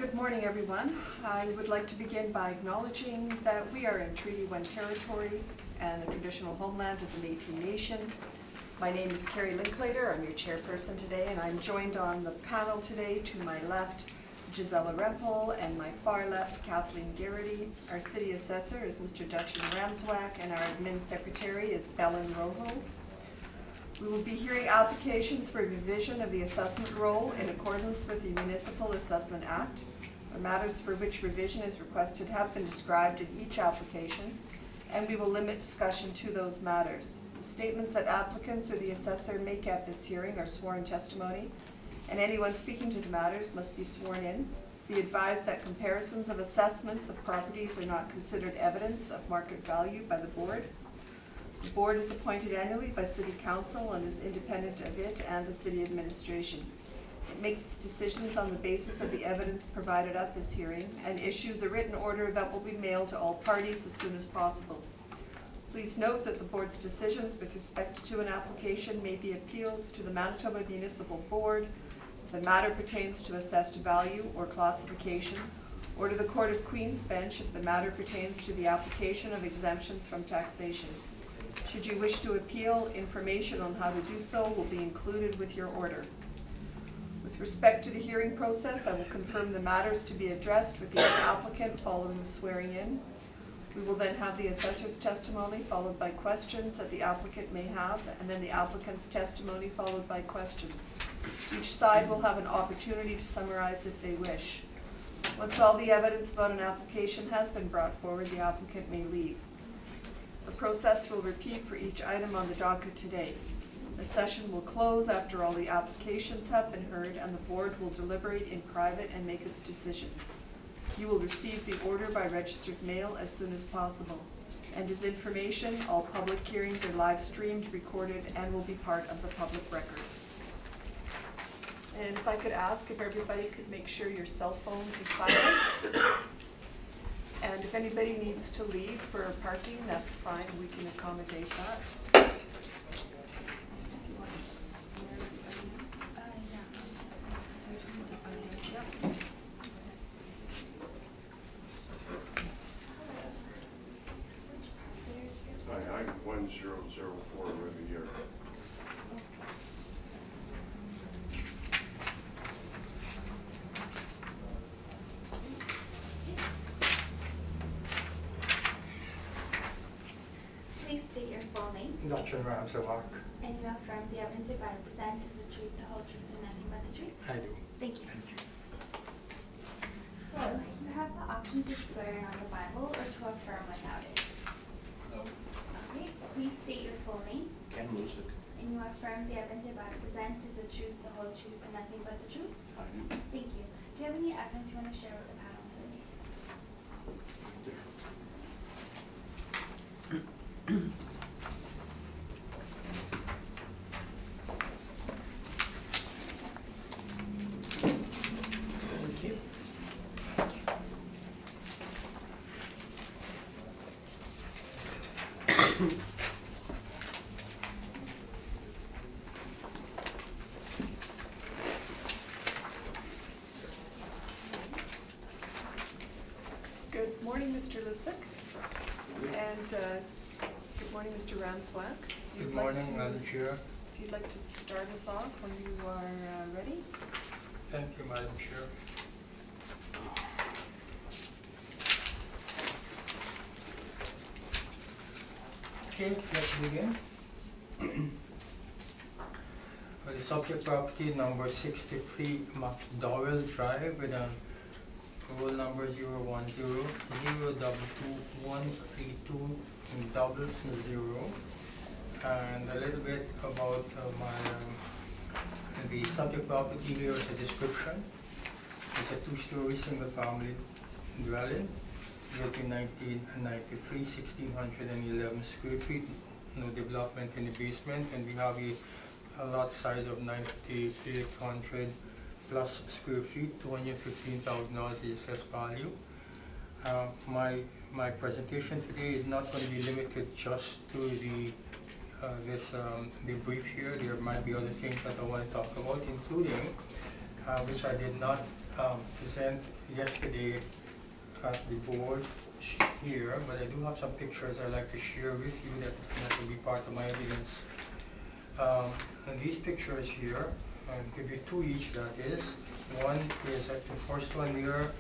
Good morning, everyone. I would like to begin by acknowledging that we are in Treaty 1 territory and the traditional homeland of the Métis Nation. My name is Carrie Linklater. I'm your chairperson today, and I'm joined on the panel today to my left, Gisela Rempel, and my far left, Kathleen Garrity. Our city assessor is Mr. Dutchin Ramswack, and our admin secretary is Belen Rojo. We will be hearing applications for revision of the assessment roll in accordance with the Municipal Assessment Act. The matters for which revision is requested have been described in each application, and we will limit discussion to those matters. The statements that applicants or the assessor make at this hearing are sworn testimony, and anyone speaking to the matters must be sworn in. Be advised that comparisons of assessments of properties are not considered evidence of market value by the board. The board is appointed annually by City Council and is independent of it and the city administration. It makes its decisions on the basis of the evidence provided at this hearing and issues a written order that will be mailed to all parties as soon as possible. Please note that the board's decisions with respect to an application may be appealed to the Manitoba Municipal Board if the matter pertains to assessed value or classification, or to the Court of Queen's Bench if the matter pertains to the application of exemptions from taxation. Should you wish to appeal, information on how to do so will be included with your order. With respect to the hearing process, I will confirm the matters to be addressed with each applicant following the swearing in. We will then have the assessor's testimony followed by questions that the applicant may have, and then the applicant's testimony followed by questions. Each side will have an opportunity to summarize if they wish. Once all the evidence about an application has been brought forward, the applicant may leave. The process will repeat for each item on the docket today. The session will close after all the applications have been heard, and the board will deliberate in private and make its decisions. You will receive the order by registered mail as soon as possible. And as information, all public hearings are live streamed, recorded, and will be part of the public record. And if I could ask if everybody could make sure your cell phones are silent. And if anybody needs to leave for parking, that's fine, we can accommodate that. If you want to swear everybody in. Yeah. I just want to find out, yeah. Hi, I'm 1004 Riviera. Please state your full name. Dutchin Ramswack. And you affirm the evidence you're about to present is the truth, the whole truth, and nothing but the truth? I do. Thank you. Thank you. So, you have the option to swear on the Bible or to affirm without it. Okay, please state your full name. Ken Lusick. And you affirm the evidence you're about to present is the truth, the whole truth, and nothing but the truth? I do. Thank you. Do you have any evidence you want to share with the panel today? Thank you. Good morning, Mr. Lusick. And good morning, Mr. Ramswack. If you'd Good like morning, to- Madam Chair. If you'd like to start us off when you are ready. Thank you, Madam Chair. Okay, let's begin. The subject property number 63 McDowell Drive with a roll number 010-022-132-00. And a little bit about the subject property here is a description. It's a two-story single-family dwelling, built in 1993, 1,611 square feet, no development in the basement, and we have a lot size of 9,800 plus square feet, $215,000 is assessed value. My presentation today is not going to be limited just to the brief here. There might be other things that I want to talk about, including which I did not present yesterday at the board here, but I do have some pictures I'd like to share with you that will be part of my evidence. And these pictures here, I'll give you two each, that is. One is the first one here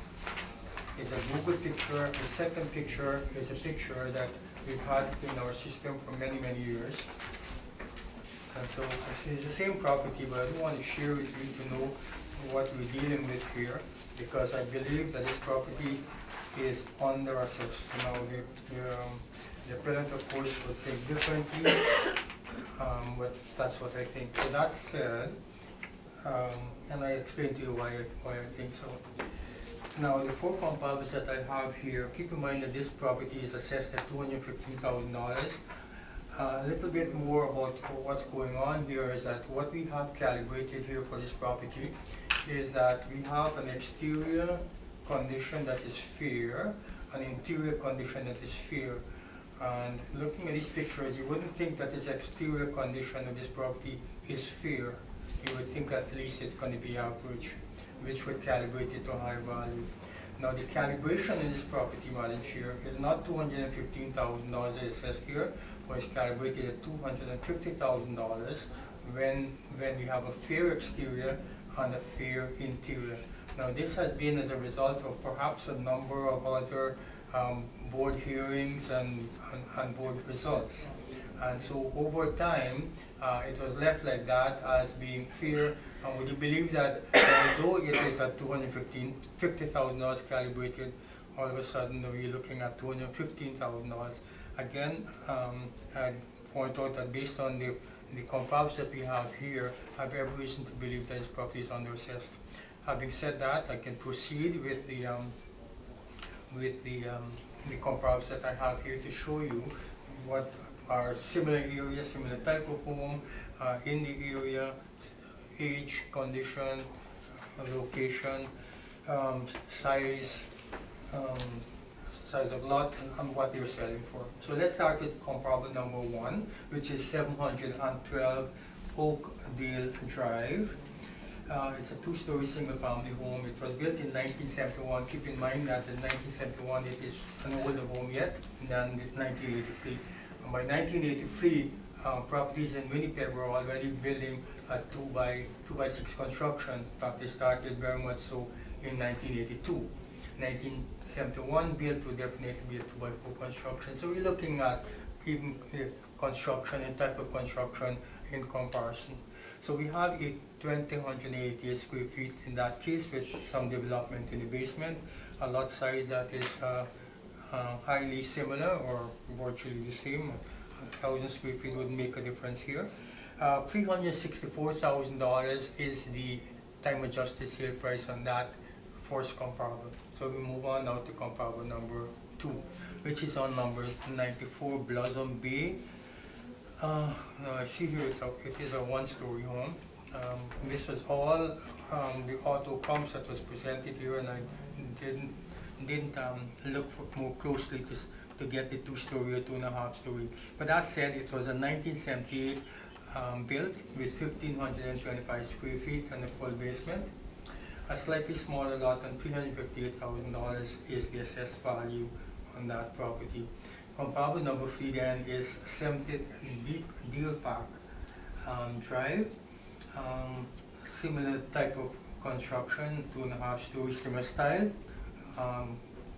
is a Google picture. The second picture is a picture that we've had in our system for many, many years. And so it's the same property, but I do want to share with you to know what we're dealing with here, because I believe that this property is under assessed. Now, the appellant, of course, would think differently, but that's what I think. So that said, and I explain to you why I think so. Now, the four comparables that I have here, keep in mind that this property is assessed at $215,000. A little bit more about what's going on here is that what we have calibrated here for this property is that we have an exterior condition that is fair, an interior condition that is fair. And looking at these pictures, you wouldn't think that this exterior condition of this property is fair. You would think at least it's going to be average, which would calibrate it to a high value. Now, the calibration in this property balance here is not $215,000 as assessed here, but it's calibrated at $250,000 when we have a fair exterior and a fair interior. Now, this has been as a result of perhaps a number of other board hearings and board results. And so over time, it was left like that as being fair. And would you believe that although it is at $250,000 calibrated, all of a sudden we're looking at $215,000. Again, I'd point out that based on the comparables that we have here, I have every reason to believe that this property is under assessed. Having said that, I can proceed with the comparables that I have here to show you what are similar areas, similar type of home in the area, age, condition, location, size, size of lot, and what they're selling for. So let's start with comparable number one, which is 712 Oakdale Drive. It's a two-story single-family home. It was built in 1971. Keep in mind that in 1971 it is an older home yet than 1983. And by 1983, properties in Winnipeg were already building a 2x6 construction. In fact, they started very much so in 1982. 1971 built would definitely be a 2x4 construction. So we're looking at even construction and type of construction in comparison. So we have a 2,188 square feet in that case with some development in the basement, a lot size that is highly similar or virtually the same. 1,000 square feet would make a difference here. $364,000 is the time adjusted sale price on that first comparable. So we move on now to comparable number two, which is on number 94 Blossom Bay. Now I see here it is a one-story home. This was all the auto comps that was presented here, and I didn't look more closely to get the two-story or 2.5-story. But that said, it was a 1978 built with 1,525 square feet and a full basement. A slightly smaller lot and $358,000 is the assessed value on that property. Comparable number three then is 70 Deer Park Drive. Similar type of construction, 2.5-story similar style,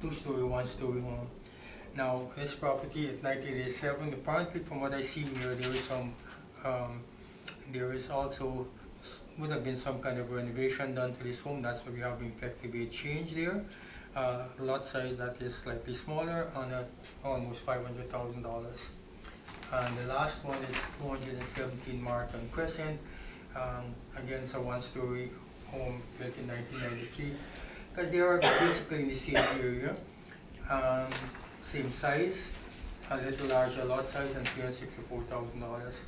2-story, 1-story home. Now this property at 1987, apparently from what I see here, there is also would have been some kind of renovation done to this home. That's why we have effectively a change there. Lot size that is slightly smaller and at almost $500,000. And the last one is 217 Martin Crescent. Again, it's a one-story home built in 1993. Because they are basically in the same area, same size, a little larger lot size, and $364,000.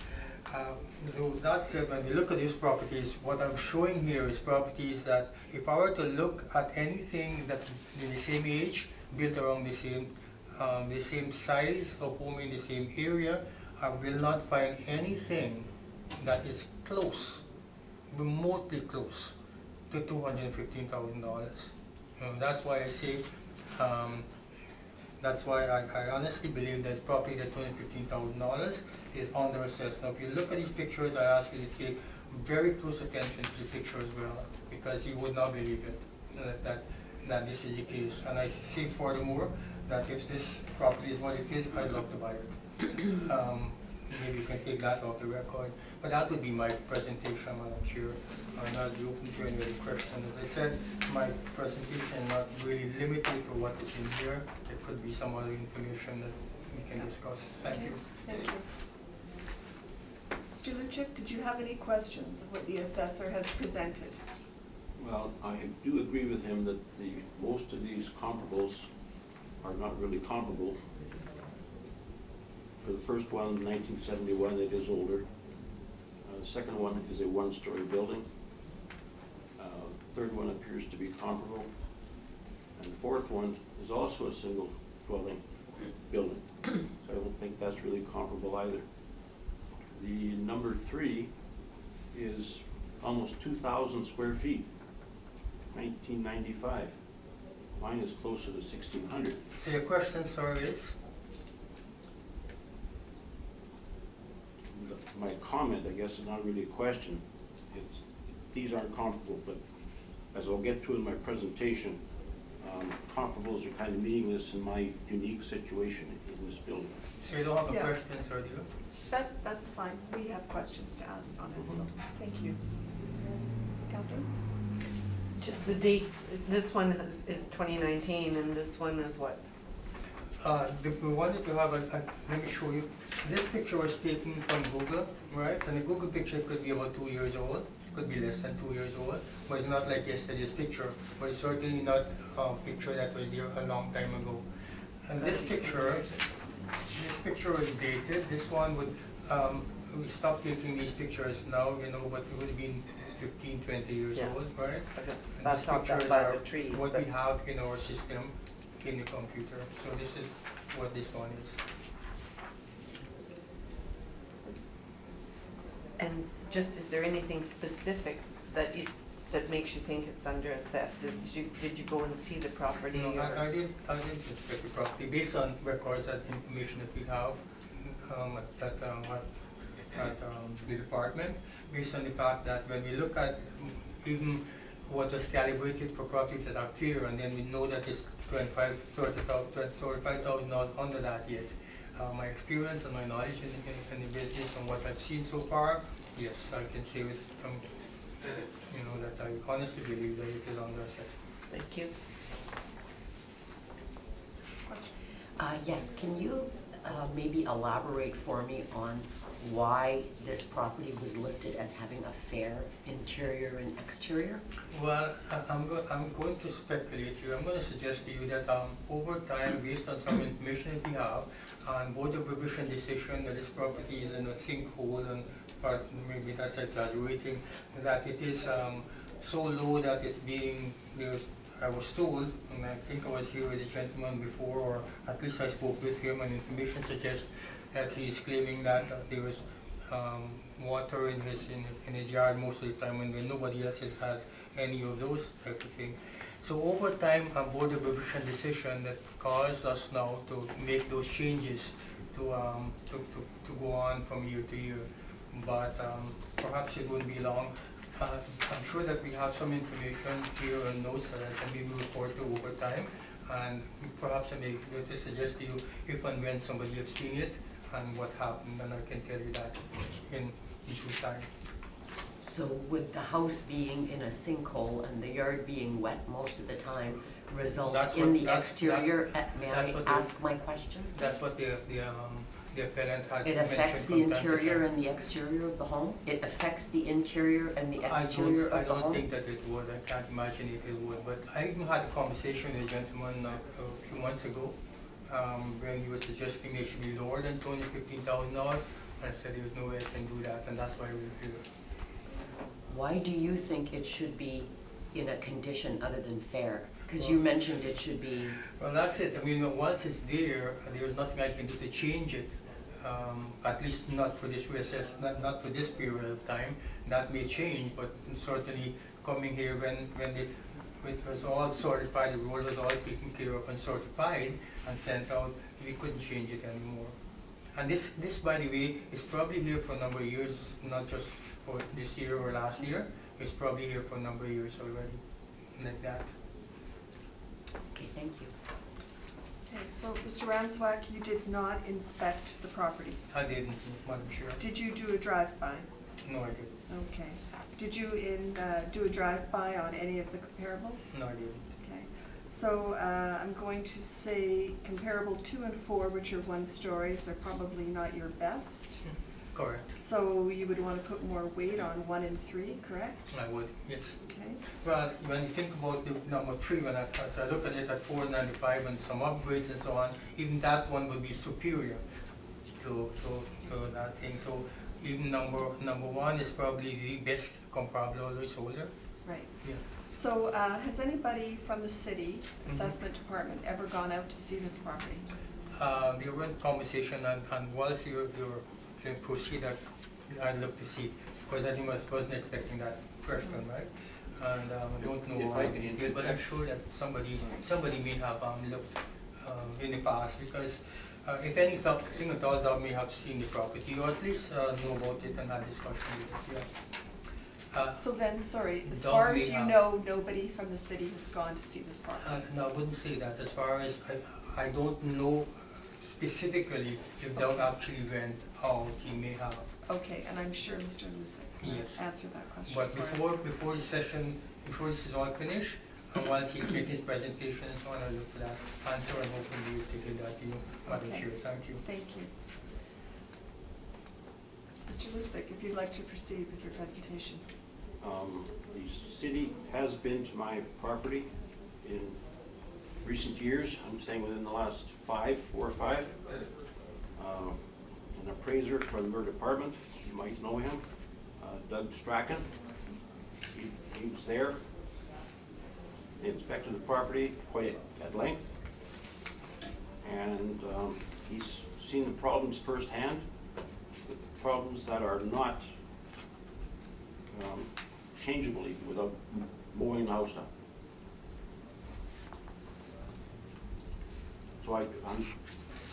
So that said, when we look at these properties, what I'm showing here is properties that if I were to look at anything that in the same age, built around the same size of home in the same area, I will not find anything that is close, remotely close to $215,000. That's why I say, that's why I honestly believe that property at $215,000 is underassessed. Now, if you look at these pictures, I ask you to take very close attention to the picture as well, because you would not believe it, that this is the case. And I say furthermore, that if this property is what it is, I'd love to buy it. Maybe you can take that off the record. But that would be my presentation, Madam Chair. And I'll be open to any other questions. As I said, my presentation is not really limited to what is in here. There could be some other information that we can discuss. Thank you. Thank you. Mr. Lucic, did you have any questions of what the assessor has presented? Well, I do agree with him that most of these comparables are not really comparable. For the first one, 1971, it is older. The second one is a one-story building. Third one appears to be comparable. And the fourth one is also a single dwelling building. So I don't think that's really comparable either. The number 3 is almost 2,000 square feet, 1995. Mine is closer to 1,600. So your question, sir, is? My comment, I guess, is not really a question. These aren't comparable, but as I'll get to in my presentation, comparables are kind of meaningless in my unique situation in this building. So you don't have a Yeah. question, sir, do you? That's fine. We have questions to ask on it, so thank you. Catherine? Just the dates, this one is 2019 and this one is what? The one that you have, let me show you. This picture was taken from Google, right? And the Google picture could be about 2 years old, could be less than 2 years old, but it's not like yesterday's picture. But it's certainly not a picture that was there a long time ago. And this picture was dated. This one would, we stopped taking these pictures now, but it would have been 15, 20 years Yeah. old, right? Okay. And That's these not that pictures by are the trees, what but- we have in our system in the computer. So this is what this one is. And just, is there anything specific that makes you think it's underassessed? Did you go and see the property? No, or- I didn't inspect the property based on records and information that we have at the department, based on the fact that when we look at even what was calibrated for properties that are fair, and then we know that it's $35,000 under that yet. My experience and my knowledge in the business and what I've seen so far, yes, I can say with, that I honestly believe that it is underassessed. Thank you. Questions? Yes, can you maybe elaborate for me on why this property was listed as having a fair interior and exterior? Well, I'm going to speculate here. I'm going to suggest to you that over time, based on some information that we have, and Board of Revision decision that this property is in a sinkhole, and but maybe that's exaggerating, that it is so low that it's being, I was told, and I think I was here with the gentleman before, or at least I spoke with him, and information suggests that he is claiming that there was water in his yard most of the time, and when nobody else has had any of those type of things. So over time, a Board of Revision decision that caused us now to make those changes to go on from year to year. But perhaps it won't be long. I'm sure that we have some information here and notes that I can maybe report to over time, and perhaps I may be able to suggest to you if and when somebody has seen it and what happened, and I can tell you that in due time. So with the house being in a sinkhole and the yard being wet most of the time, result That's in what- the that's- exterior, may that's I what the- ask my question? That's what the appellant had It mentioned affects the from time to interior time. and the exterior of the home? It affects the interior and the I exterior don't, I of the don't home? think that it would. I can't imagine it would. But I even had a conversation with a gentleman a few months ago when he was suggesting it should be lower than $215,000. I said there was no way I can do that, and that's why we're here. Why do you think it should be in a condition other than fair? Because you mentioned it should be, Well, that's it. I mean, once it's there, there's nothing I can do to change it. At least not for this not for this period of time. That may change, but certainly coming here when it was all certified, the road was all taken care of and certified and sent out, we couldn't change it anymore. And this, by the way, is probably here for a number of years, not just for this year or last year. It's probably here for a number of years already, like that. Okay, thank you. Okay, so Mr. Ramswack, you did not inspect the property. I didn't, Madam Chair. Did you do a drive-by? No, I didn't. Okay. Did you do a drive-by on any of the comparables? No, I didn't. Okay. So I'm going to say comparable 2 and 4, which are 1 stories, are probably not your best. Correct. So you would want to put more weight on 1 and 3, correct? I would, yes. Okay. Well, when you think about the number 3, when I look at it at 495 and some upgrades and so on, even that one would be superior to that thing. So even number 1 is probably the best comparable, although it's older. Right. Yeah. So has anybody from the city assessment department ever gone out to see this property? There were conversation and whilst you're proceed, I'd look to see, because I think I wasn't expecting that question, right? And I don't know If I can interject. but I'm sure that somebody may have looked in the past, because if anything at all, they may have seen the property, or at least know about it and had discussion with it, yeah. So then, sorry, as Doug far may as you have- know, nobody from the city has gone to see this property? No, I wouldn't say that. As far as, I don't know specifically if Doug actually went out, he may have. Okay, and I'm sure Mr. Lucic can Yes. answer that question But for us. before the session, before this is all finished, and once he makes his presentation and so on, I'll look for that answer and hopefully we'll take that to you, Madam Okay. Chair. Thank you. Thank you. Mr. Lucic, if you'd like to proceed with your presentation. The city has been to my property in recent years. I'm saying within the last 4 or 5. An appraiser from your department, you might know him, Doug Strachan. He was there. He inspected the property quite at length. And he's seen the problems firsthand, the problems that are not changeable even without mowing the house down. So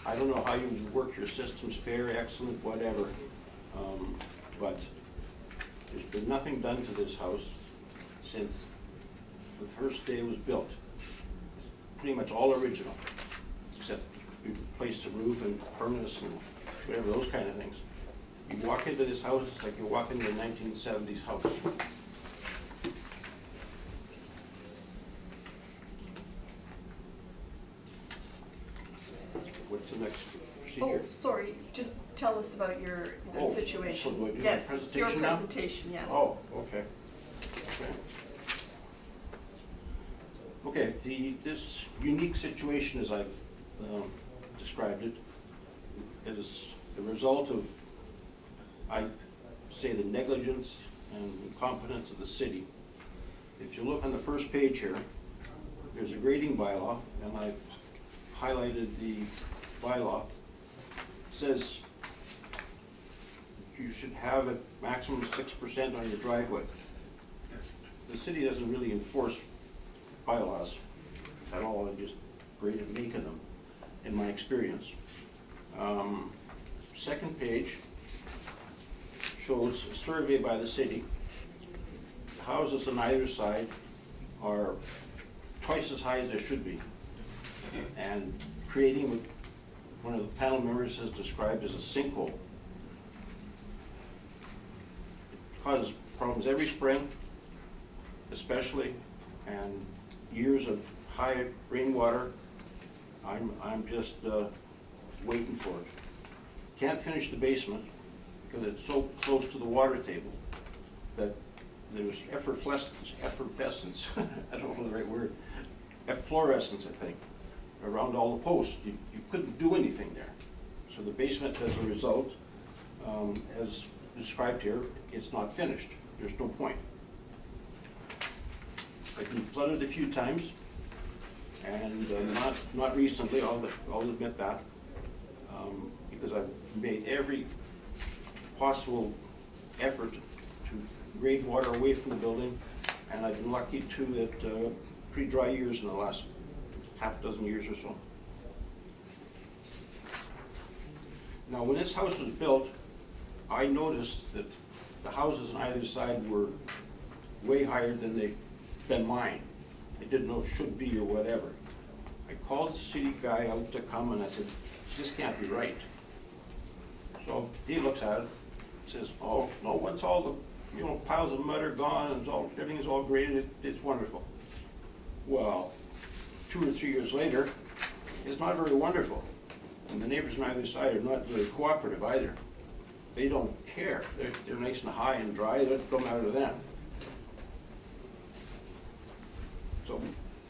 I don't know how you work your systems, fair, excellent, whatever, but there's been nothing done to this house since the first day it was built. It's pretty much all original, except we replaced the roof and furnace and whatever, those kind of things. You walk into this house, it's like you're walking into a 1970s house. What's the next procedure? Oh, sorry, just tell us about the Oh, situation. so do I do my Yes, it's your presentation now? presentation, yes. Oh, okay. Okay, this unique situation, as I've described it, is the result of, I say, the negligence and incompetence of the city. If you look on the first page here, there's a grading bylaw, and I've highlighted the bylaw. It says you should have a maximum of 6% on your driveway. The city doesn't really enforce bylaws at all, they just grade and make of them, in my experience. Second page shows a survey by the city. The houses on either side are twice as high as they should be, and creating what one of the panel members has described as a sinkhole. It causes problems every spring, especially, and years of high rainwater. I'm just waiting for it. Can't finish the basement because it's so close to the water table that there's effervescence, I don't know the right word, efflorescence, I think, around all the posts. You couldn't do anything there. So the basement, as a result, as described here, it's not finished. There's no point. I've been flooded a few times, and not recently, I'll admit that, because I've made every possible effort to grade water away from the building, And I've been lucky too at pretty dry years in the last half dozen years or so. Now, when this house was built, I noticed that the houses on either side were way higher than mine. I didn't know it should be or whatever. I called the city guy out to come and I said, this can't be right. So he looks at it, says, oh, no, once all the piles of mud are gone and everything's all graded, it's wonderful. Well, 2 or 3 years later, it's not very wonderful. And the neighbors on either side are not very cooperative either. They don't care. They're nice and high and dry. That don't matter to them. So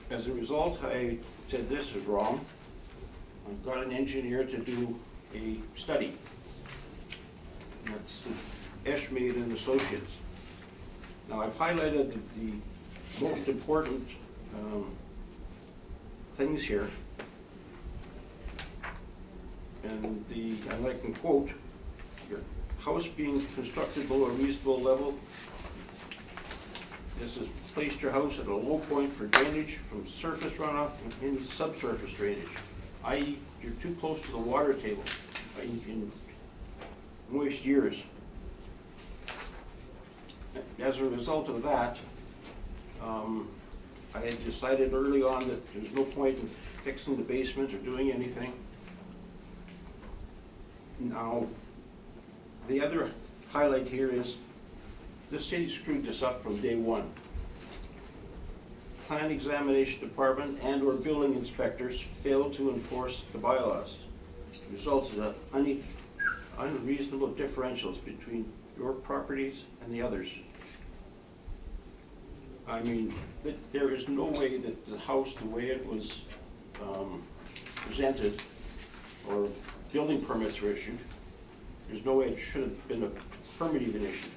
as a result, I said this is wrong. I've got an engineer to do a study. And that's Eschmead and Associates. Now I've highlighted the most important things here. And I can quote, your house being constructed below a reasonable level. This has placed your house at a low point for drainage from surface runoff and any subsurface drainage, i.e. you're too close to the water table in moist years. As a result of that, I had decided early on that there's no point in fixing the basement or doing anything. Now, the other highlight here is the city screwed this up from day one. Plan examination department and or building inspectors failed to enforce the bylaws. It resulted in unreasonable differentials between your properties and the others. I mean, there is no way that the house, the way it was presented, or building permits were issued, there's no way it should have been a permit even issued.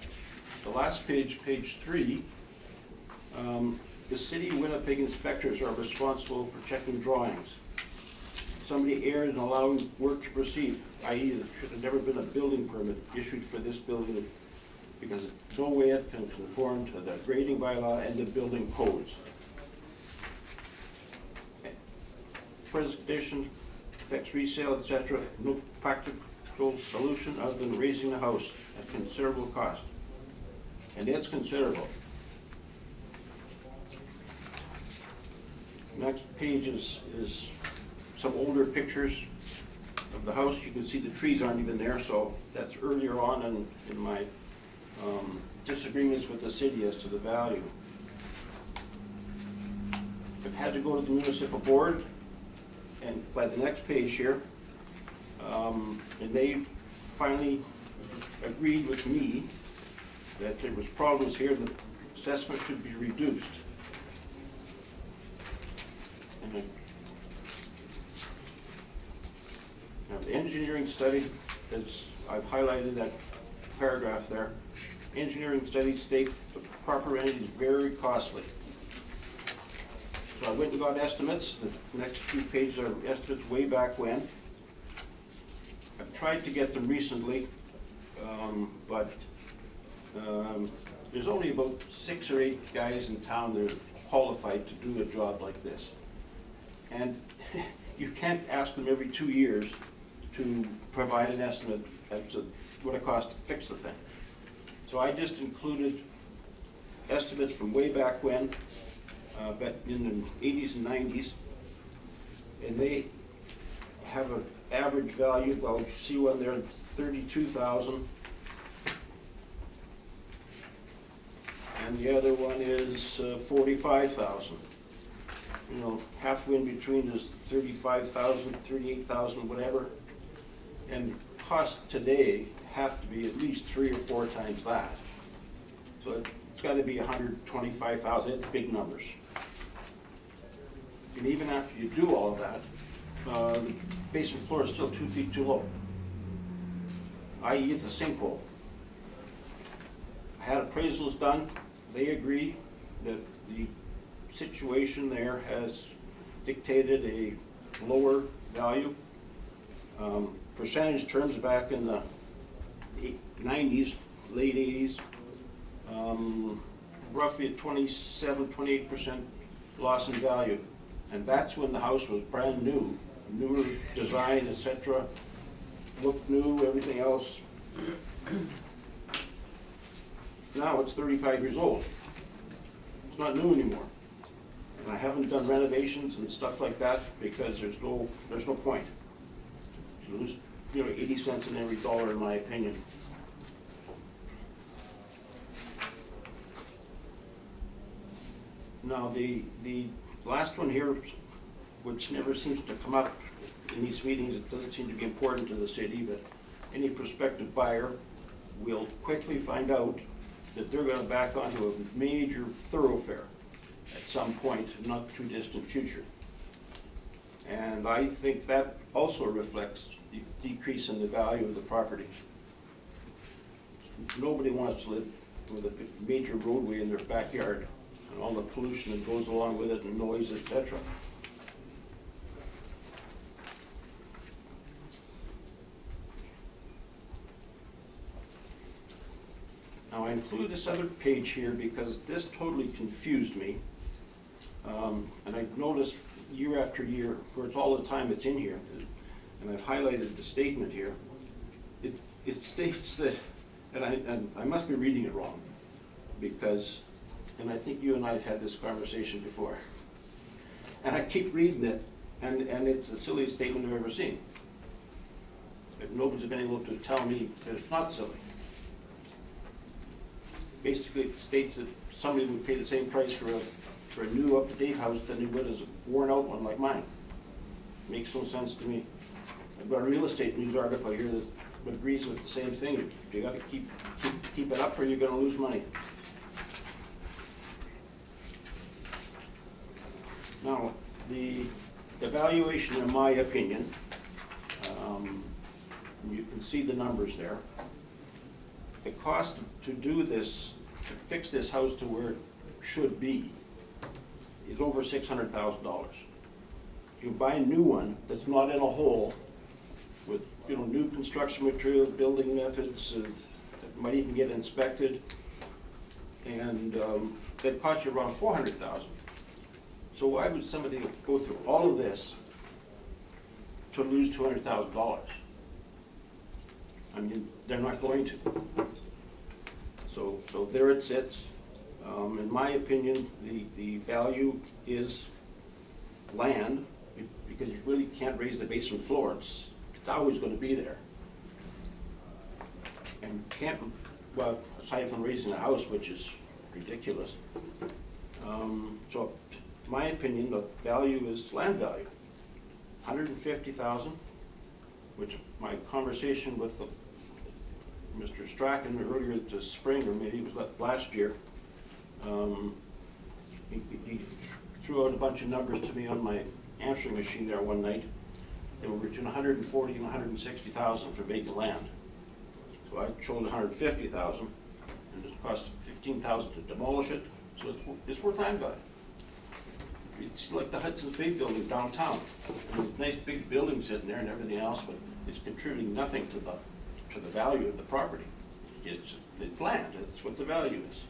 The last page, page 3, the city Winnipeg inspectors are responsible for checking drawings. Somebody erred in allowing work to proceed, i.e. there should have never been a building permit issued for this building because no way it can conform to the grading bylaw and the building codes. Present condition affects resale, etc. No practical solution other than raising the house at considerable cost. And it's considerable. Next page is some older pictures of the house. You can see the trees aren't even there, so that's earlier on in my disagreements with the city as to the value. I've had to go to the municipal board, and by the next page here, and they finally agreed with me that there was problems here, the assessment should be reduced. And now the engineering study, as I've highlighted that paragraph there, engineering studies state the proper entity is very costly. So I went and got estimates. The next few pages are estimates way back when. I've tried to get them recently, but there's only about 6 or 8 guys in town that are qualified to do a job like this. And you can't ask them every 2 years to provide an estimate as to what it costs to fix the thing. So I just included estimates from way back when, but in the 80s and 90s, and they have an average value. Well, you see one there, 32,000, and the other one is 45,000. You know, halfway in between is 35,000, 38,000, whatever. And costs today have to be at least 3 or 4 times that. So it's got to be 125,000. It's big numbers. And even after you do all of that, the basement floor is still 2 feet too low, i.e. it's a sinkhole. I had appraisals done. They agree that the situation there has dictated a lower value. Percentage terms back in the 90s, late 80s, roughly a 27-28% loss in value. And that's when the house was brand new, newer design, etc. Looked new, everything else. Now it's 35 years old. It's not new anymore. And I haven't done renovations and stuff like that because there's no point. You lose, 80 cents in every dollar, in my opinion. Now, the last one here, which never seems to come up in these meetings, it doesn't seem to be important to the city, but any prospective buyer will quickly find out that they're gonna back onto a major thoroughfare at some point, not too distant future. And I think that also reflects the decrease in the value of the property. Nobody wants to live with a major roadway in their backyard and all the pollution that goes along with it and noise, etc. Now, I include this other page here because this totally confused me. And I've noticed year after year, where it's all the time it's in here, and I've highlighted the statement here. It states that, and I must be reading it wrong, because, and I think you and I have had this conversation before, and I keep reading it, and it's the silliest statement I've ever seen. Nobody's been able to tell me that it's not silly. Basically, it states that somebody would pay the same price for a new up-to-date house than he would as a worn-out one like mine. Makes no sense to me. I've got a real estate news article here that agrees with the same thing. You gotta keep it up or you're gonna lose money. Now, the valuation, in my opinion, you can see the numbers there. The cost to do this, to fix this house to where it should be, is over $600,000. You buy a new one that's not in a hole with new construction material, building methods, that might even get inspected, and that costs you around $400,000. So why would somebody go through all of this to lose $200,000? I mean, they're not going to. So there it sits. In my opinion, the value is land, because you really can't raise the basement floor. It's always going to be there. And can't, well, aside from raising a house, which is ridiculous. So, in my opinion, the value is land value. $150,000, which my conversation with Mr. Strachan earlier this spring, or maybe it was last year, he threw out a bunch of numbers to me on my answering machine there one night. They were between $140,000 and $160,000 for vacant land. So I chose $150,000, and it cost $15,000 to demolish it. So it's worth land value. It's like the Hudson's Bay building downtown. Nice big building sitting there and everything else, but it's contributing nothing to the value of the property. It's land. That's what the value is.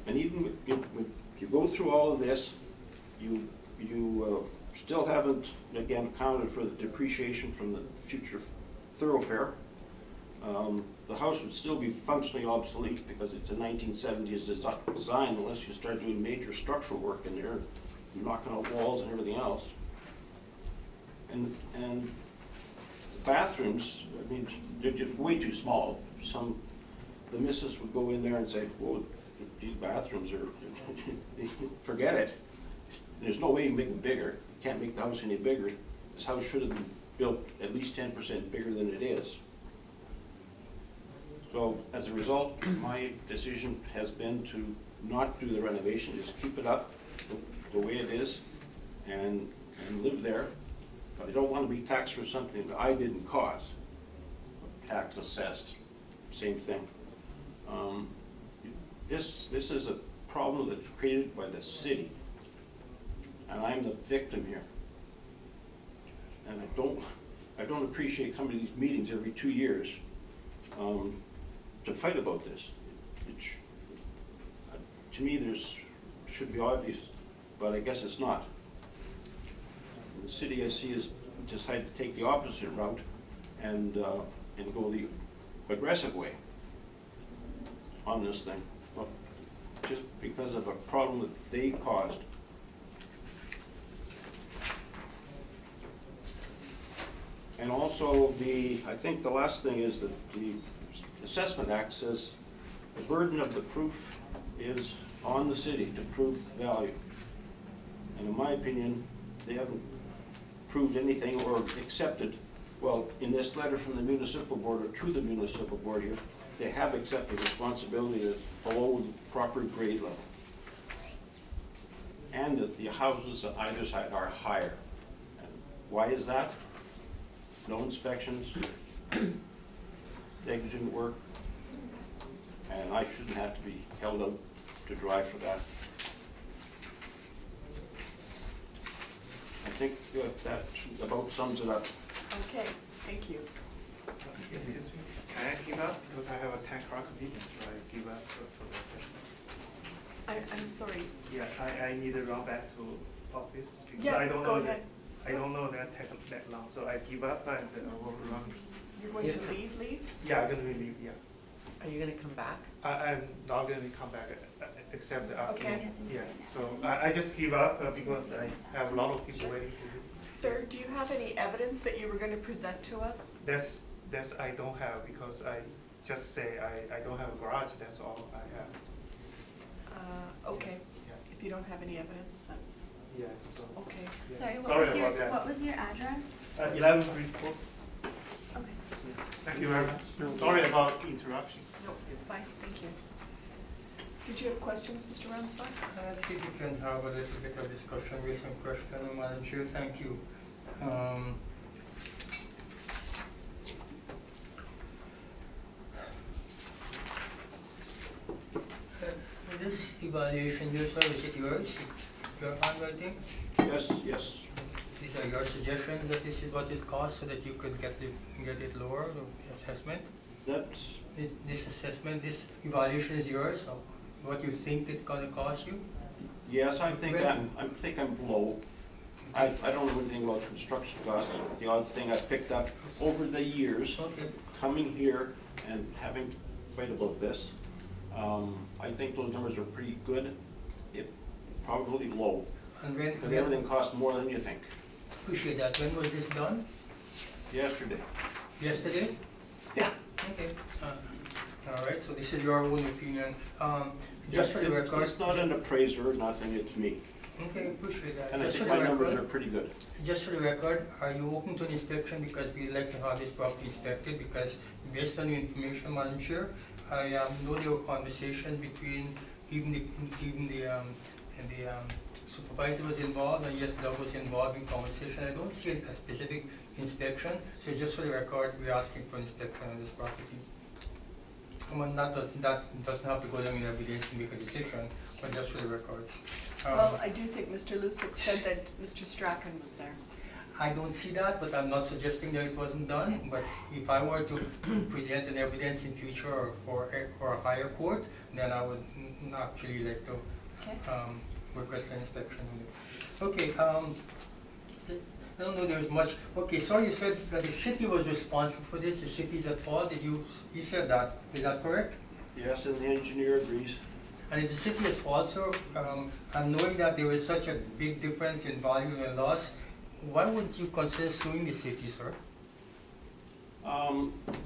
And even when you go through all of this, you still haven't, again, accounted for the depreciation from the future thoroughfare. The house would still be functionally obsolete because it's a 1970s design unless you start doing major structural work in there, knocking out walls and everything else. And the bathrooms, I mean, they're just way too small. The missus would go in there and say, "Whoa, these bathrooms are, forget it. There's no way you can make them bigger. You can't make the house any bigger. This house should have been built at least 10% bigger than it is." So as a result, my decision has been to not do the renovation, just keep it up the way it is and live there. But I don't want to be taxed for something that I didn't cause. Tax assessed, same thing. This is a problem that's created by the city, and I'm the victim here. And I don't appreciate coming to these meetings every 2 years. to fight about this. To me, should be obvious, but I guess it's not. The city, I see, has decided to take the opposite route and go the aggressive way on this thing, well, just because of a problem that they caused. And also I think the last thing is that the Assessment Act says the burden of the proof is on the city to prove value. And in my opinion, they haven't proved anything or accepted, well, in this letter from the municipal board or to the municipal board here, they have accepted responsibility that's below the proper grade level. And that the houses on either side are higher. And why is that? No inspections, negligent work, and I shouldn't have to be held out to dry for that. I think that about sums it up. Okay, thank you. Excuse me, can I give up? Because I have a 10 o'clock meeting, so I give up for the assessment. I'm sorry. Yeah, I need to run back to office because Yeah, I don't go know ahead. I don't know that take that long, so I give up and I will run. You're going to leave? Yeah, I'm gonna leave, yeah. Are you gonna come back? I'm not gonna come back except after. Okay. Yeah, so I just give up because I have a lot of people waiting for me. Sir, do you have any evidence that you were going to present to us? That's I don't have because I just say I don't have a garage, that's all I have. Okay, Yeah, if you don't have any evidence, that's, yeah, so. okay. Yeah. Sorry, about that. what was your address? 11 Bridgeport. Okay. Thank you very much. Sorry about the interruption. No, it's fine, thank you. Did you have questions, Mr. Ransdorf? Let's see if we can have a little bit of discussion with some questions, Madam Chair, thank you. This evaluation here, sir, is it yours? Your handwriting? Yes, yes. These are your suggestions that this is what it costs so that you could get it lower, the assessment? That's, This assessment, this evaluation is yours, of what you think it's gonna cost you? yes, I think I'm low. I don't know anything about construction costs. The odd thing I picked up over the years, Okay. coming here and having to fight about this, I think those numbers are pretty good. It probably low, And when, because everything costs more than you think. appreciate that, when was this done? Yesterday. Yesterday? Yeah. Okay, all right, so this is your own opinion. Just for the record. It's not an appraiser, nothing, it's me. Okay, appreciate that. And I Just think for my the numbers are record, pretty good. just for the record, are you open to an inspection because we'd like to have this property inspected? Because based on the information, Madam Chair, I know there were conversations between even the supervisor was involved, and yes, Doug was involved in conversation. I don't see a specific inspection, so just for the record, we're asking for inspection on this property. Come on, that doesn't have to go down in evidence to make a decision, but just for the records. Well, I do think Mr. Lusick said that Mr. Strachan was there. I don't see that, but I'm not suggesting that it wasn't done. But if I were to present an evidence in future or for a higher court, then I would actually like to Okay. request an inspection on it. Okay, I don't know there's much. Okay, so you said that the city was responsible for this, the city's at fault. You said that, is that correct? Yes, and the engineer agrees. And if the city is fault, sir, and knowing that there is such a big difference in value and loss, why wouldn't you consider suing the city, sir?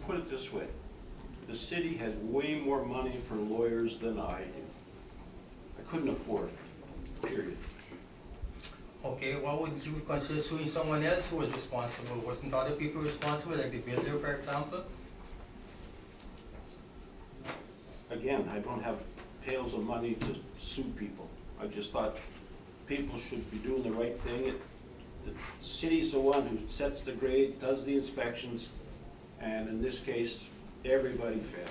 Put it this way, the city has way more money for lawyers than I do. I couldn't afford it, period. Okay, why wouldn't you consider suing someone else who was responsible? Wasn't other people responsible, like the builder, for example? Again, I don't have pails of money to sue people. I just thought people should be doing the right thing. The city's the one who sets the grade, does the inspections, and in this case, everybody failed.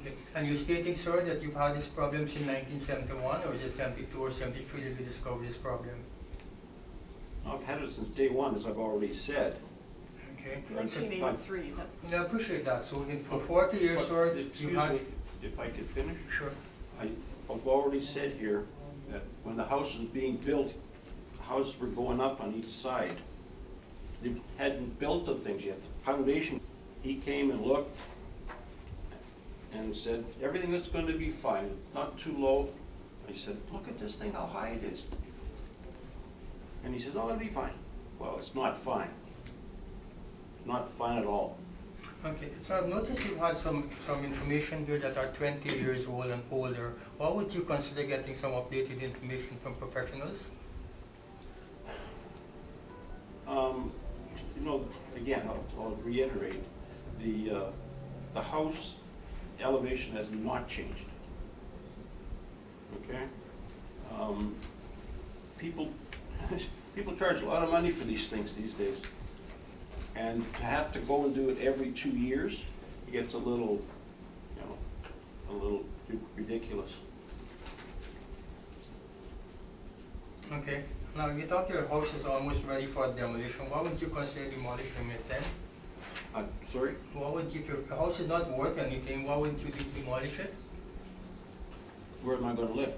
Okay, and you're stating, sir, that you've had this problem since 1971, or is it 72 or 73 that you discovered this problem? I've had it since day one, as I've already said. Okay. 1983, that's, Yeah, I appreciate that. So for 40 years, sir, you Excuse had... me, if I could finish? Sure. I've already said here that when the house was being built, houses were going up on each side. They hadn't built the things yet. The foundation, he came and looked and said, everything is going to be fine, not too low. I said, look at this thing, how high it is. And he said, oh, it'll be fine. Well, it's not fine. Not fine at all. Okay, so I've noticed you've had some information here that are 20 years old and older. Why would you consider getting some updated information from professionals? You know, again, I'll reiterate, the house elevation has not changed. Okay? People, people charge a lot of money for these things these days. And to have to go and do it every 2 years, it gets a little, you know, a little ridiculous. Okay, now you thought your house is almost ready for demolition. Why would you consider demolishing it then? Sorry? Why would you, if your house is not worth anything, why wouldn't you demolish it? Where am I gonna live?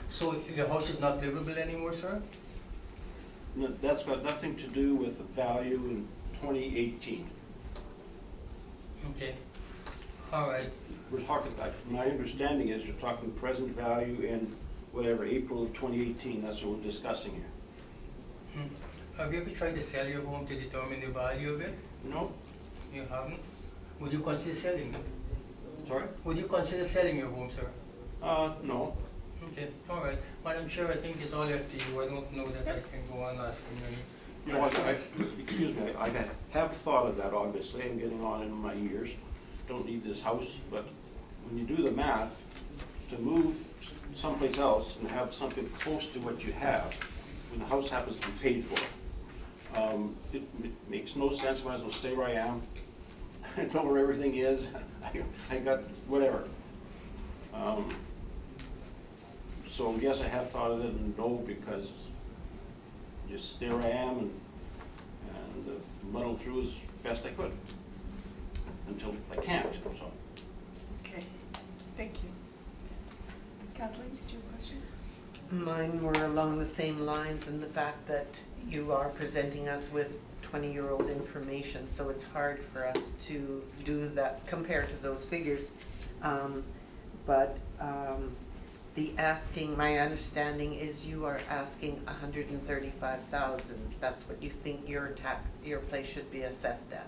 So if the house is not livable anymore, sir? No, that's got nothing to do with the value in 2018. Okay, all right. We're talking, my understanding is you're talking present value in whatever, April of 2018, that's what we're discussing here. Have you ever tried to sell your home to determine the value of it? No? You haven't? Would you consider selling it? Sorry? Would you consider selling your home, sir? No. Okay, all right. Madam Chair, I think it's all up to you. I don't know that I can go on asking any. You know what, excuse me, I have thought of that, obviously, I'm getting on in my years. Don't need this house, but when you do the math, to move someplace else and have something close to what you have, when the house happens to be paid for, it makes no sense, might as well stay where I am. I know where everything is, I got whatever. So yes, I have thought of it, and no, because just stay where I am and muddle through as best I could until I can't, so. okay, thank you. Kathleen, did you have questions? Mine were along the same lines in the fact that you are presenting us with 20-year-old information, so it's hard for us to do that, compare to those figures. The asking, my understanding is you are asking $135,000. That's what you think your place should be assessed at.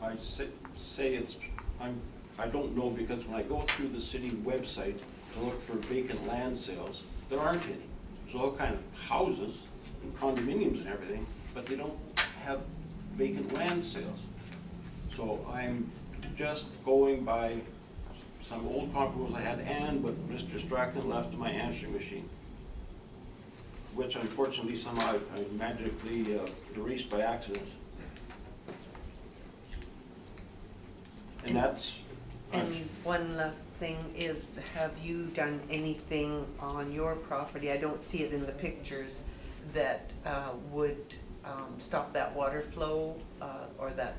I say it's, I don't know, because when I go through the city website to look for vacant land sales, there aren't any. There's all kind of houses and condominiums and everything, but they don't have vacant land sales. So I'm just going by some old comparables I had and what Mr. Strachan left in my answering machine, which unfortunately somehow I magically erased by accident. And that's. And one last thing is, have you done anything on your property, I don't see it in the pictures, that would stop that water flow or that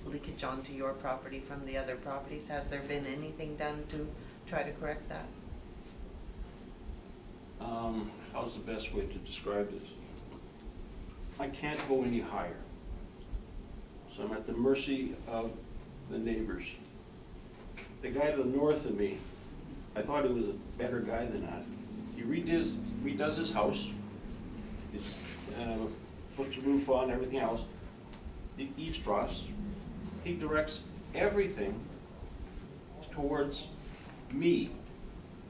leakage onto your property from the other properties? Has there been anything done to try to correct that? How's the best way to describe this? I can't go any higher. So I'm at the mercy of the neighbors. The guy to the north of me, I thought he was a better guy than that. He redoes his house, puts the roof on, everything else. He eavesdrops. He directs everything towards me,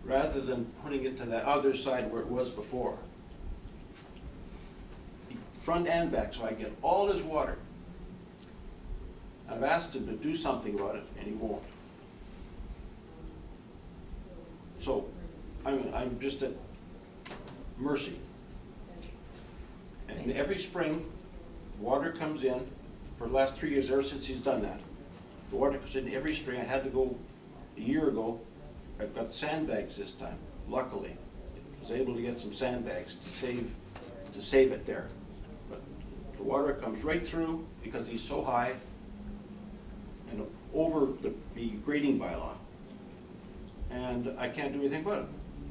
rather than putting it to the other side where it was before. Front and back, so I get all his water. I've asked him to do something about it, and he won't. So I'm just at mercy. And every spring, water comes in. For the last 3 years, ever since he's done that, the water comes in every spring. I had to go a year ago. I've got sandbags this time, luckily. I was able to get some sandbags to save it there. But the water comes right through because he's so high and over the grading bylaw. And I can't do anything about it.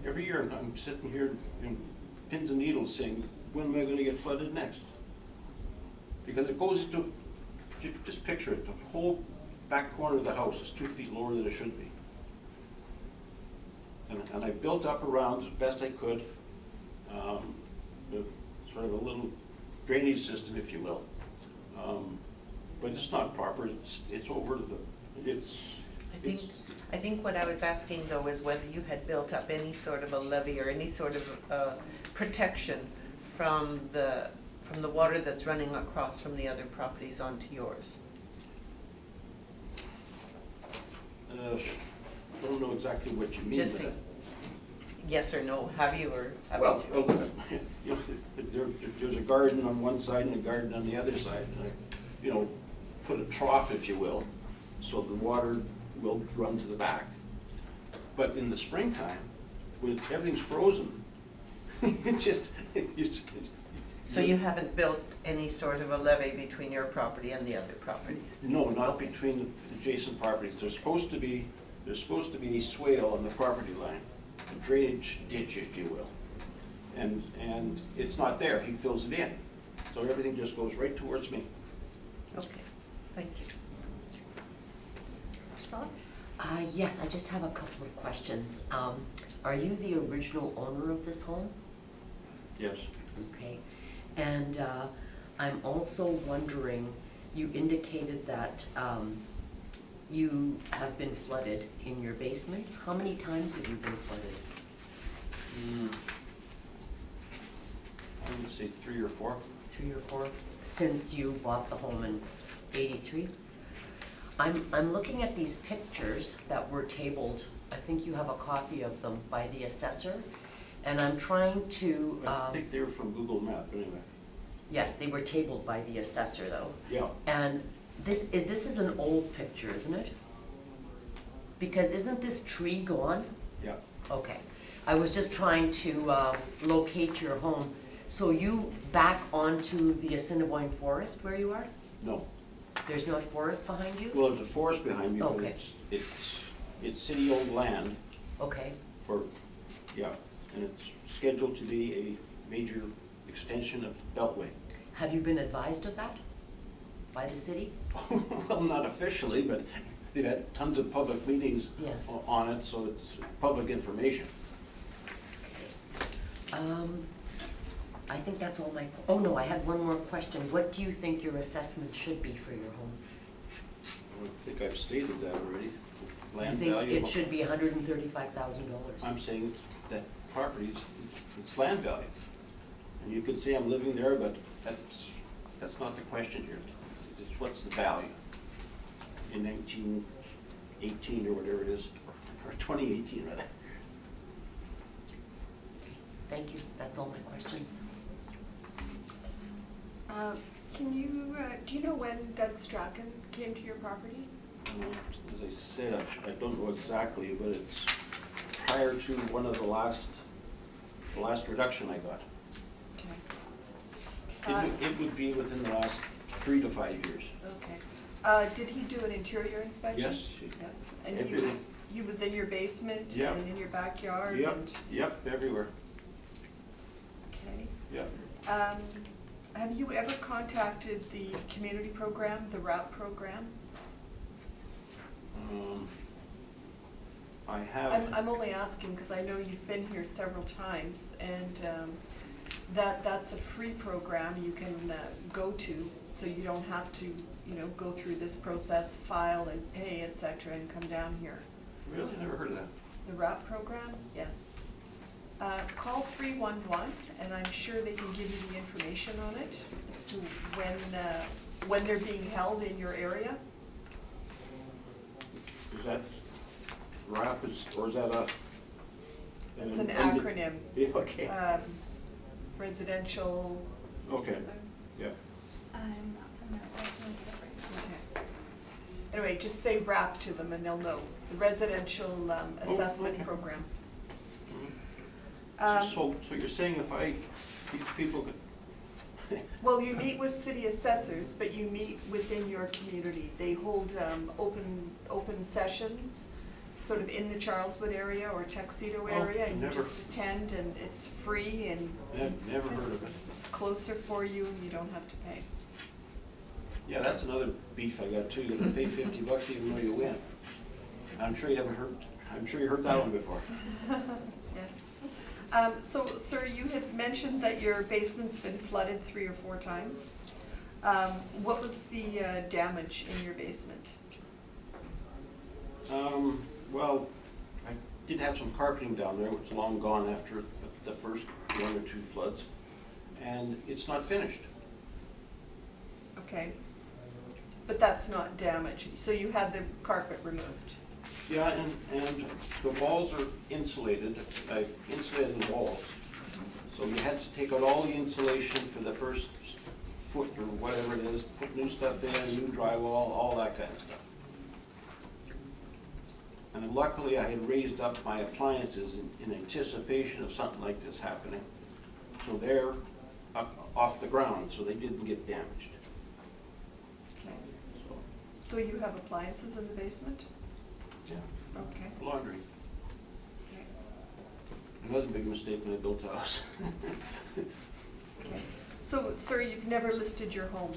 Every year I'm sitting here in pins and needles saying, when am I gonna get flooded next? Because it goes into, just picture it, the whole back corner of the house is 2 feet lower than it should be. And I built up around as best I could, sort of a little drainage system, if you will. But it's not proper, it's over the, I think what I was asking though is whether you had built up any sort of a levee or any sort of protection from the water that's running across from the other properties onto yours. I don't know exactly what you mean Just by a that. yes or no, have you or haven't Well, you? you know, there's a garden on one side and a garden on the other side. And I, you know, put a trough, if you will, so the water will run to the back. But in the springtime, when everything's frozen, So you haven't built any sort of a levee between your property and the other properties? No, not Okay. between the adjacent properties. There's supposed to be a swale on the property line, a drainage ditch, if you will. And it's not there, he fills it in. So everything just goes right towards me. Okay, thank you. Son? Yes, I just have a couple of questions. Are you the original owner of this home? Yes. Okay. And I'm also wondering, you indicated that you have been flooded in your basement. How many times have you been flooded? I would say 3 or 4. 3 or 4? Since you bought the home in '83? I'm looking at these pictures that were tabled. I think you have a copy of them by the assessor. And I'm trying to, I think they were from Google Map, anyway. yes, they were tabled by the assessor though. Yeah. And this is an old picture, isn't it? Because isn't this tree gone? Yeah. Okay. I was just trying to locate your home. So you back onto the Assiniboine Forest where you are? No. There's no forest behind you? Well, there's a forest behind me, but Okay. it's city-owned land Okay. for, yeah, and it's scheduled to be a major extension of Beltway. Have you been advised of that by the city? Well, not officially, but they've had tons of public meetings Yes. on it, so it's public information. I think that's all my, oh no, I had one more question. What do you think your assessment should be for your home? I think I've stated that already. Land You think value. it should be $135,000? I'm saying that property, it's land value. And you could say I'm living there, but that's not the question here. It's what's the value in 1918 or whatever it is, or 2018 rather. Thank you. That's all my questions. Can you, do you know when Doug Strachan came to your property? As I said, I don't know exactly, but it's prior to one of the last reduction I got. Okay. It would be within the last 3 to 5 years. Okay. Did he do an interior inspection? Yes. Yes, and Everything. he was in your basement Yeah. and in your backyard? Yep, and- yep, everywhere, Okay. yep. Have you ever contacted the community program, the RAP program? I have. I'm only asking because I know you've been here several times, and that's a free program you can go to, so you don't have to, you know, go through this process, file and pay, et cetera, and come down here. Really, never heard of that. The RAP program, yes. Call 311, and I'm sure they can give you the information on it as to when they're being held in your area. Is that RAP or is that a? It's an acronym. Yeah, okay, Residential. okay, yeah. I'm not familiar with it right now. Okay. Anyway, just say RAP to them and they'll know. The Residential Assessment okay. Program. So you're saying if these people Well, you meet with city assessors, but you meet within your community. They hold open sessions, sort of in the Charleswood area or Tuxedo area, and you never- just attend, and it's free, and Never heard of it. it's closer for you, and you don't have to pay. Yeah, that's another beef I got too, that I pay $50 even though you win. I'm sure you heard that one before. Yes. So, sir, you had mentioned that your basement's been flooded 3 or 4 times. What was the damage in your basement? Well, I did have some carpeting down there, which was long gone after the first 1 or 2 floods, and it's not finished. Okay. But that's not damage, so you had the carpet removed? Yeah, and the walls are insulated. I insulated the walls. So we had to take out all the insulation for the first foot or whatever it is, put new stuff in, new drywall, all that kind of stuff. And then luckily I had raised up my appliances in anticipation of something like this happening. So they're up off the ground, so they didn't get damaged. Okay. So, So you have appliances in the basement? yeah, Okay. laundry. Okay. Another big mistake when I built a house. Okay. So, sir, you've never listed your home?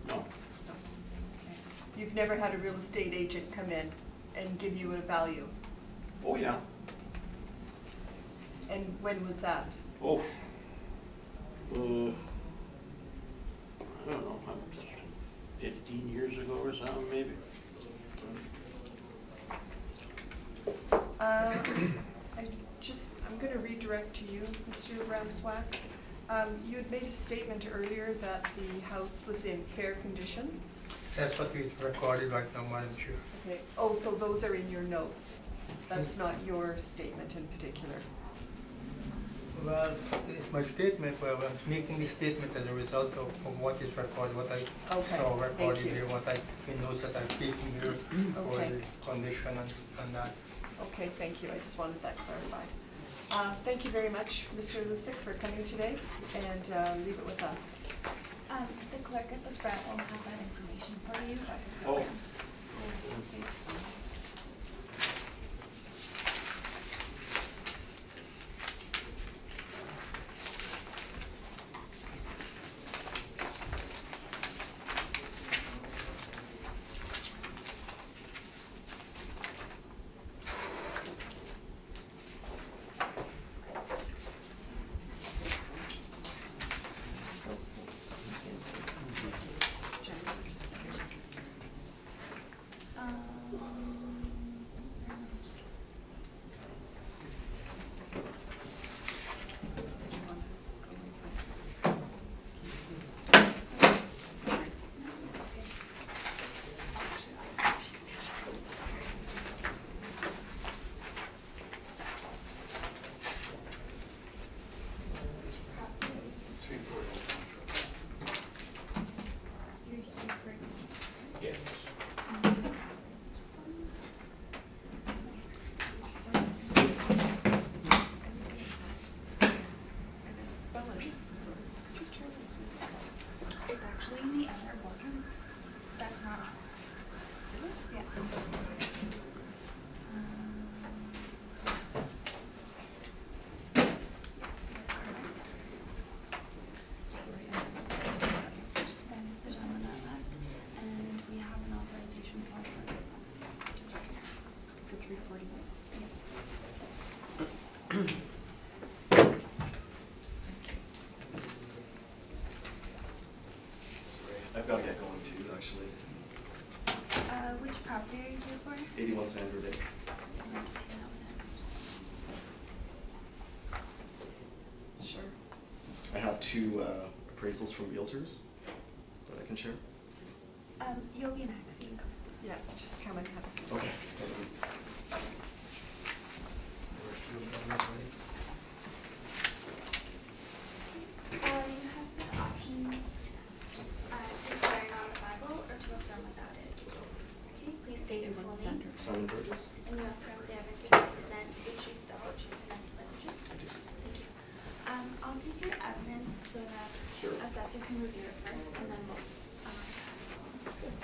No, No. Okay. You've never had a real estate agent come in and give you a value? oh yeah, And when was that? oh, I don't know, 15 years ago or something, maybe. I'm gonna redirect to you, Mr. Ramswack. You had made a statement earlier that the house was in fair condition. That's what we recorded right now, Madam Chair. Okay. Oh, so those are in your notes. That's not your statement in particular. Well, it's my statement, well, I'm making this statement as a result of what is recorded, what I Okay, saw thank recorded you. here, what I, the notes that I've taken here for Okay. the condition and that. Okay, thank you. I just wanted that clarified. Thank you very much, Mr. Lusick, for coming today, and leave it with us. The clerk at the front will have that information for you about the Oh. program. It's actually in the other boardroom. That's not on. Yeah. Yes, you're correct. That is the gentleman that left, and we have an authorization form for this one, which is right here. For 341. Sorry, I've got to get going too, actually. Which property are you here for? 81 Sandra Day. I'd like to see that one next. Sure. I have 2 appraisals from realtors that I can share. You'll be next, you can go. Yeah, just come and have a seat. Okay. You have the option to swear on the Bible or to affirm without it. Okay, please state your full name. Simon Burgess. And you affirm the evidence you present the truth, the whole truth, and nothing but the truth. I do. Thank you. I'll take your evidence so that Sure. as assessor can review it first, and then we'll, pass it along.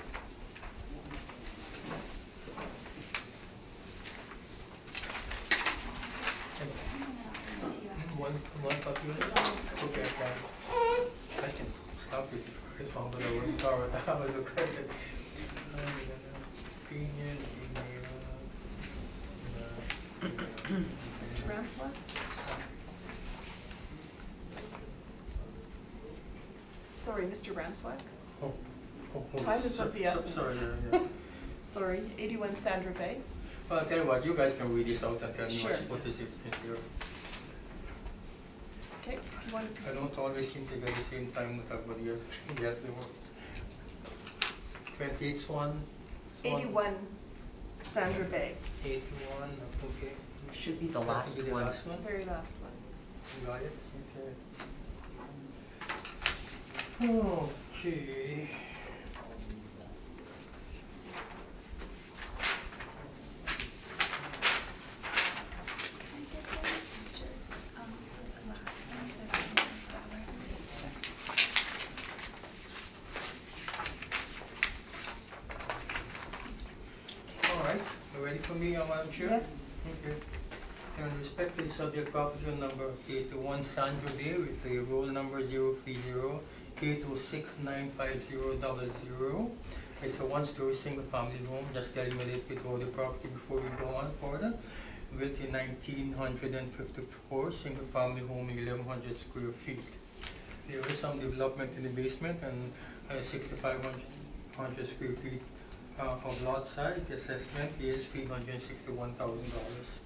And then I'll send it to you after. One copy of it? Okay, fine. I can stop it if it's on, but I wouldn't cover it. I will look at it. Opinion, Mr. Ramswell? Sorry, Mr. Ramswell? Time is of the essence. Sorry, yeah. Sorry, 81 Sandra Bay. Well, I'll tell you what, you guys can read this out and tell me Sure. what is it in here. Okay, you want to I proceed? don't always seem to get the same time with everybody else. Get the one. 28 Swan. 81 Sandra Bay, 81, okay. Should be the That last could be the one. last one. very last one. You got it? Okay. Okay. I did get the pictures, for the last one, so I can move that way. All right, you ready for me, Madam Chair? Yes, Okay. In respect to the subject property on number 81 Sandra Bay with the roll number 030-806-95000. It's a one-story single-family home, just getting ready with all the property before we go on further. Built in 1954, single-family home, 1,100 square feet. There is some development in the basement and 6,500 square feet of lot size. The assessment is $361,000.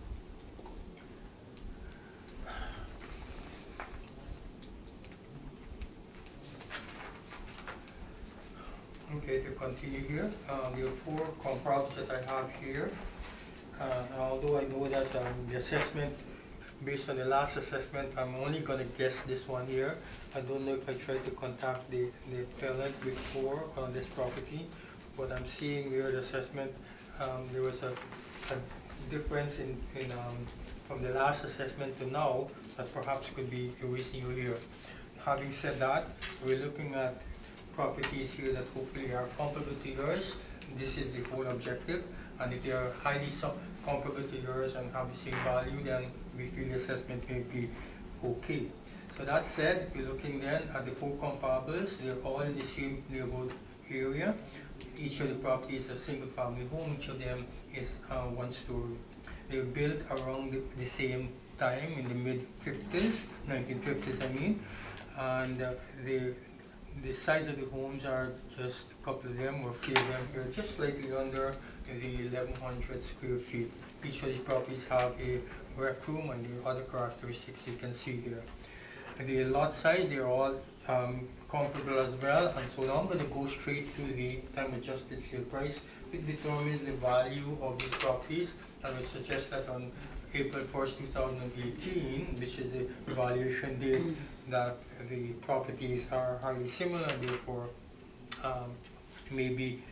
Okay, to continue here, there are 4 comparables that I have here. Although I know that the assessment, based on the last assessment, I'm only gonna guess this one here. I don't know if I tried to contact the tenant before on this property, but I'm seeing here the assessment, there was a difference in from the last assessment to now that perhaps could be the reason you're here. Having said that, we're looking at properties here that hopefully are comparable to yours. This is the whole objective, and if they are highly comparable to yours and have the same value, then we feel the assessment may be okay. So that said, we're looking then at the 4 comparables. They're all in the same neighborhood area. Each of the properties is a single family home. Each of them is 1 story. They were built around the same time in the mid-50s, 1950s I mean, and the size of the homes are just a couple of them, or 3 of them here, just slightly under the 1,100 square feet. Each of these properties have a rec room and the other characteristics you can see there. The lot size, they're all comparable as well, and so now I'm going to go straight to the time adjusted sale price, which determines the value of these properties. I would suggest that on April 1st, 2018, which is the valuation date, that the properties are highly similar, and therefore maybe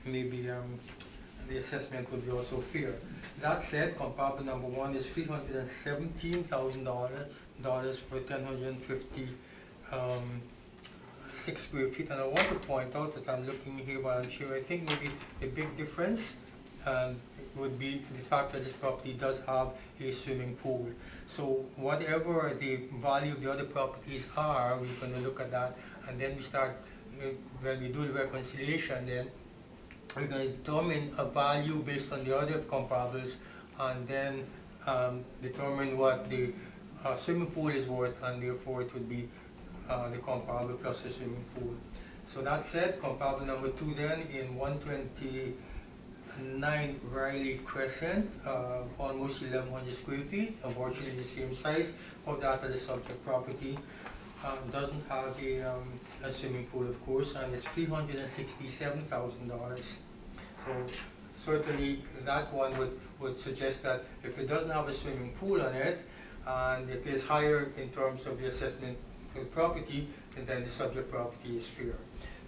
the assessment would be also fair. That said, comparable number 1 is $317,000 for 1,056 square feet. And I want to point out that I'm looking here, but I'm sure, I think maybe the big difference would be the fact that this property does have a swimming pool. So whatever the value of the other properties are, we're going to look at that, and then we start, when we do the reconciliation, then we're going to determine a value based on the other comparables, and then determine what the swimming pool is worth, and therefore it would be the comparable plus the swimming pool. So that said, comparable number 2 then in 129 Riley Crescent, almost 1,100 square feet, virtually the same size of that of the subject property. Doesn't have a swimming pool, of course, and it's $367,000. So certainly that one would suggest that if it doesn't have a swimming pool on it, and it is higher in terms of the assessment for the property, then the subject property is fair.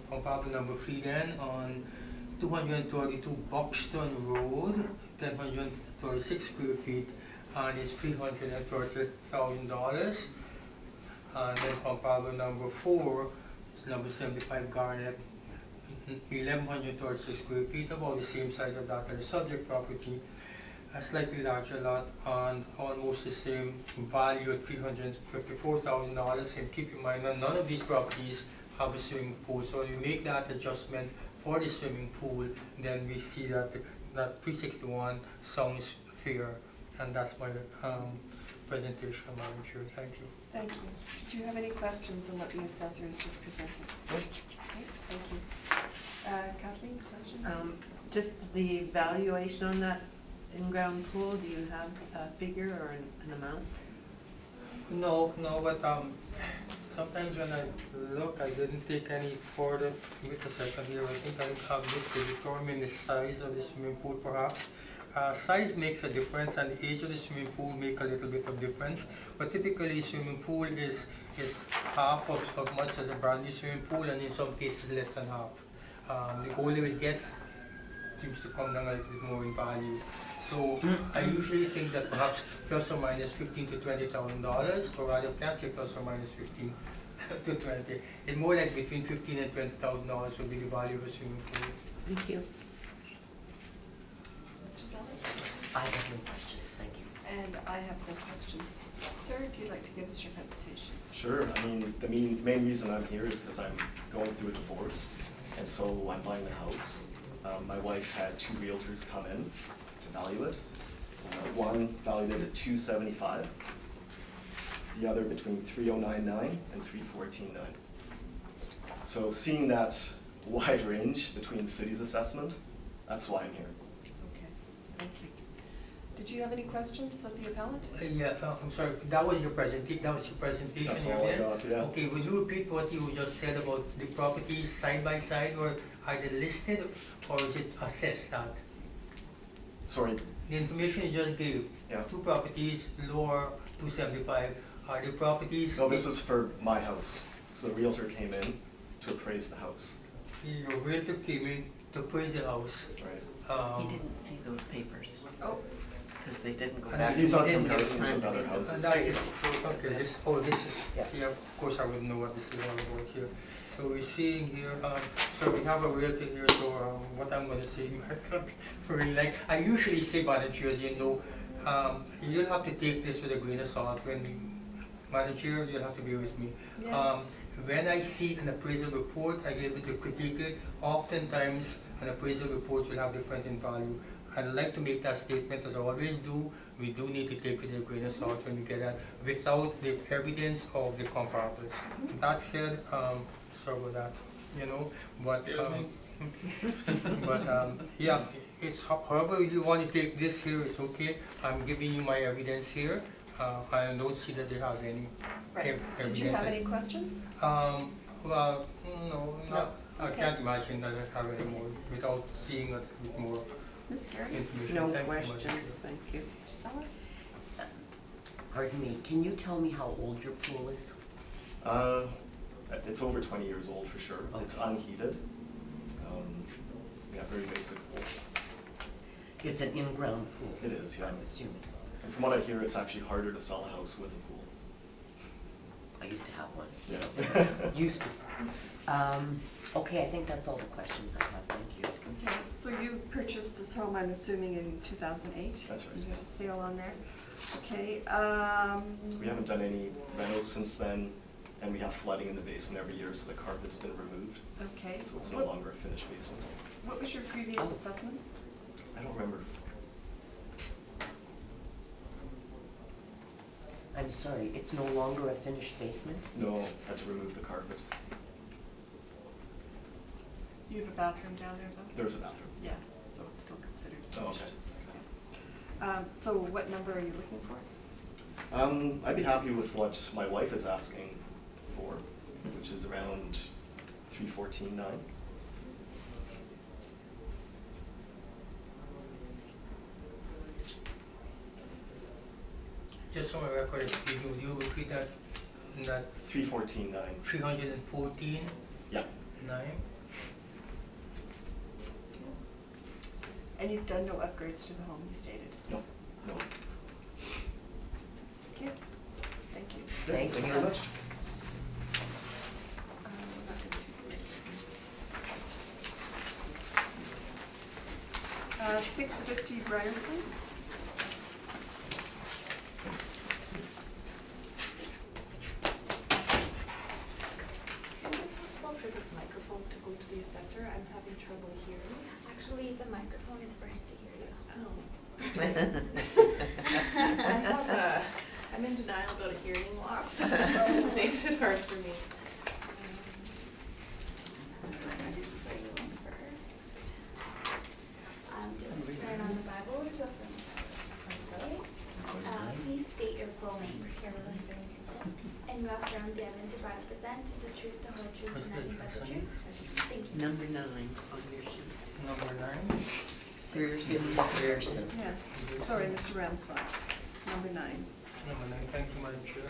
Comparable number 3 then on 232 Buxton Road, 1,036 square feet, and it's $330,000. And then comparable number 4 It's number 75 Garnet, 1136 square feet, about the same size of that as the subject property. A slightly larger lot and almost the same value at $354,000. And keep in mind that none of these properties have a swimming pool. So when you make that adjustment for the swimming pool, then we see that that 361 sounds fair. And that's my presentation, Madam Chair. Thank you. Thank you. Did you have any questions on what the assessor has just presented? Okay, thank you. Kathleen, questions? Just the valuation on that in-ground pool, do you have a figure or an amount? No, but sometimes when I look, I didn't take any further. Wait a second here. I think I have this to determine the size of the swimming pool, perhaps. Size makes a difference, and the age of the swimming pool make a little bit of difference. But typically, swimming pool is half of much as a brand new swimming pool, and in some cases less than half. The older it gets, it seems to come down a little bit more in value. So I usually think that perhaps plus or minus $15,000 to $20,000, or rather, can't say plus or minus 15 to 20. It's more like between $15,000 and $20,000 would be the value of a swimming pool. Thank you. Giselle? I have no questions, thank you. And I have no questions. Sir, if you'd like to give us your presentation. Sure. I mean, the main reason I'm here is because I'm going through a divorce, and so I'm buying the house. My wife had 2 realtors come in to value it. One valued it at $275, the other between $309.9 and $314.9. So seeing that wide range between the city's assessment, that's why I'm here. Okay, thank you. Did you have any questions of the appellant? Yeah, I'm sorry, that was your presentation That's you all I did? got, yeah. Okay, would you repeat what you just said about the properties side by side, or are they listed, or is it assessed at? Sorry, The information you just gave, yeah. 2 properties, lower 275, are the properties? No, this is for my house. So the realtor came in to appraise the house, Your realtor came in to appraise the house. right? He didn't see those papers, Oh, because they didn't go And back. These aren't He didn't have comparisons time with to other read them. houses. And that's it. Okay, this is, Yeah. yeah, of course I would know what this is all about here. So we're seeing here, so we have a realtor here, so what I'm gonna say might not really like, I usually say Madam Chair, as you know, you'll have to take this with a grain of salt when we, Madam Chair, you'll have to be with me. yes. When I see an appraisal report, I get able to critique it. Oftentimes, an appraisal report will have different in value. I'd like to make that statement, as I always do. We do need to take it with a grain of salt when we get that, without the evidence of the comparables. That said, sorry about that, you know, but, yeah, it's however you want to take this here, it's okay. I'm giving you my evidence here. I don't see that they have any Right. Did you have any questions? Well, no, No. I Okay. can't imagine that I have any more without seeing a bit more Ms. Carey? information. No Thank you, Madam questions, Chair. thank you. Gisela? Pardon me, can you tell me how old your pool is? It's over 20 years old for sure. It's unheated. Yeah, very basic pool. It's an in-ground pool? It is, yeah. I'm assuming. And from what I hear, it's actually harder to sell a house with a pool. I used to have one. Yeah. Used to. Okay, I think that's all the questions I have, thank you. Okay, so you purchased this home, I'm assuming, in 2008? That's right. There's a sale on there. Okay, We haven't done any renos since then, and we have flooding in the basement every year, so the carpet's been removed. okay. So it's no What- longer a finished basement. What was your previous assessment? I don't remember. I'm sorry, it's no longer a finished basement? No, had to remove the carpet. You have a bathroom down there, though? There's a bathroom. Yeah, so it's still considered Oh, finished. okay. Okay. So what number are you looking for? I'd be happy with what my wife is asking for, which is around $314.9. Just on my record, would you repeat that, $314.9. 314, Yeah. 9? And you've done no upgrades to the home, you stated? No. Okay, thank you. Thank you. Thank you very much. We're not gonna 650 Ryerson. Is it possible for this microphone to go to the assessor? I'm having trouble hearing. Actually, the microphone is for him to hear you. Oh. I'm in denial about a hearing loss. Makes it hard for me. I'll just swear you in first. Do you swear on the Bible or to affirm the Bible? Okay. Please state your full name. And you affirm the evidence you're about to present is the truth, the whole truth, What's and the nothing but the address on truth. Thank you. Number 9 on your sheet. Number 9. 650 Grierson. Yeah, sorry, Mr. Ramsbach. Number 9. Number 9, thank you, Madam Chair.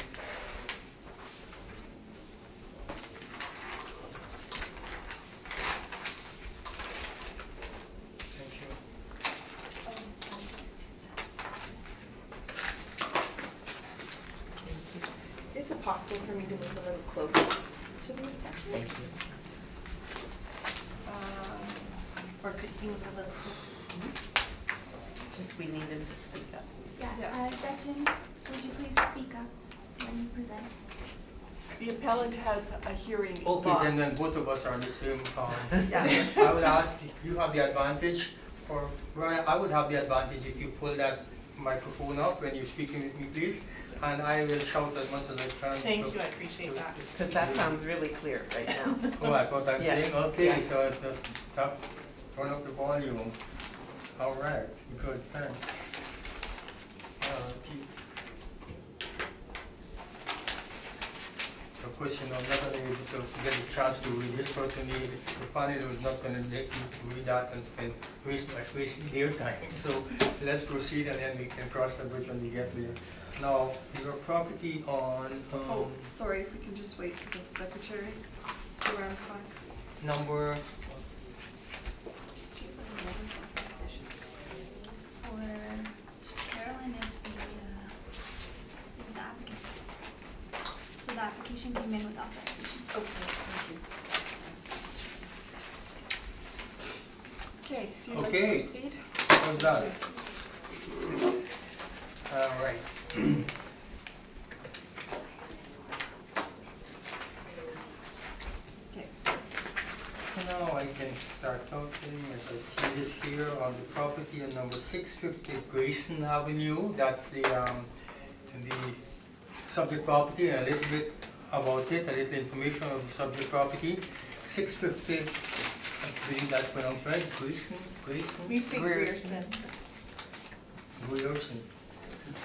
Thank you. Is it possible for me to move a little closer to the assessor? Thank you. Or could you move a little closer to me? Just we need him to speak up. Yeah, Gretchen, would you please speak up when you present? The appellant has a hearing Okay, loss. then both of us are the same. Yeah. I would ask, you have the advantage, or rather, I would have the advantage if you pull that microphone up when you're speaking with me, please, and I will shout as much as I can. Thank you, I appreciate that. Because that sounds really clear right now. Oh, I thought I'm Yeah. saying, okay, Yeah. so stop, turn up the volume. All right, good, thanks. Of course, I'm not going to be able to get a chance to read it, certainly the panel was not going to let me read that and spend wasting their time. So let's proceed and then we can cross the bridge when we get there. Now, your property on Oh, sorry, if we can just wait for the secretary, Mr. Ramsbach. number, For Carolyn is the applicant. So the application came in with authorization. Okay, thank you. Okay, if you'd like to Okay. proceed. how's that? All right. Okay. Now I can start talking, as I see this here on the property on number 650 Grayson Avenue. That's the subject property, and a little bit about it, a little information of the subject property. 650, I believe that's pronounced right, Grayson? We think Grierson. Grierson.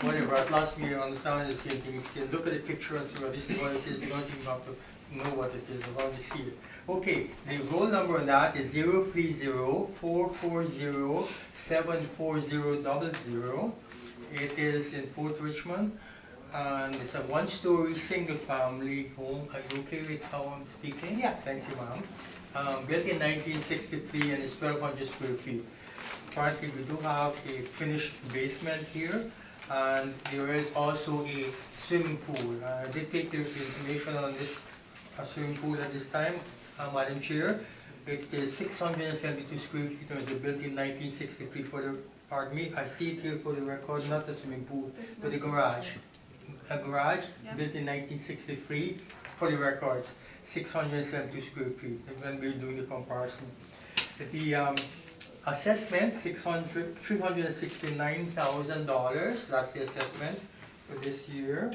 Whatever, at last we understand the same thing. If you look at the picture and see what this is what it is, you don't even have to know what it is, as long as you see it. Okay, the roll number on that is 030-440-74000. It is in Fort Richmond, and it's a one-story single-family home. Are you okay with how I'm speaking? Yeah. Thank you, ma'am. Built in 1963 and it's 1,200 square feet. Currently, we do have a finished basement here, and there is also a swimming pool. I did take the information on this swimming pool at this time, Madam Chair. It is 672 square feet, and it was built in 1963 for the, pardon me, I see it here for the record, not the swimming pool, There's no but the swimming garage. A garage Yeah. built in 1963 for the records, 672 square feet, when we're doing the comparison. The assessment, $369,000, that's the assessment for this year.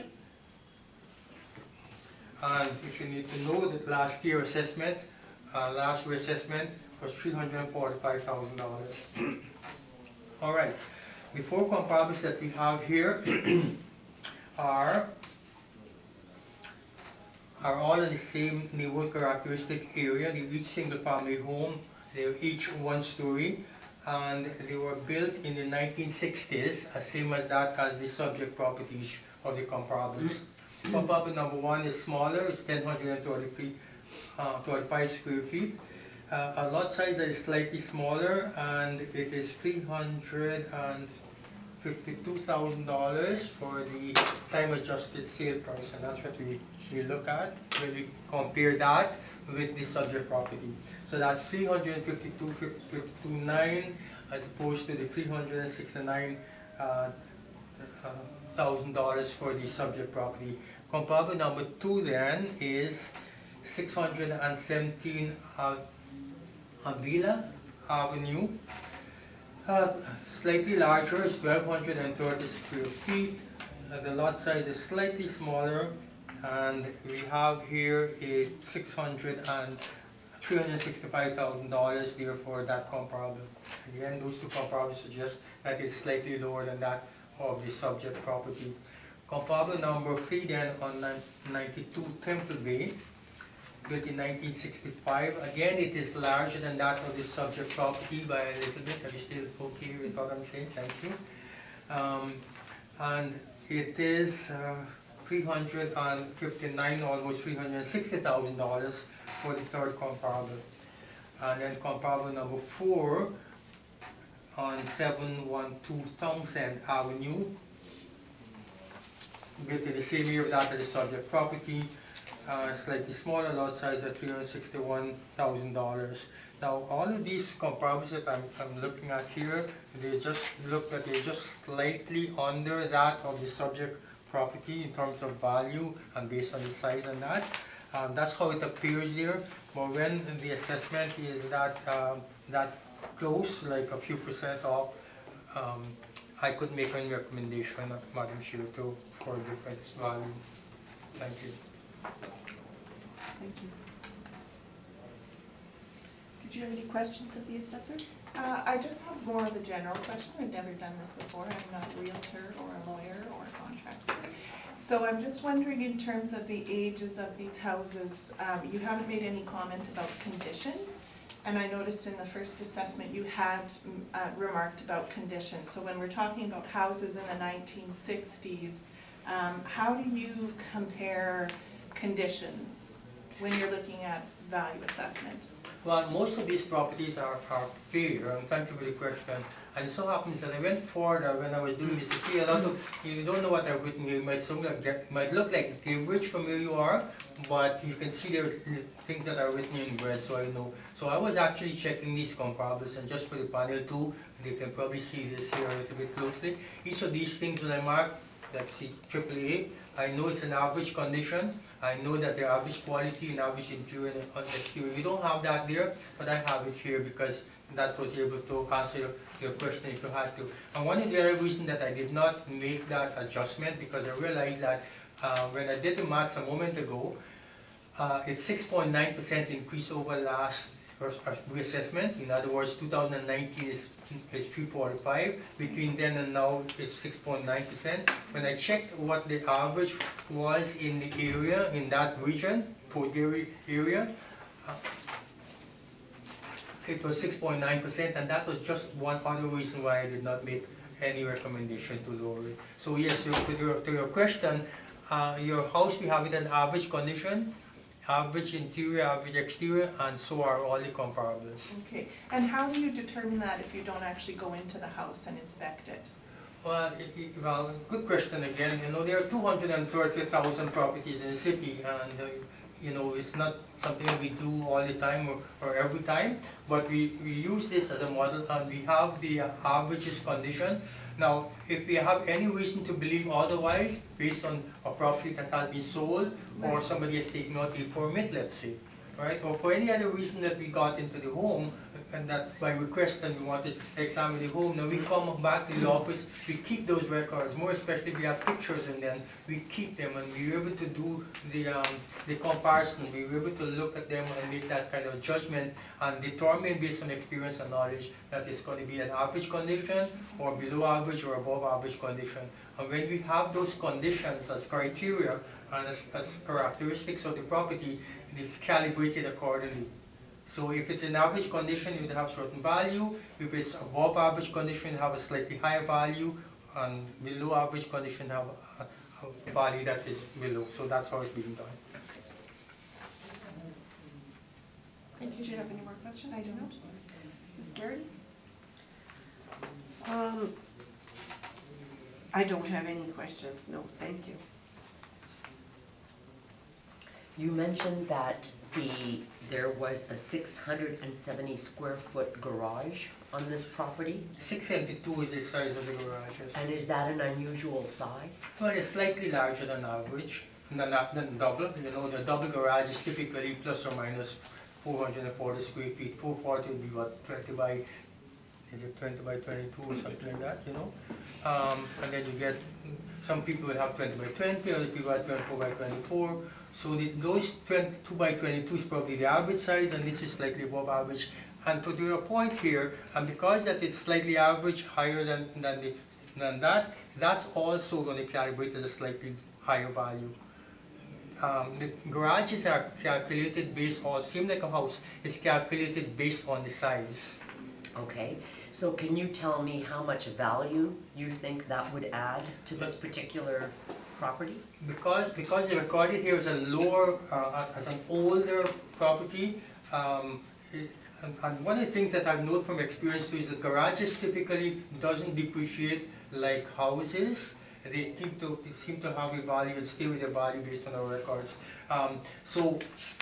And if you need to know, that last year assessment, last year assessment was $345,000. All right, the four comparables that we have here are all in the same neighborhood characteristic area. They're each single family home, they're each one story, and they were built in the 1960s, same as that as the subject properties of the comparables. Comparable number 1 is smaller, it's 1,035 square feet. A lot size that is slightly smaller, and it is $352,000 for the time adjusted sale price, and that's what we look at when we compare that with the subject property. So that's 352,900 as opposed to the $369,000 for the subject property. Comparable number 2 then is 617 Avila Avenue. Slightly larger, is 1,230 square feet. The lot size is slightly smaller, and we have here a $365,000, therefore that comparable. Again, those two comparables suggest that it's slightly lower than that of the subject property. Comparable number 3 then on 92 Temple Bay, built in 1965. Again, it is larger than that of the subject property by a little bit. Are you still okay with what I'm saying? Thank you. And it is $359, almost $360,000 for the third comparable. And then comparable number 4 on 712 Townsend Avenue, built in the same year of that of the subject property. Slightly smaller lot size at $361,000. Now, all of these comparables that I'm looking at here, they just look like they're just slightly under that of the subject property in terms of value and based on the size and that. That's how it appears there. But when the assessment is that close, like a few percent off, I could make a recommendation, Madam Chair, for different value. Thank you. Thank you. Did you have any questions of the assessor? I just have more of a general question. I've never done this before. I'm not a realtor or a lawyer or a contractor. So I'm just wondering, in terms of the ages of these houses, you haven't made any comment about condition. And I noticed in the first assessment you had remarked about condition. So when we're talking about houses in the 1960s, how do you compare conditions when you're looking at value assessment? Well, most of these properties are fair, and thank you for the question. And it so happens that I went further when I was doing this to see a lot of, you don't know what I've written here, it might look like average from where you are, but you can see there are things that are written in red, so I know. So I was actually checking these comparables, and just for the panel too, they can probably see this here a little bit closely. Each of these things that I marked, like see AAA, I know it's an average condition. I know that the average quality and average interior and exterior. You don't have that there, but I have it here because that was able to answer your question if you had to. And one of the other reasons that I did not make that adjustment, because I realized that when I did the maths a moment ago, it's 6.9% increase over last reassessment. In other words, 2019 is 345. Between then and now, it's 6.9%. When I checked what the average was in the area, in that region, Fort Erie area, it was 6.9%, and that was just one other reason why I did not make any recommendation to lower it. So yes, to your question, your house, we have it in average condition, average interior, average exterior, and so are all the comparables. Okay, and how do you determine that if you don't actually go into the house and inspect it? Well, good question again. You know, there are 230,000 properties in the city, and you know, it's not something we do all the time or every time, but we use this as a model, and we have the averages condition. Now, if we have any reason to believe otherwise, based on a property that has been sold, or somebody is taking out a permit, let's say, right? Or for any other reason that we got into the home, and that by request and we wanted to examine the home, now we come back to the office, we keep those records, more especially if we have pictures, and then we keep them, and we're able to do the comparison, we're able to look at them and make that kind of judgment and determine based on experience and knowledge that it's going to be an average condition or below average or above average condition. And when we have those conditions as criteria and as characteristics of the property, it is calibrated accordingly. So if it's an average condition, it would have certain value. If it's above average condition, it would have a slightly higher value, and below average condition have a value that is below. So that's how it's being done. Thank you. Do you have any more questions? I don't. Ms. Garrity? I don't have any questions, no, thank you. You mentioned that there was a 670 square foot garage on this property? 672 is the size of the garage, yes. And is that an unusual size? Well, it's slightly larger than average, than double. You know, the double garage is typically plus or minus 440 square feet. 440 would be what, 20 by, is it 20 by 22 or something like that, you know? And then you get, some people will have 20 by 20, other people have 24 by 24. So those 22 by 22 is probably the average size, and this is slightly above average. And to your point here, and because that it's slightly average, higher than that, that's also going to calibrate as a slightly higher value. The garages are calculated based on, same like a house, is calculated based on the size. Okay, so can you tell me how much value you think that would add to this particular property? Because they recorded here as a lower, as an older property, and one of the things that I've noted from experience too is that garages typically doesn't depreciate like houses. They seem to have a value and stay with their value based on our records. So,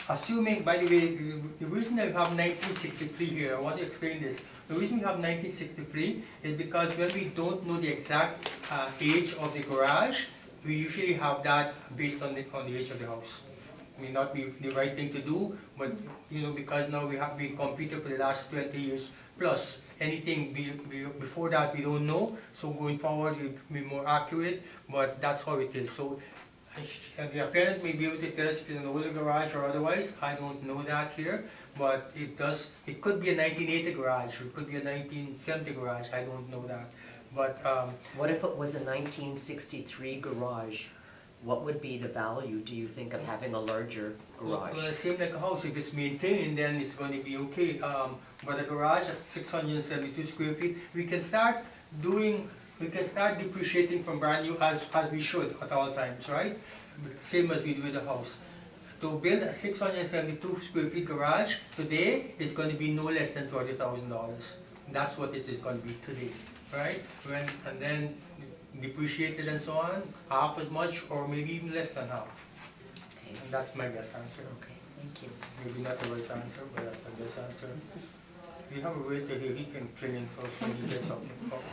assuming, by the way, the reason I have 1963 here, I want to explain this. The reason we have 1963 is because when we don't know the exact age of the garage, we usually have that based on the age of the house. May not be the right thing to do, but you know, because now we have been computed for the last 20 years plus. Anything before that we don't know, so going forward we'll be more accurate, but that's how it is. So the applicant may be able to tell us if it's an older garage or otherwise. I don't know that here, but it could be a 1980 garage, or it could be a 1970 garage, I don't know that. But What if it was a 1963 garage? What would be the value, do you think, of having a larger garage? well, same like a house, if it's maintained, then it's going to be okay. But a garage at 672 square feet, we can start depreciating from brand new as we should at all times, right? Same as we do with a house. To build a 672 square feet garage today is going to be no less than $20,000. That's what it is going to be today, right? And then depreciated and so on, half as much or maybe even less than half. Okay, And that's my best answer. okay, thank you. Maybe not the right answer, but that's my best answer. We have a realtor here, he can fill in for us when he gets up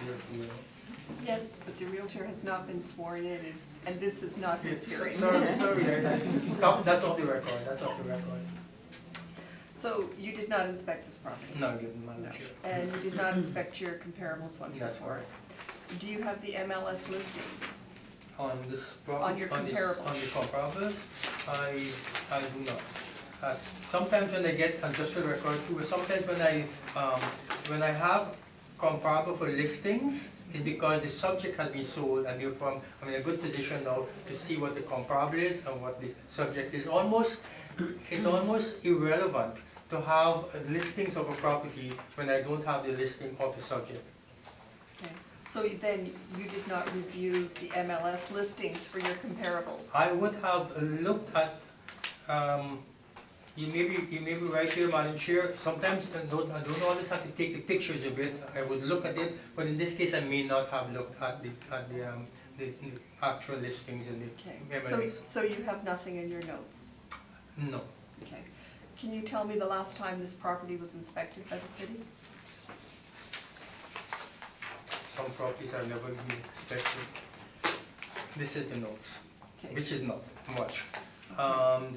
here to Yes, but the realtor has not been sworn in, and this is not his hearing. Sorry, that's off the record, that's off the record. So you did not inspect this property? No, I didn't, Madam No. Chair. And you did not inspect your comparables once That's before? correct. Do you have the MLS listings? On this property, On your comparables. on the comparables, I do not. Sometimes when I get, and just for the record too, sometimes when I have comparable for listings, it's because the subject has been sold and therefore I'm in a good position now to see what the comparable is and what the subject is. It's almost irrelevant to have listings of a property when I don't have the listing of the subject. Okay. So then you did not review the MLS listings for your comparables? I would have looked at, you may be right here, Madam Chair. Sometimes I don't always have to take the pictures of it. I would look at it, but in this case I may not have looked at the actual listings in the Okay, MLAs. so you have nothing in your notes? No. Okay. Can you tell me the last time this property was inspected by the city? Some properties are never been inspected. This is the notes, Okay. which is not much. Home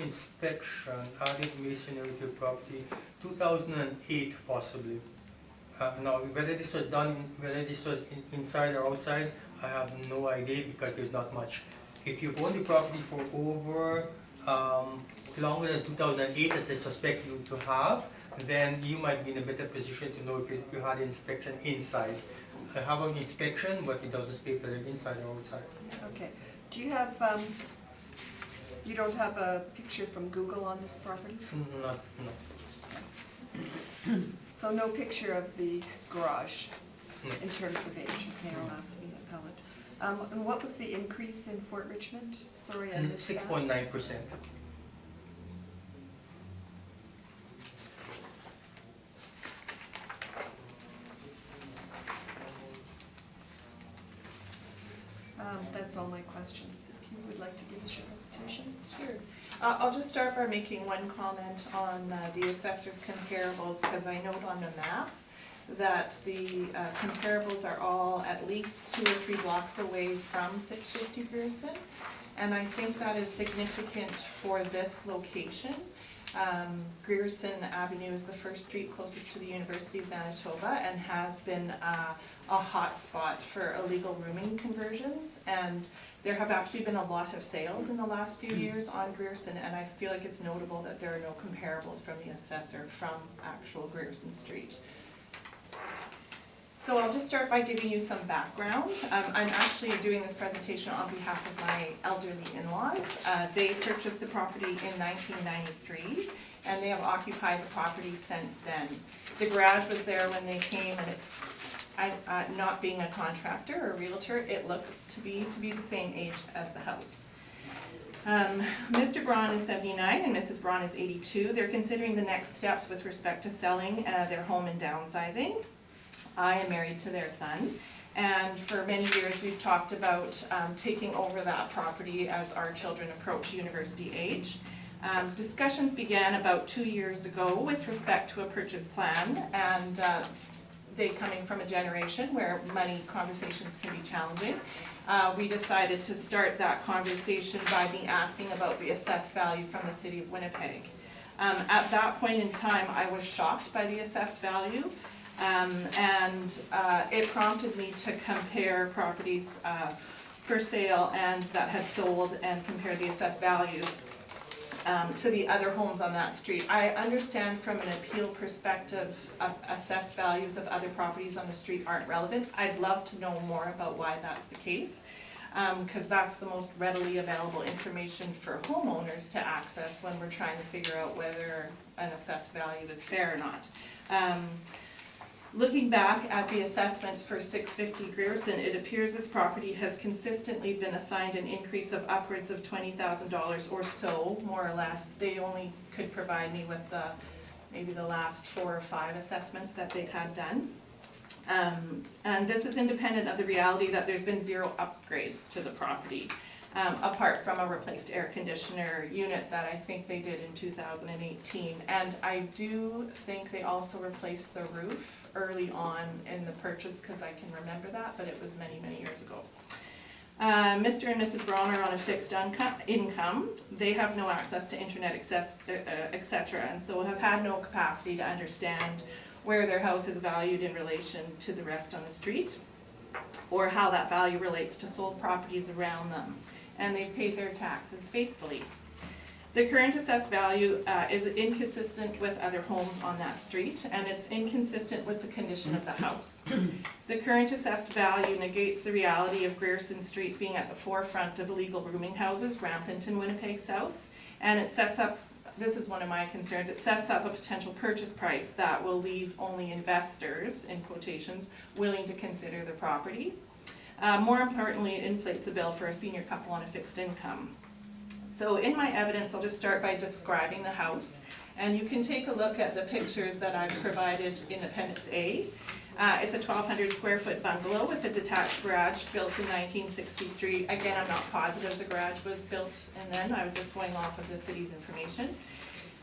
inspection, added masonry to property, 2008 possibly. Now, whether this was inside or outside, I have no idea because there's not much. If you've owned the property for over longer than 2008, as I suspect you to have, then you might be in a better position to know if you had inspection inside. I have an inspection, but it doesn't state whether inside or outside. Okay. Do you have, you don't have a picture from Google on this property? No. So no picture of the garage No. in terms of age? Okay, I'll ask the appellant. And what was the increase in Fort Richmond? Sorry, I missed that. 6.9%. That's all my questions. If you would like to give us your presentation. Sure. I'll just start by making one comment on the assessor's comparables, because I note on the map that the comparables are all at least 2 or 3 blocks away from 650 Grierson. And I think that is significant for this location. Grierson Avenue is the first street closest to the University of Manitoba and has been a hot spot for illegal rooming conversions. And there have actually been a lot of sales in the last few years on Grierson, and I feel like it's notable that there are no comparables from the assessor from actual Grierson Street. So I'll just start by giving you some background. I'm actually doing this presentation on behalf of my elderly in-laws. They purchased the property in 1993, and they have occupied the property since then. The garage was there when they came, and not being a contractor or realtor, it looks to be the same age as the house. Mr. Braun is 79 and Mrs. Braun is 82. They're considering the next steps with respect to selling their home and downsizing. I am married to their son, and for many years we've talked about taking over that property as our children approach university age. Discussions began about 2 years ago with respect to a purchase plan, and they coming from a generation where money conversations can be challenging. We decided to start that conversation by me asking about the assessed value from the city of Winnipeg. At that point in time, I was shocked by the assessed value. It prompted me to compare properties for sale and that had sold and compare the assessed values to the other homes on that street. I understand from an appeal perspective, assessed values of other properties on the street aren't relevant. I'd love to know more about why that's the case, because that's the most readily available information for homeowners to access when we're trying to figure out whether an assessed value is fair or not. Looking back at the assessments for 650 Grierson, it appears this property has consistently been assigned an increase of upwards of $20,000 or so, more or less. They only could provide me with maybe the last 4 or 5 assessments that they've had done. And this is independent of the reality that there's been 0 upgrades to the property, apart from a replaced air conditioner unit that I think they did in 2018. And I do think they also replaced the roof early on in the purchase, because I can remember that, but it was many, many years ago. Mr. and Mrs. Braun are on a fixed income. They have no access to internet access, etc., and so have had no capacity to understand where their house is valued in relation to the rest on the street, or how that value relates to sold properties around them. And they've paid their taxes faithfully. The current assessed value is inconsistent with other homes on that street, and it's inconsistent with the condition of the house. The current assessed value negates the reality of Grierson Street being at the forefront of illegal rooming houses, rampant in Winnipeg South, and it sets up, this is one of my concerns, it sets up a potential purchase price that will leave only investors, in quotations, willing to consider the property. More importantly, it inflates a bill for a senior couple on a fixed income. So in my evidence, I'll just start by describing the house, and you can take a look at the pictures that I've provided in Appendix A. It's a 1,200 square foot bungalow with a detached garage built in 1963. Again, I'm not positive the garage was built and then, I was just going off of the city's information.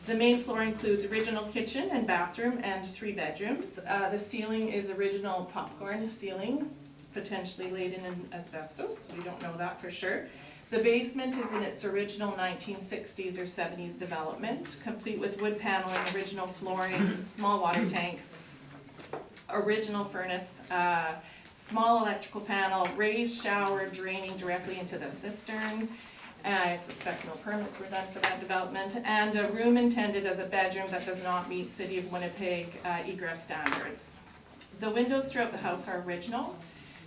The main floor includes original kitchen and bathroom and 3 bedrooms. The ceiling is original popcorn ceiling, potentially laid in asbestos. We don't know that for sure. The basement is in its original 1960s or 70s development, complete with wood paneling, original flooring, small water tank, original furnace, small electrical panel, raised shower draining directly into the cistern. I suspect no permits were done for that development, and a room intended as a bedroom that does not meet City of Winnipeg egress standards. The windows throughout the house are original.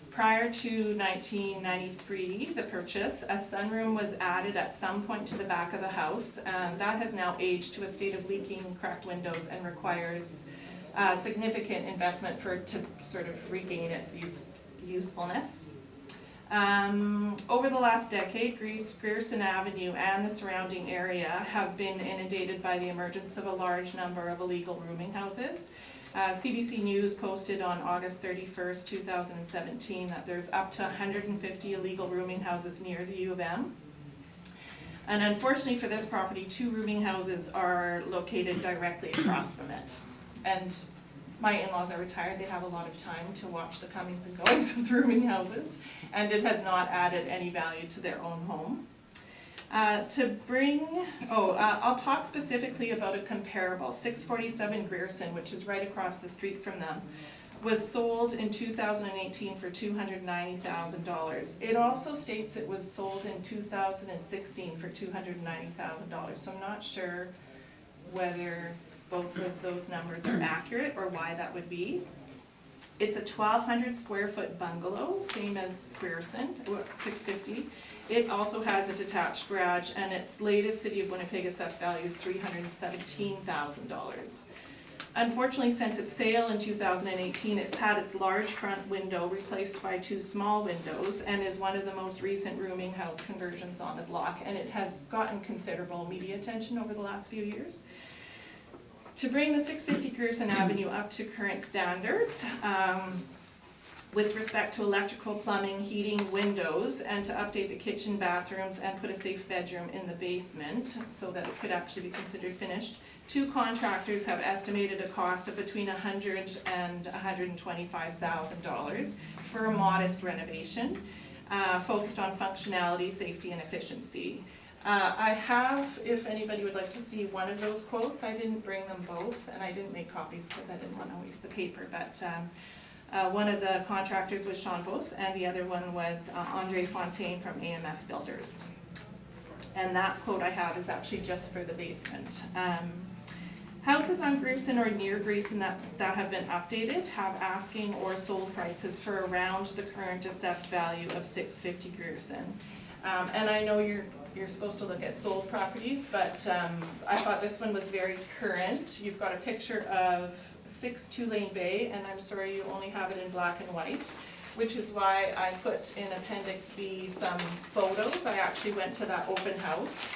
Prior to 1993, the purchase, a sunroom was added at some point to the back of the house, and that has now aged to a state of leaking, cracked windows, and requires significant investment to sort of regain its usefulness. Over the last decade, Grierson Avenue and the surrounding area have been inundated by the emergence of a large number of illegal rooming houses. CBC News posted on August 31st, 2017 that there's up to 150 illegal rooming houses near the U of M. And unfortunately for this property, 2 rooming houses are located directly across from it. And my in-laws are retired, they have a lot of time to watch the comings and goings of the rooming houses, and it has not added any value to their own home. I'll talk specifically about a comparable. 647 Grierson, which is right across the street from them, was sold in 2018 for $290,000. It also states it was sold in 2016 for $290,000, so I'm not sure whether both of those numbers are accurate or why that would be. It's a 1,200 square foot bungalow, same as Grierson, 650. It also has a detached garage, and its latest City of Winnipeg assessed value is $317,000. Unfortunately, since its sale in 2018, it's had its large front window replaced by 2 small windows and is one of the most recent rooming house conversions on the block, and it has gotten considerable media attention over the last few years. To bring the 650 Grierson Avenue up to current standards, with respect to electrical, plumbing, heating, windows, and to update the kitchen, bathrooms, and put a safe bedroom in the basement so that it could actually be considered finished, 2 contractors have estimated a cost of between $100,000 and $125,000 for a modest renovation, focused on functionality, safety, and efficiency. I have, if anybody would like to see one of those quotes, I didn't bring them both, and I didn't make copies because I didn't want to waste the paper, but one of the contractors was Sean Bose, and the other one was Andre Fontaine from AMF Builders. And that quote I have is actually just for the basement. Houses on Grierson or near Grierson that have been updated have asking or sold prices for around the current assessed value of 650 Grierson. And I know you're supposed to look at sold properties, but I thought this one was very current. You've got a picture of 6 Tulane Bay, and I'm sorry you only have it in black and white, which is why I put in Appendix B some photos. I actually went to that open house,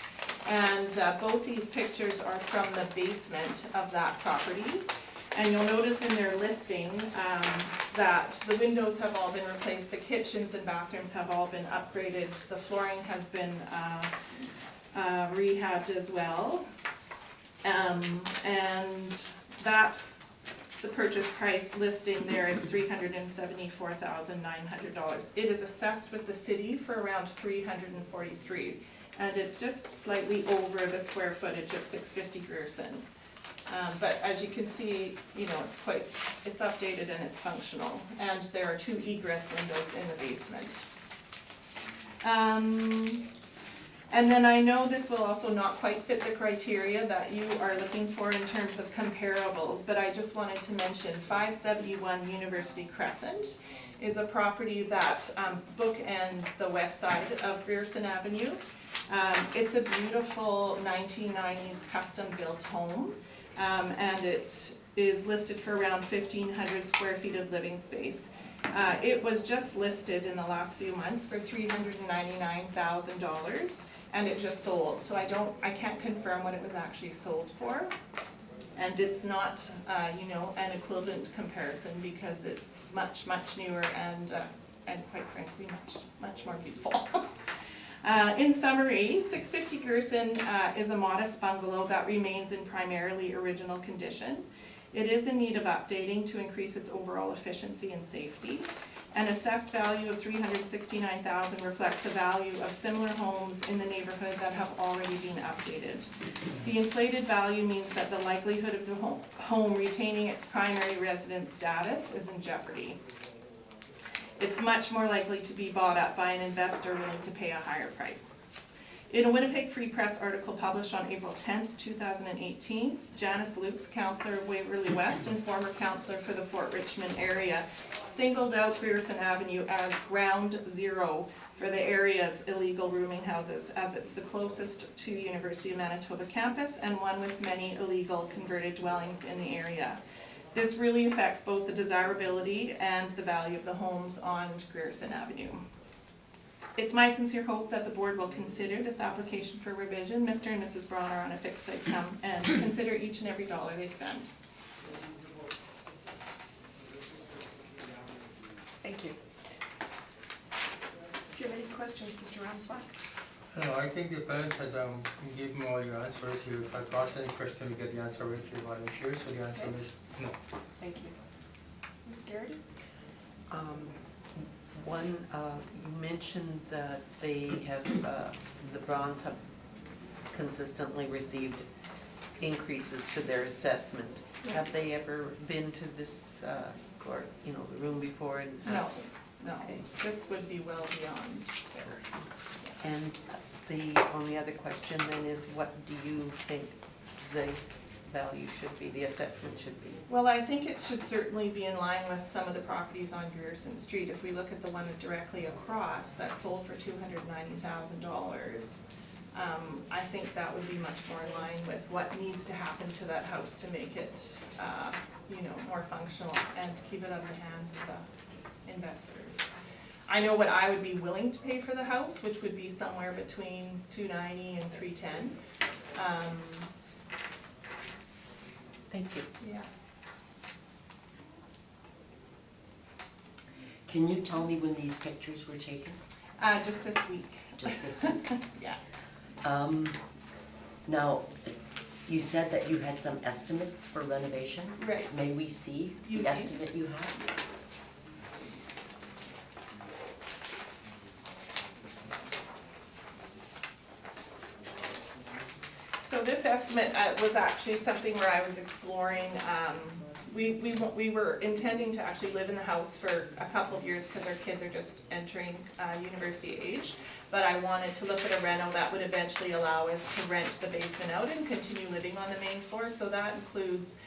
and both these pictures are from the basement of that property. And you'll notice in their listing that the windows have all been replaced, the kitchens and bathrooms have all been upgraded, the flooring has been rehabbed as well. And that, the purchase price listing there is $374,900. It is assessed with the city for around $343,000, and it's just slightly over the square footage of 650 Grierson. But as you can see, you know, it's updated and it's functional, and there are 2 egress windows in the basement. And then I know this will also not quite fit the criteria that you are looking for in terms of comparables, but I just wanted to mention 571 University Crescent is a property that bookends the west side of Grierson Avenue. It's a beautiful 1990s custom-built home. And it is listed for around 1,500 square feet of living space. It was just listed in the last few months for $399,000, and it just sold. So I can't confirm what it was actually sold for, and it's not, an equivalent comparison because it's much newer and quite frankly much more beautiful. In summary, 650 Grierson is a modest bungalow that remains in primarily original condition. It is in need of updating to increase its overall efficiency and safety. An assessed value of $369,000 reflects the value of similar homes in the neighborhood that have already been updated. The inflated value means that the likelihood of the home retaining its primary residence status is in jeopardy. It's much more likely to be bought up by an investor willing to pay a higher price. In a Winnipeg Free Press article published on April 10th, 2018, Janice Lukes, councillor of Waverly West and former councillor for the Fort Richmond area, singled out Grierson Avenue as ground zero for the area's illegal rooming houses, as it's the closest to University of Manitoba campus and one with many illegal converted dwellings in the area. This really affects both the desirability and the value of the homes on Grierson Avenue. It's my sincere hope that the board will consider this application for revision. Mr. and Mrs. Braun are on a fixed income and consider each and every dollar they spend. Thank you. Do you have any questions, Mr. Ramsbach? No, I think the appellant has given all your answers here. If I ask any question, we get the answer right here, Madam Chair, so the answer Okay. is no. Thank you. Ms. Garrity? You mentioned that they have, the Browns have consistently received increases to their assessment. Have they ever been to this, court, you know, the room before and No, asked? no, Okay. this would be well beyond their. And the only other question then is, what do you think the value should be, the assessment should be? Well, I think it should certainly be in line with some of the properties on Grierson Street. If we look at the one directly across that sold for $290,000, I think that would be much more in line with what needs to happen to that house to make it, you know, more functional and to keep it out of the hands of the investors. I know what I would be willing to pay for the house, which would be somewhere between $290,000 and $310,000. Thank you. Yeah. Can you tell me when these pictures were taken? Just this week. Just this week? Yeah. Now, you said that you had some estimates for renovations? Right. May we see You the may. estimate you have? So this estimate was actually something where I was exploring, we were intending to actually live in the house for a couple of years because our kids are just entering university age. But I wanted to look at a reno that would eventually allow us to rent the basement out and continue living on the main floor. So that includes,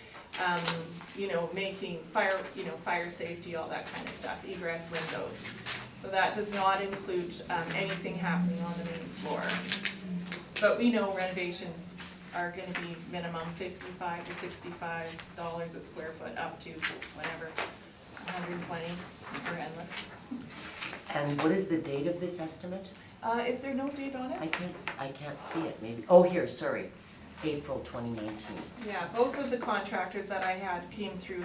you know, making fire safety, all that kind of stuff, egress windows. So that does not include anything happening on the main floor. But we know renovations are gonna be minimum $55 to $65 a square foot, up to whatever, 120, we're endless. And what is the date of this estimate? Is there no date on it? I can't see it, maybe, oh, here, sorry, April 2019. Yeah, both of the contractors that I had came through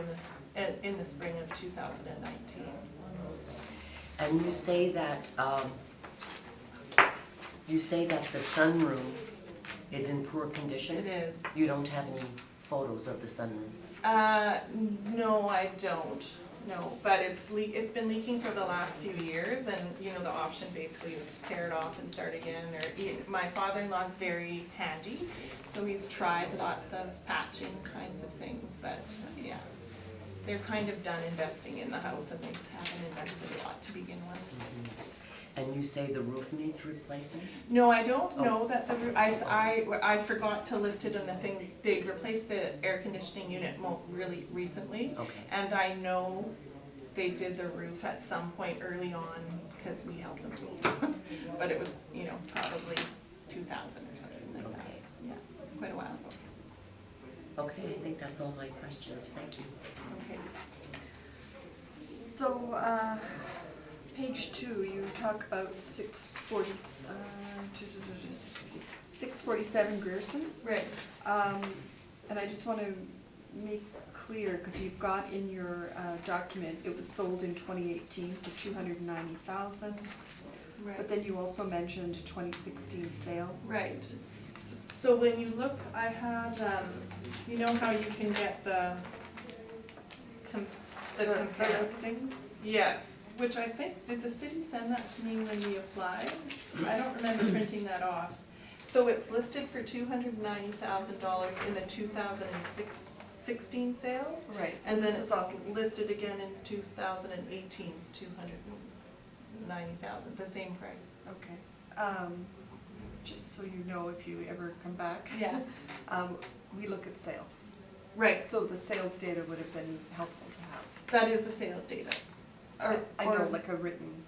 in the spring of 2019. And you say that the sunroom is in poor condition? It is. You don't have any photos of the sunroom? No, I don't, no, but it's been leaking for the last few years, and, you know, the option basically is to tear it off and start again, or, my father-in-law's very handy, so he's tried lots of patching kinds of things, but, yeah. They're kind of done investing in the house, and they haven't invested a lot to begin with. And you say the roof needs replacing? No, I don't know that the roof, I forgot to list it on the things, they replaced the air conditioning unit really recently. Okay. And I know they did the roof at some point early on, because we helped them do it. But it was, you know, probably 2000 or something like that. Okay. Yeah, it's quite a while ago. Okay, I think that's all my questions, thank you. Okay. So, page 2, you talk about 647 Grierson. Right. And I just want to make clear, because you've got in your document, it was sold in 2018 for $290,000. Right. But then you also mentioned a 2016 sale. Right. So when you look, I have, you know how you can get the The comparison? listings? Yes, which I think, did the city send that to me when we applied? I don't remember printing that off. So it's listed for $290,000 in the 2016 sales. Right, so And then this it's is all, listed again in 2018, 290,000, the same price. okay. Just so you know, if you ever come back. Yeah. We look at sales. Right, So the sales data would have been helpful to have. that is the sales data. I know, like a written,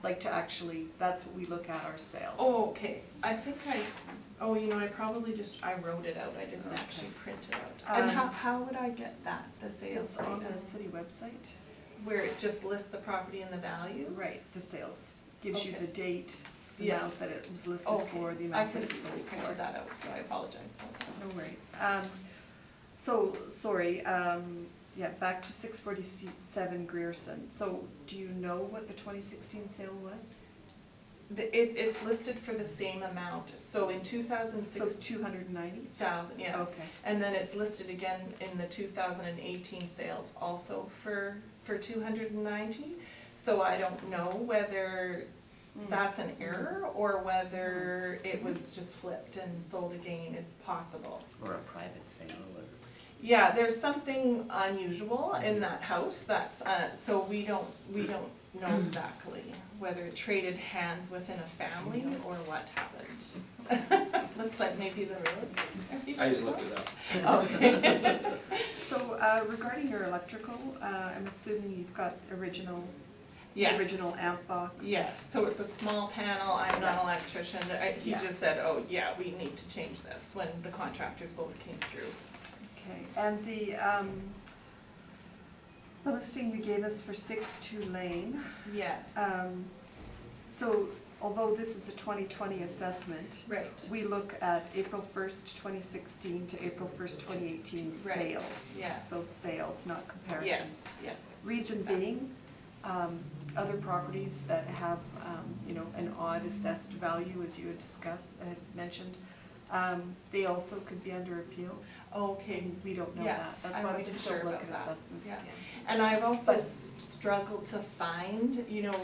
like to actually, that's what we look at, our sales. Oh, okay, I think you know, I probably I wrote it out, I didn't actually print it out. And how would I get that, the sales It's on data? the city website. Where it just lists the property and the value? Right, the sales. Gives you Okay. the date, the amount Yes. that it was listed Okay, for, the I amount could that have it easily sold printed for. that out, so I apologize for that. No worries. So, sorry, yeah, back to 647 Grierson. So, do you know what the 2016 sale was? It's listed for the same amount, so in 2006. So 290? Thousand, yes. Okay. And then it's listed again in the 2018 sales also for 290. So I don't know whether that's an error or whether it was just flipped and sold again is possible. Or a private sale, or. Yeah, there's something unusual in that house that's, so we don't know exactly whether it traded hands within a family or what happened. Looks like maybe the real estate. I just looked it up. Okay. So regarding your electrical, I'm assuming you've got original Yes. amp box? Yes, so it's a small panel, I'm not an electrician, he Yeah. just said, oh, yeah, we need to change this, when the contractors both came through. Okay, and the listing you gave us for 6-2 Lane, Yes. so although this is the 2020 assessment, Right, we look at April 1st, 2016 to April 1st, 2018 Right, sales. yes. So sales, not comparison. yes. Reason being, other properties that have, an odd assessed value, as you had mentioned, they also could be under appeal. Okay, We don't know Yeah, that. That's I why we wasn't just sure don't look at about that. assessments. Yeah. And I've also struggled to find,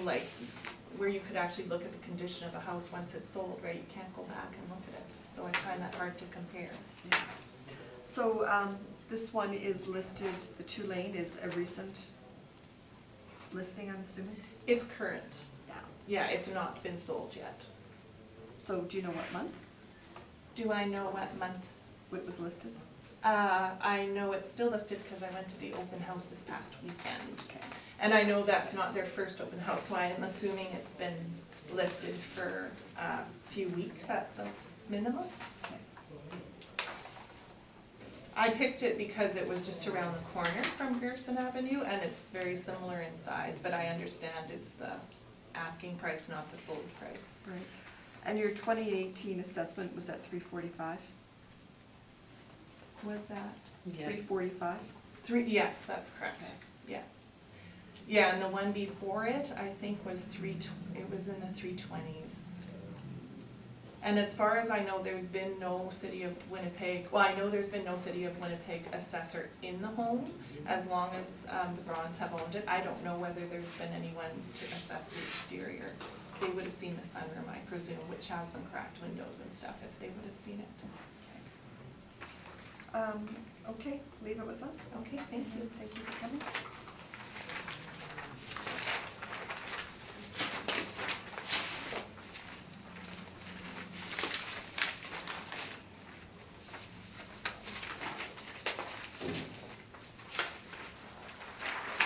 like, where you could actually look at the condition of a house once it's sold, right? You can't go back and look at it, so I find that hard to compare. Yeah. So, this one is listed, the 2 Lane is a recent listing, I'm assuming? It's current, Yeah. yeah, it's not been sold yet. So do you know what month Do I know what month? it was listed? I know it's still listed because I went to the open house this past weekend. Okay. And I know that's not their first open house, so I am assuming it's been listed for a few weeks at the minimum. Okay. I picked it because it was just around the corner from Pearson Avenue and it's very similar in size, but I understand it's the asking price, not the sold price. Right. And your 2018 assessment was at 345? Was that? 345? Yes, that's correct, yeah. Yeah, and the one before it, I think was it was in the 320s. And as far as I know, there's been no City of Winnipeg, well, I know there's been no City of Winnipeg assessor in the home, as long as the Browns have owned it. I don't know whether there's been anyone to assess the exterior. They would have seen the sunroom, I presume, which has some cracked windows and stuff, if they would have seen it. Okay, leave it with us. Okay, thank you. Thank you for coming.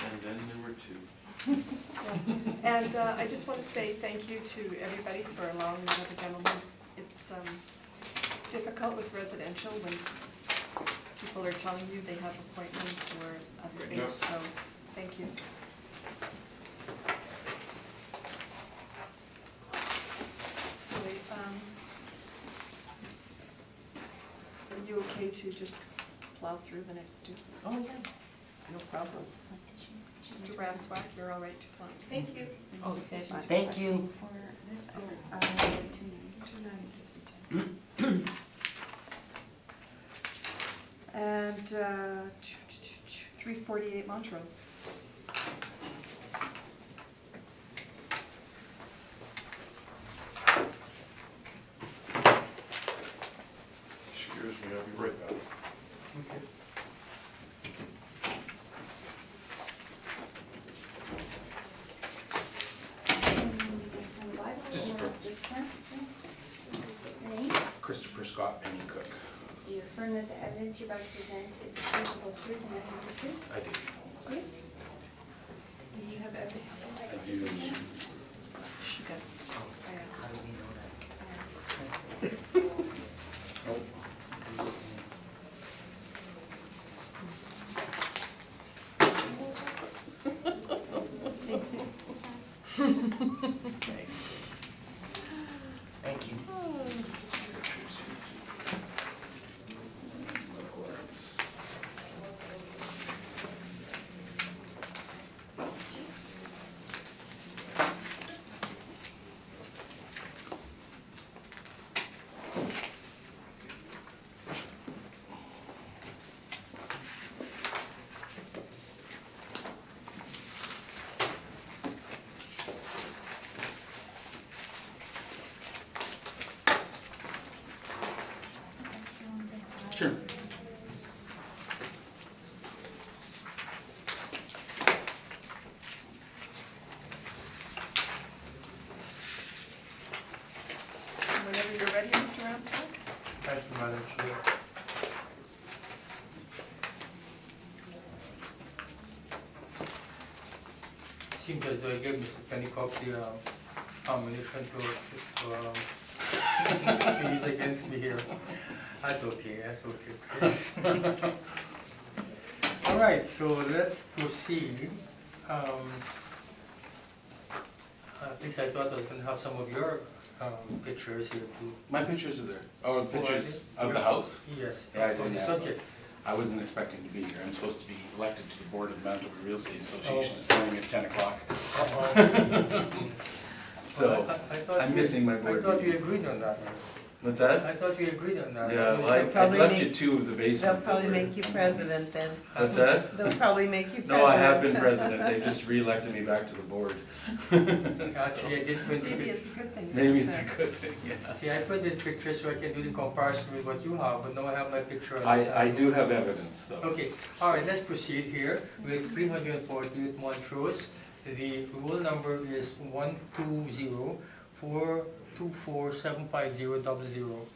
And then there were two. Yes, and I just want to say thank you to everybody for allowing the other gentleman. It's difficult with residential when people are telling you they have appointments or other Yeah. things, so thank you. So, are you okay to just plow through the next two? Oh, yeah, no problem. Mr. Ramswack, you're all right to plow? Thank you. Oh, Thank you. 290. And 348 Montrose. Excuse me, I'll be right back. Just for- Your name? Christopher Scott, Penny Cook. Do you affirm that the evidence you're about to present is the truthful truth and nothing but the truth? I do. Yes. Do you have evidence you'd like I to do. present? She does. I How asked. do we know that? I asked. Okay. Thank you. Sure. Whenever you're ready, Mr. Rance. Thank you, Madam Chair. Seems as though I gave Mr. Pennycock the ammunition to use against me here. That's okay, Chris. All right, so let's proceed. At least I thought I was gonna have some of your pictures here too. My pictures are there. Oh, Oh, pictures are they? of the house? Yes, Yeah, I of didn't the have subject. I wasn't expecting to be here. I'm supposed to be elected to the board of the Manitoba Real Estate Association Oh. starting at 10 o'clock. So, Well, I thought I'm you- missing my board I thought you meeting. agreed on that. What's that? I thought you agreed on that. Yeah, well, I probably left make- you two of the They'll basement. probably make you president then. What's that? They'll probably make you president. No, I have been president. They just re-elected me back to the board. Actually, I did put Maybe the, it's a good thing. Maybe that, it's a good thing, yeah. see, I put the picture so I can do the comparison with what you have, but now I have my picture on the side. I do have evidence, though. Okay, all right, let's proceed here with 348 Montrose. The rule number is 120-424-75000.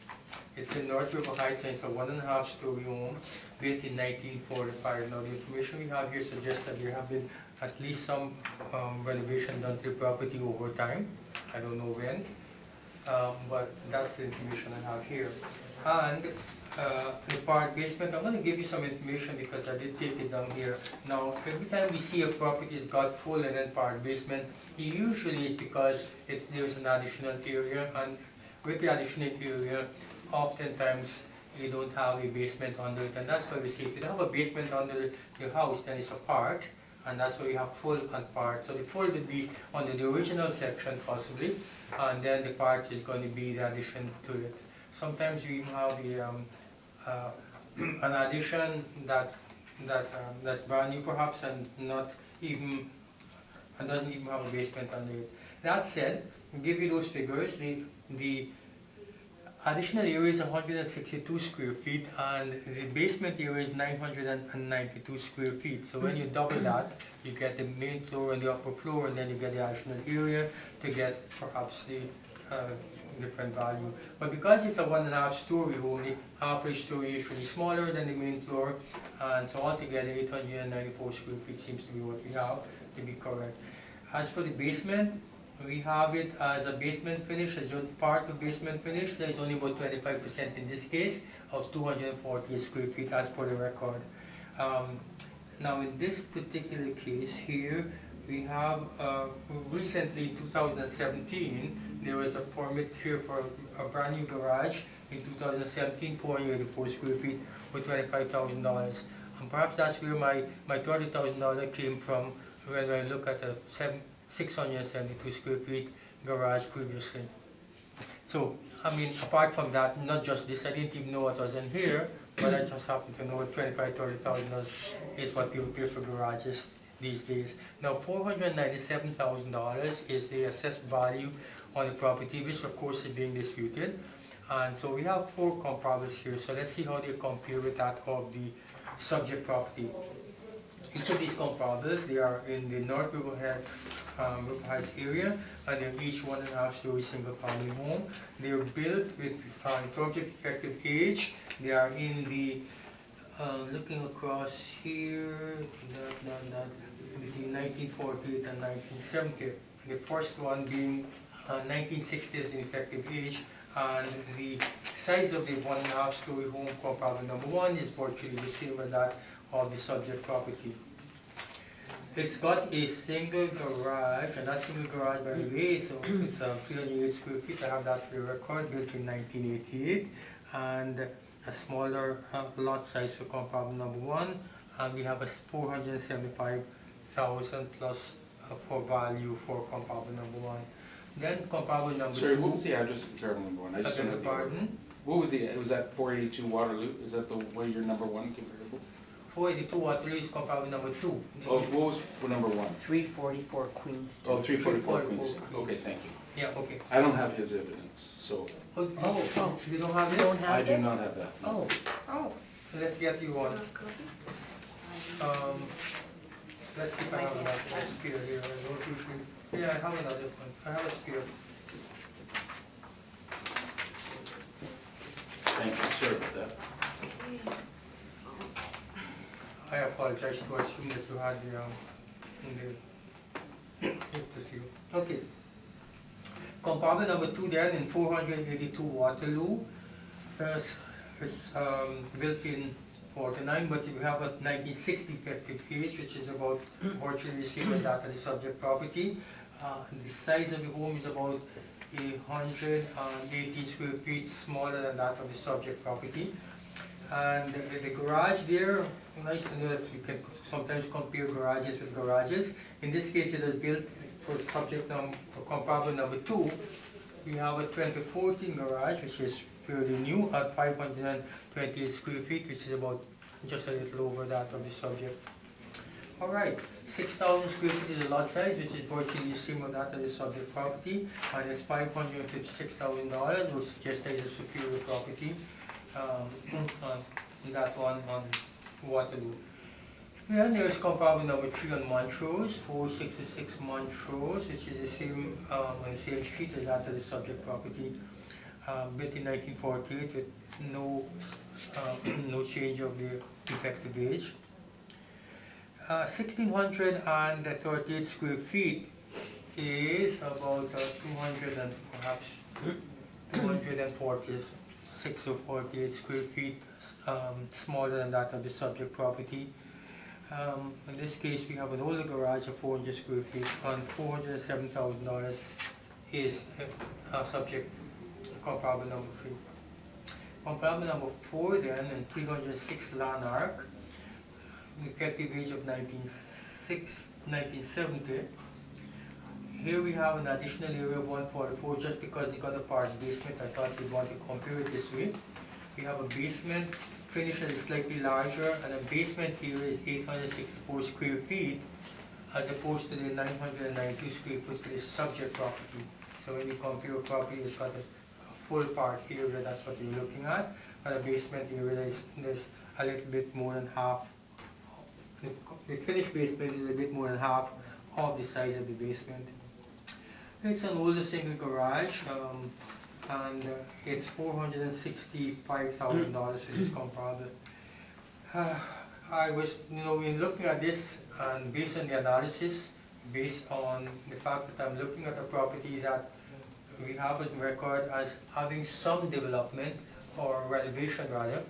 It's in North River Heights, and it's a 1.5-story home built in 1945. Now, the information we have here suggests that there have been at least some renovation done to the property over time. I don't know when, but that's the information I have here. And the part basement, I'm going to give you some information because I did take it down here. Now, every time we see a property that's got full and then part basement, usually it's because there's an additional area, and with the additional area, oftentimes you don't have a basement under it, and that's why we see if you don't have a basement under your house, then it's a part, and that's why you have full and part. So the full would be under the original section possibly, and then the part is going to be the addition to it. Sometimes you even have an addition that's brand new perhaps and doesn't even have a basement under it. That said, I'll give you those figures. The additional area is 162 square feet and the basement area is 992 square feet. So when you double that, you get the main floor and the upper floor, and then you get the additional area to get perhaps the different value. But because it's a 1.5-story home, the upper story is usually smaller than the main floor, and so altogether 894 square feet seems to be what we have to be correct. As for the basement, we have it as a basement finish, as just part of basement finish. There is only about 25% in this case of 248 square feet as per the record. Now in this particular case here, we have recently in 2017, there was a permit here for a brand new garage in 2017, 484 square feet for $25,000. And perhaps that's where my $30,000 came from when I look at the 672 square feet garage previously. So, I mean, apart from that, not just this, I didn't even know what was in here, but I just happen to know $30,000 is what people pay for garages these days. Now, $497,000 is the assessed value on the property, which of course is being disputed. And so we have 4 comparables here, so let's see how they compare with that of the subject property. Each of these comparables, they are in the North River Heights area, and they're each 1.5-story single-family home. They are built with, in terms of effective age, they are in the, looking across here, between 1948 and 1970. The first one being 1960s in effective age, and the size of the 1.5-story home comparable number 1 is virtually the same as that of the subject property. It's got a single garage, and that single garage, by the way, so it's 308 square feet. I have that for the record, built in 1988, and a smaller lot size for comparable number 1, and we have a 475,000 plus for value for comparable number 1. Then comparable number 2. Sorry, what was the address of comparable number 1? I just don't know the order. Pardon? What was was that 482 Waterloo? Is that the way your number 1 comparable? 482 Waterloo is comparable number 2. Oh, what was number 1? 344 Queenston. Oh, 344 Queenston. Okay, thank you. Yeah, okay. I don't have his evidence, so Oh, you don't have You this? don't have I do this? not have that. no. Oh, Oh. Let's get you one. Let's see if I have another spear here. I don't usually, yeah, I have another one. I have a spear. Thank you, sorry about that. I apologize to assume that you had to see. Okay. Compartment number 2 then in 482 Waterloo. It's built in 49, but we have a 1960 effective age, which is about virtually the same as that of the subject property. The size of the home is about 118 square feet, smaller than that of the subject property. And the garage there, nice to know that you can sometimes compare garages with garages. In this case, it is built for compartment number 2. We have a 2014 garage, which is fairly new, at 528 square feet, which is about just a little over that of the subject. All right, 6,000 square feet is the lot size, which is virtually the same as that of the subject property, and it's $556,000, which suggests that it's a superior property. That one on Waterloo. Then there's compartment number 3 on Montrose, 466 Montrose, which is the same on the same street as that of the subject property. Built in 1948 with no change of the effective age. 1,638 square feet is about 200 and perhaps 246 or 48 square feet smaller than that of the subject property. In this case, we have an older garage of 400 square feet, and $407,000 is subject compartment number 3. Compartment number 4 then, in 306 Lanark, effective age of 1970. Here we have an additional area of 144, just because it got a part basement, I thought we'd want to compare it this way. We have a basement, finish is slightly larger, and a basement area is 864 square feet, as opposed to the 992 square foot for the subject property. So when you compare a property, it's got a full part area, that's what you're looking at, but a basement area, there's a little bit more than half. The finished basement is a bit more than half of the size of the basement. It's an older single garage, and it's $465,000 for this compartment. I was, in looking at this, and based on the analysis, based on the fact that I'm looking at a property that we have as record as having some development, or renovation rather,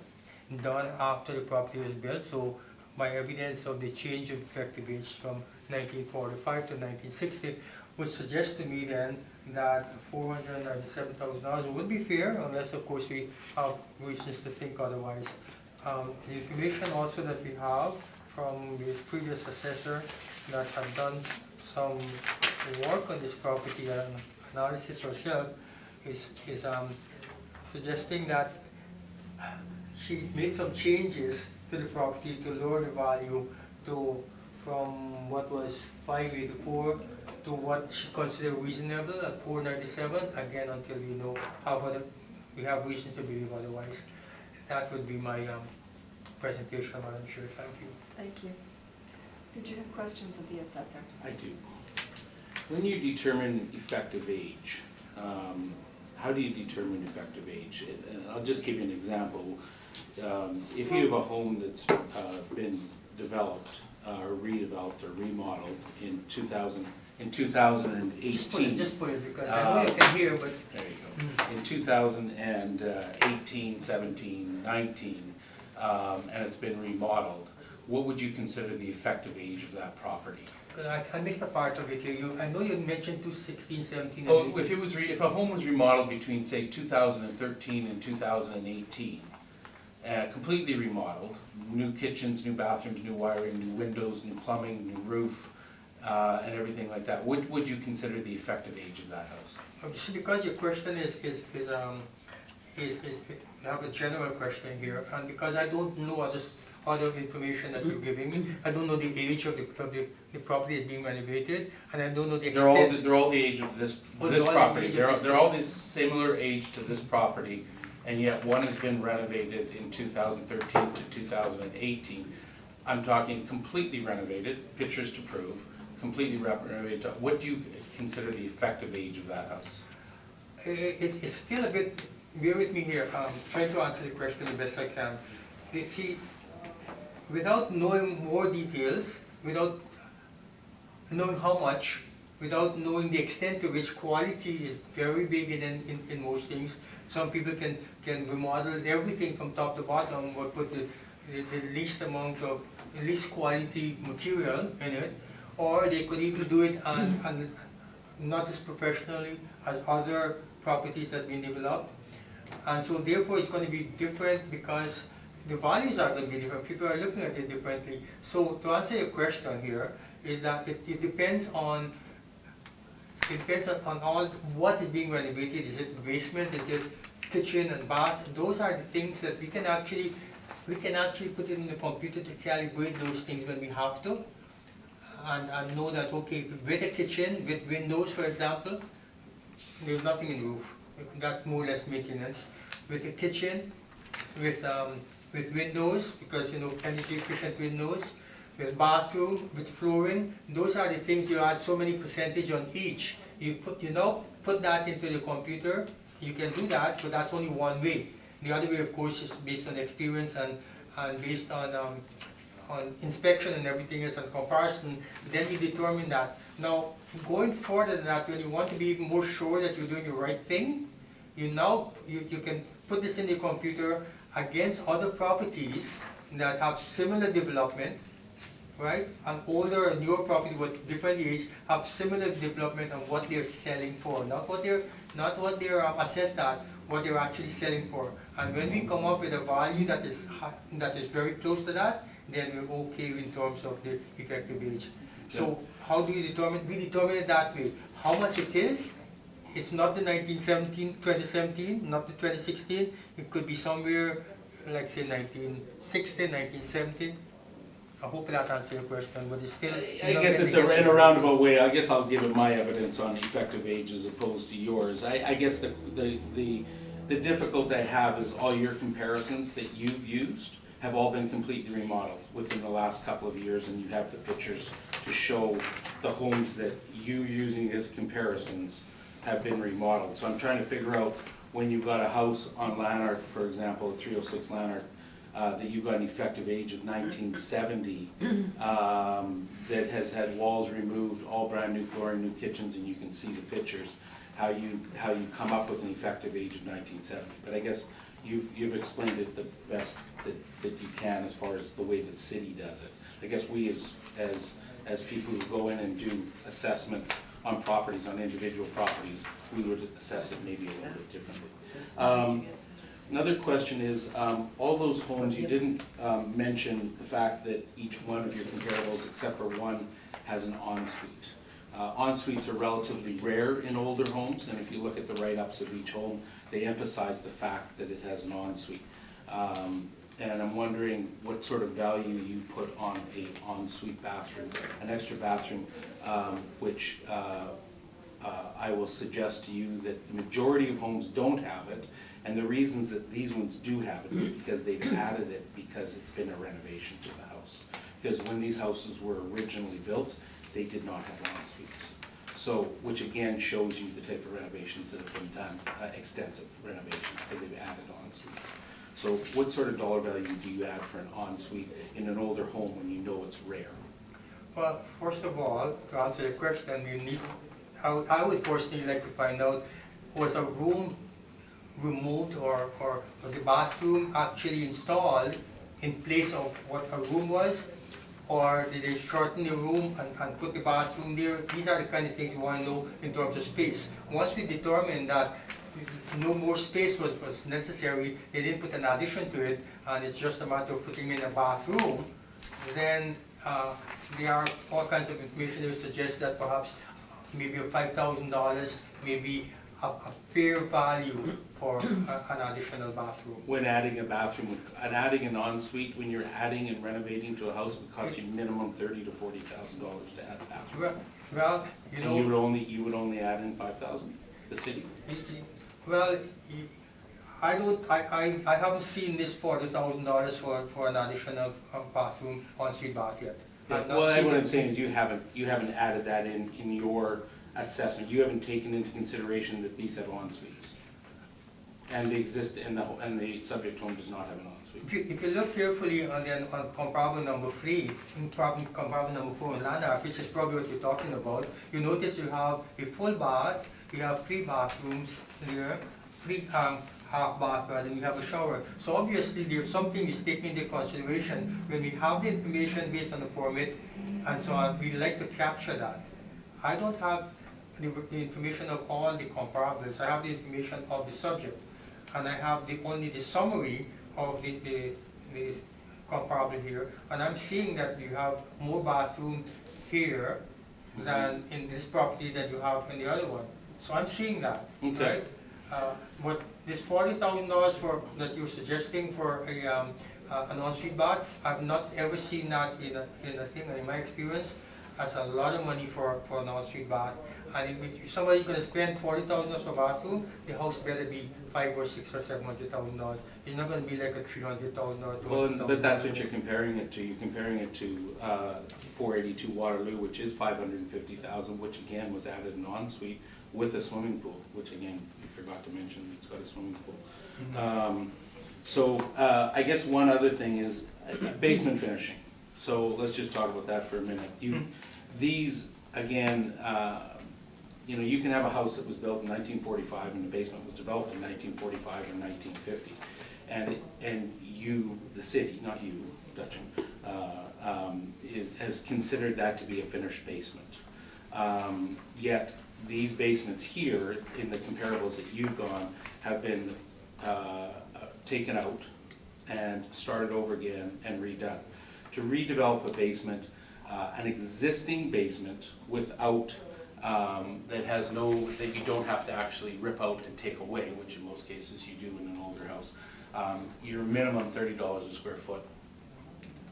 done after the property was built. So my evidence of the change of effective age from 1945 to 1960 would suggest to me then that $497,000 would be fair, unless of course we have reasons to think otherwise. The information also that we have from the previous assessor that have done some work on this property and analysis herself is suggesting that she made some changes to the property to lower the value from what was 584 to what she considered reasonable at 497. Again, until we know we have reasons to believe otherwise. That would be my presentation, Madam Chair. Thank you. Thank you. Did you have questions of the assessor? I do. When you determine effective age, how do you determine effective age? And I'll just give you an example. If you have a home that's been developed, or redeveloped, or remodeled in 2018. Just put it because I know you can hear, but there you go. In 2018, 17, 19, and it's been remodeled, what would you consider the effective age of that property? I missed a part of it here. I know you mentioned 2016, 17, and Oh, 18. if a home was remodeled between, say, 2013 and 2018, completely remodeled, new kitchens, new bathrooms, new wiring, new windows, new plumbing, new roof, and everything like that, what would you consider the effective age of that house? See, because your question is you have a general question here, and because I don't know other information that you're giving me. I don't know the age of the property that's being renovated, and I don't know the extent. They're all the age of this Oh, this they're all the property. age of They're this they're all the similar age to this property, and yet one has been renovated in 2013 to 2018. I'm talking completely renovated, pictures to prove, completely renovated. What do you consider the effective age of that house? It's still a bit, bear with me here, trying to answer the question the best I can. You see, without knowing more details, without knowing how much, without knowing the extent to which quality is very big in most things, some people can remodel everything from top to bottom, or put the least amount of, least quality material in it, or they could even do it on not as professionally as other properties that have been developed. And so therefore it's going to be different because the values are going to be different. People are looking at it differently. So to answer your question here is that it depends on all what is being renovated. Is it basement? Is it kitchen and bath? Those are the things that we can actually put it in the computer to calibrate those things when we have to. And know that, okay, with a kitchen, with windows, for example, there's nothing in the roof. That's more or less maintenance. With a kitchen, with windows, because energy efficient windows, with bathroom, with flooring, those are the things you add so many percentage on each. You put that into the computer. You can do that, but that's only one way. The other way, of course, is based on experience and based on inspection and everything else and comparison. Then you determine that. Now, going further than that, when you want to be even more sure that you're doing the right thing, you can put this in the computer against other properties that have similar development, right? An older and newer property with different age have similar development on what they're selling for, not what they're assessed at, what they're actually selling for. And when we come up with a value that is very close to that, then we're okay in terms of the effective age. So how do you determine? We determine it that way. How much it is? It's not the 2017, not the 2016. It could be somewhere, like say 1960, 1970. I hope that answers your question, but it's still... I guess it's in a roundabout way. I guess I'll give it my evidence on effective age as opposed to yours. I guess the difficulty I have is all your comparisons that you've used have all been completely remodeled within the last couple of years, and you have the pictures to show the homes that you're using as comparisons have been remodeled. So I'm trying to figure out when you've got a house on Lanark, for example, 306 Lanark, that you've got an effective age of 1970 that has had walls removed, all brand new flooring, new kitchens, and you can see the pictures, how you come up with an effective age of 1970. But I guess you've explained it the best that you can as far as the way the city does it. I guess we as people who go in and do assessments on properties, on individual properties, we would assess it maybe a little bit differently. Another question is, all those homes, you didn't mention the fact that each one of your comparables, except for one, has an ensuite. En-suites are relatively rare in older homes, and if you look at the write-ups of each home, they emphasize the fact that it has an ensuite. And I'm wondering what sort of value you put on an ensuite bathroom, an extra bathroom, which I will suggest to you that the majority of homes don't have it, and the reasons that these ones do have it is because they've added it because it's been a renovation to the house. Because when these houses were originally built, they did not have en-suites. So, which again shows you the type of renovations that have been done, extensive renovations, because they've added en-suites. So what sort of dollar value do you add for an en-suite in an older home when you know it's rare? Well, first of all, to answer your question, I would personally like to find out, was a room removed or was the bathroom actually installed in place of what a room was? Or did they shorten the room and put the bathroom there? These are the kind of things you want to know in terms of space. Once we determine that no more space was necessary, they didn't put an addition to it, and it's just a matter of putting in a bathroom, then there are all kinds of information that would suggest that perhaps maybe $5,000, maybe a fair value for an additional bathroom. When adding a bathroom, and adding an ensuite, when you're adding and renovating to a house, would cost you minimum $30,000 to $40,000 to add a bathroom. Well, you And know. you would only add in 5,000, the city? Well, I haven't seen this $40,000 for an additional bathroom, ensuite bath yet. I've not Well, seen what I'm it. saying is you haven't added that in your assessment. You haven't taken into consideration that these have en-suites. And the subject home does not have an ensuite. If you look carefully on comparable number 3, and comparable number 4 in Lanark, which is probably what you're talking about, you notice you have a full bath, you have 3 bathrooms there, 3 half bath, and you have a shower. So obviously there's something is taken into consideration when we have the information based on the permit and so on. We like to capture that. I don't have the information of all the comparables. I have the information of the subject, and I have only the summary of the comparable here. And I'm seeing that you have more bathroom here than in this property that you have in the other one. So I'm seeing that, Okay. right? But this $40,000 that you're suggesting for an ensuite bath, I've not ever seen that in a thing. And in my experience, that's a lot of money for an ensuite bath. And if somebody's going to spend $40,000 for a bathroom, the house better be $500,000 or $600,000 or $700,000. It's not going to be like a $300,000 or $200,000. Well, but that's what you're comparing it to. You're comparing it to 482 Waterloo, which is $550,000, which again was added an ensuite with a swimming pool, which again, you forgot to mention, it's got a swimming pool. So I guess one other thing is basement finishing. So let's just talk about that for a minute. These, again, you can have a house that was built in 1945 and the basement was developed in 1945 or 1950. And you, the city, not you, Dutching, has considered that to be a finished basement. Yet these basements here, in the comparables that you've gone, have been taken out and started over again and redone. To redevelop a basement, an existing basement without, that you don't have to actually rip out and take away, which in most cases you do in an older house, your minimum $30 a square foot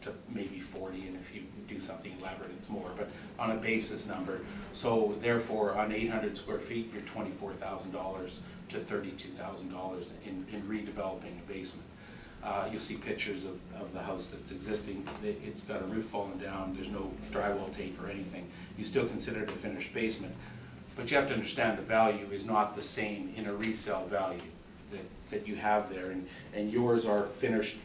to maybe 40, and if you do something elaborate it's more, but on a basis number. So therefore on 800 square feet you're $24,000 to $32,000 in redeveloping a basement. You'll see pictures of the house that's existing. It's got a roof falling down, there's no drywall tape or anything. You still consider it a finished basement. But you have to understand the value is not the same in a resale value that you have there. And yours are finished,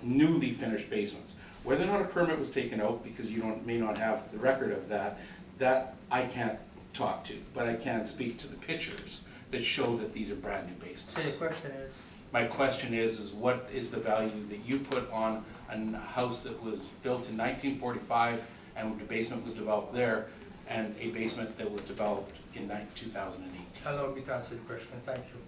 newly finished basements. Whether or not a permit was taken out, because you may not have the record of that I can't talk to. But I can speak to the pictures that show that these are brand new basements. So the question is? My question is what is the value that you put on a house that was built in 1945 and the basement was developed there, and a basement that was developed in 2018? Allow me to answer the question, thank you.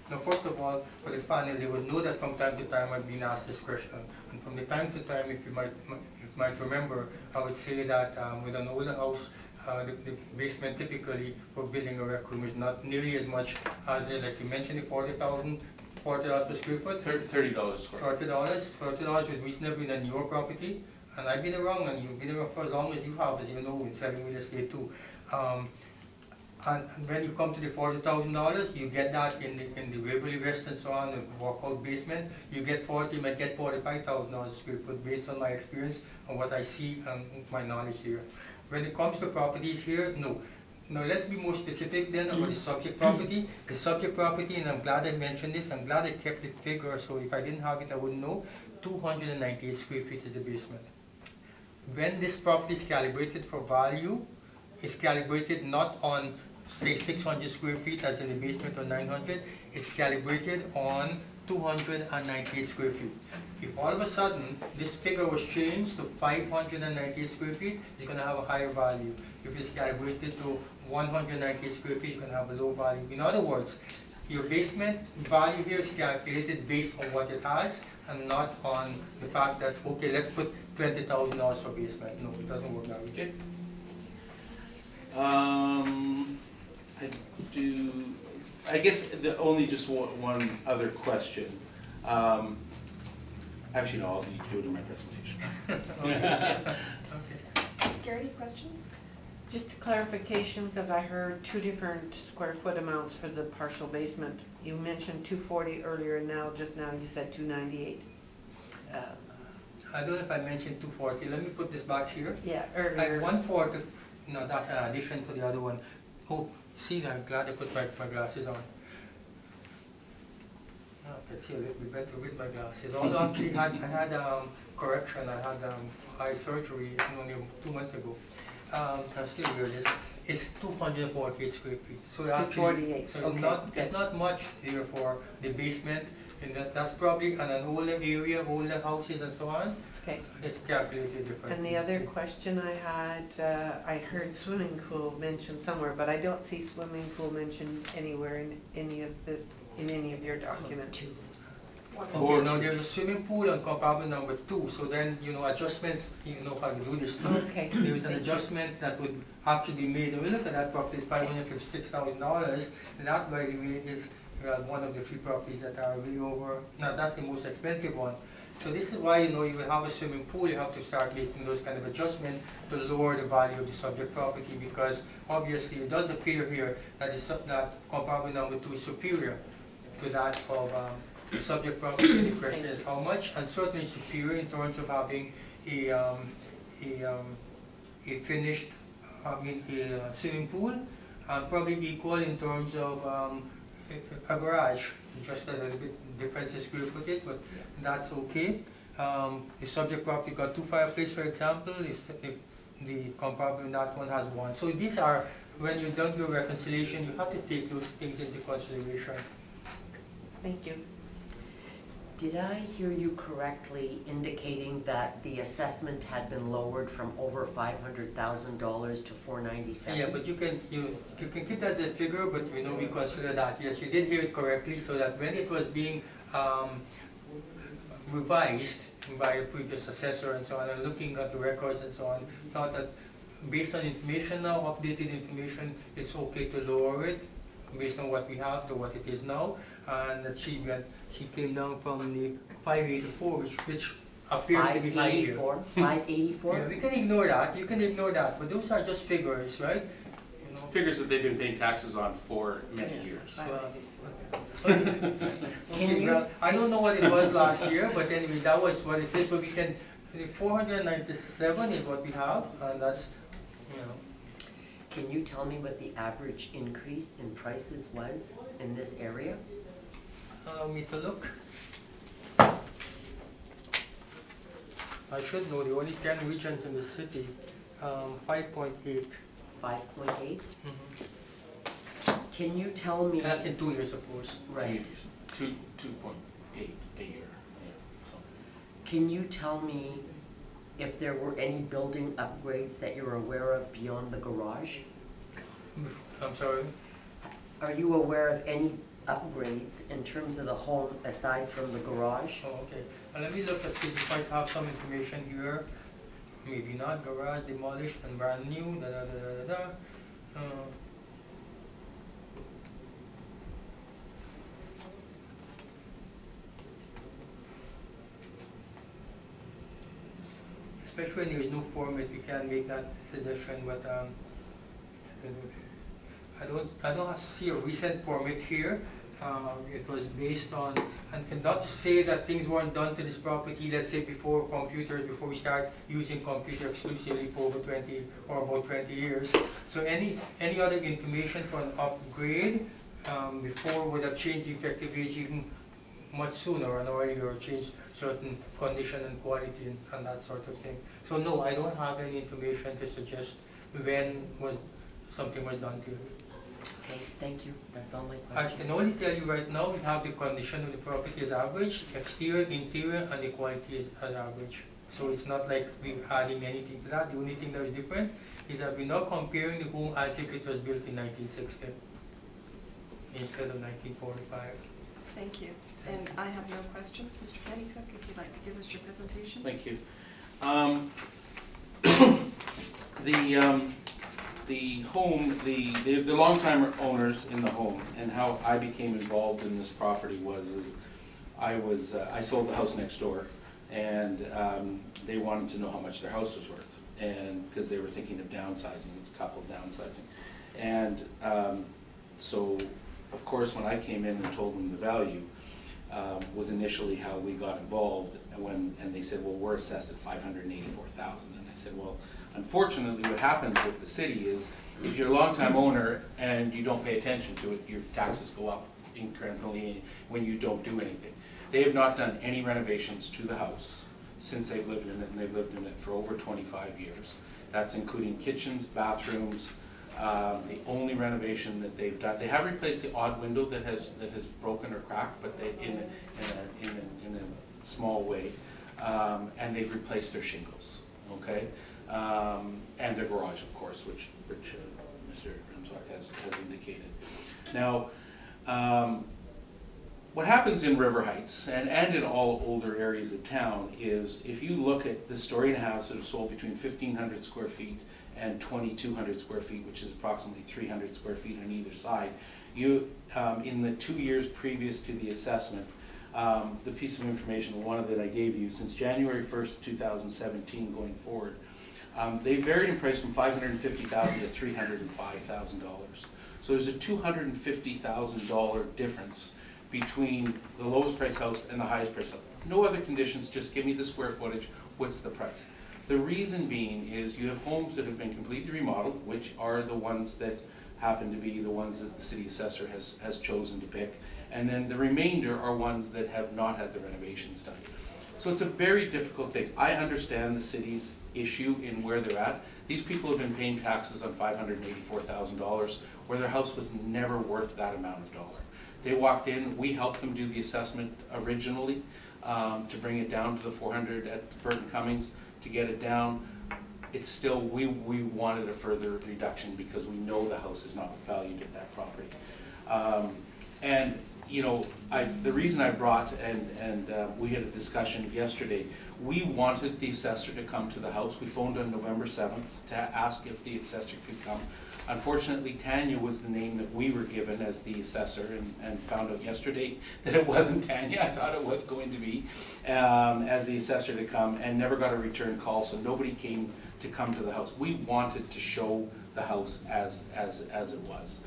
Now, first of all, for the panel, they would know that from time to time I've been asked this question. And from the time to time, if you might remember, I would say that with an older house, the basement typically for building a rec room is not nearly as much as, like you mentioned, the $40,000 per square foot. $30 a square foot. $30 was reasonable in your property. And I've been around, and you've been around for as long as you have, as you know, in selling real estate too. And when you come to the $40,000, you get that in the Waverly West and so on, the walkout basement. You might get $45,000 a square foot based on my experience and what I see and my knowledge here. When it comes to properties here, no. Now let's be more specific then about the subject property. The subject property, and I'm glad I mentioned this, I'm glad I kept the figure, so if I didn't have it I wouldn't know, 298 square feet is the basement. When this property is calibrated for value, it's calibrated not on say 600 square feet as in the basement or 900, it's calibrated on 298 square feet. If all of a sudden this figure was changed to 598 square feet, it's going to have a higher value. If it's calibrated to 198 square feet, it's going to have a low value. In other words, your basement value here is calculated based on what it has and not on the fact that, okay, let's put $20,000 for basement. No, it doesn't work that way. Okay. I do, I guess the only just one other question. Actually, no, I'll do it in my presentation. Okay. Gary, any questions? Just a clarification, because I heard 2 different square foot amounts for the partial basement. You mentioned 240 earlier, and just now you said 298. I don't know if I mentioned 240. Let me put this back here. Yeah, I earlier. 140, no, that's an addition to the other one. Oh, see, I'm glad I put my glasses on. Now I can see a little bit better with my glasses. Although actually I had correction, I had eye surgery only 2 months ago. I'm still wear this. It's 248 square feet. So actually, 248, so okay. it's not much here for the basement. And that's probably on an older area, older houses and so on. Okay. It's calculated differently. And the other question I had, I heard swimming pool mentioned somewhere, but I don't see swimming pool mentioned anywhere in any of this, in any of your documents. Okay, now there's a swimming pool on compartment number 2, so then, adjustments, you know how to do this too. Okay. There is an Thank you. adjustment that would actually be made, and we look at that property, $556,000, and that, by the way, is one of the 3 properties that are way over, now that's the most expensive one. So this is why, you will have a swimming pool, you have to start making those kind of adjustments to lower the value of the subject property, because obviously it does appear here that that compartment number 2 is superior to that of the subject property. The question is how much, and certainly superior in terms of having a finished, a swimming pool, and probably equal in terms of a garage, just a little bit difference in square footage, but that's okay. The subject property got 2 fireplaces, for example. The compartment, that one has 1. So these are, when you've done your reconciliation, you have to take those things into consideration. Thank you. Did I hear you correctly indicating that the assessment had been lowered from over $500,000 to $497,000? Yeah, but you can keep that as a figure, but we consider that. Yes, you did hear it correctly, so that when it was being revised by a previous assessor and so on, and looking at the records and so on, thought that based on information now, updated information, it's okay to lower it based on what we have to what it is now, and that she came down from the 584, which appears to be high here. 584? Yeah, we can ignore that. You can ignore that, but those are just figures, right? Figures that they've been paying taxes on for many years. Okay, well, I don't know what it was last year, but anyway, that was what it is. But we can, 497 is what we have, and that's, Can you tell me what the average increase in prices was in this area? Allow me to look. I should know, the only 10 regions in the city, 5.8. 5.8? Can you tell me? That's in 2 years, of course. Right. 2.8 a year. Can you tell me if there were any building upgrades that you're aware of beyond the garage? I'm sorry? Are you aware of any upgrades in terms of the home aside from the garage? Oh, okay. Let me look at see if I have some information here. Maybe not. Garage demolished and brand new. Da da da da da. Especially when there is no permit, we can make that suggestion. But I don't see a recent permit here. It was based on, and not to say that things weren't done to this property, let's say before we start using computer exclusively for over 20 or about 20 years. So any other information for an upgrade before would have changed the effective age even much sooner and earlier, or changed certain condition and quality and that sort of thing. So no, I don't have any information to suggest when something was done to it. Okay, thank you. That's all my I questions. can only tell you right now, we have the condition of the property is average, exterior, interior, and the quality is as average. So it's not like we're adding anything to that. The only thing that is different is that we're now comparing the home as if it was built in 1960 instead of 1945. Thank you. And I have no questions. Mr. Pennycook, if you'd like to give us your the home, the longtime owners in the home, and how I became involved in this property is I sold the house next door, and they wanted to know how much their house was worth, and because they were thinking of downsizing, it's a couple downsizing, and so of course when I came in and told them the value, was initially how we got involved, and they said, well, we're assessed at $584,000, and I said, well, unfortunately what happens with the city is if you're a longtime owner and you don't pay attention to it, your taxes go up incrementally when you don't do anything. They have not done any renovations to the house since they've lived in it, and they've lived in it for over 25 years. That's including kitchens, bathrooms. The only renovation that they've done, they have replaced the odd window that has broken or cracked, but they in a small way, and they've replaced their shingles, okay, and their garage, of course, which Mr. Rance has indicated. Now, what happens in River Heights and in all older areas of town is if you look at the story and a half that have sold between 1,500 square feet and 2,200 square feet, which is approximately 300 square feet on either side, you in the 2 years previous to the assessment, the piece of information, the one that I gave you, since January 1st, 2017 going forward, they varied in price from $550,000 to $305,000. So there's a $250,000 difference between the lowest price house and the highest price house. No other conditions, just give me the square footage, what's the price? The reason being is you have homes that have been completely remodeled, which are the ones that happen to be the ones that the city assessor has chosen to pick, and then the remainder are ones that have not had the renovations done. So it's a very difficult thing. I understand the city's issue in where they're at. These people have been paying taxes on $584,000 where their house was never worth that amount of dollar. They walked in, we helped them do the assessment originally to bring it down to the 400 at Burton Cummings to get it down. It's still, we wanted a further reduction because we know the house is not valued at that property. And you know, the reason I brought, and we had a discussion yesterday, we wanted the assessor to come to the house. We phoned on November 7th to ask if the assessor could come. Unfortunately, Tanya was the name that we were given as the assessor, and found out yesterday that it wasn't Tanya. I thought it was going to be as the assessor to come, and never got a return call, so nobody came to come to the house. We wanted to show the house as it was.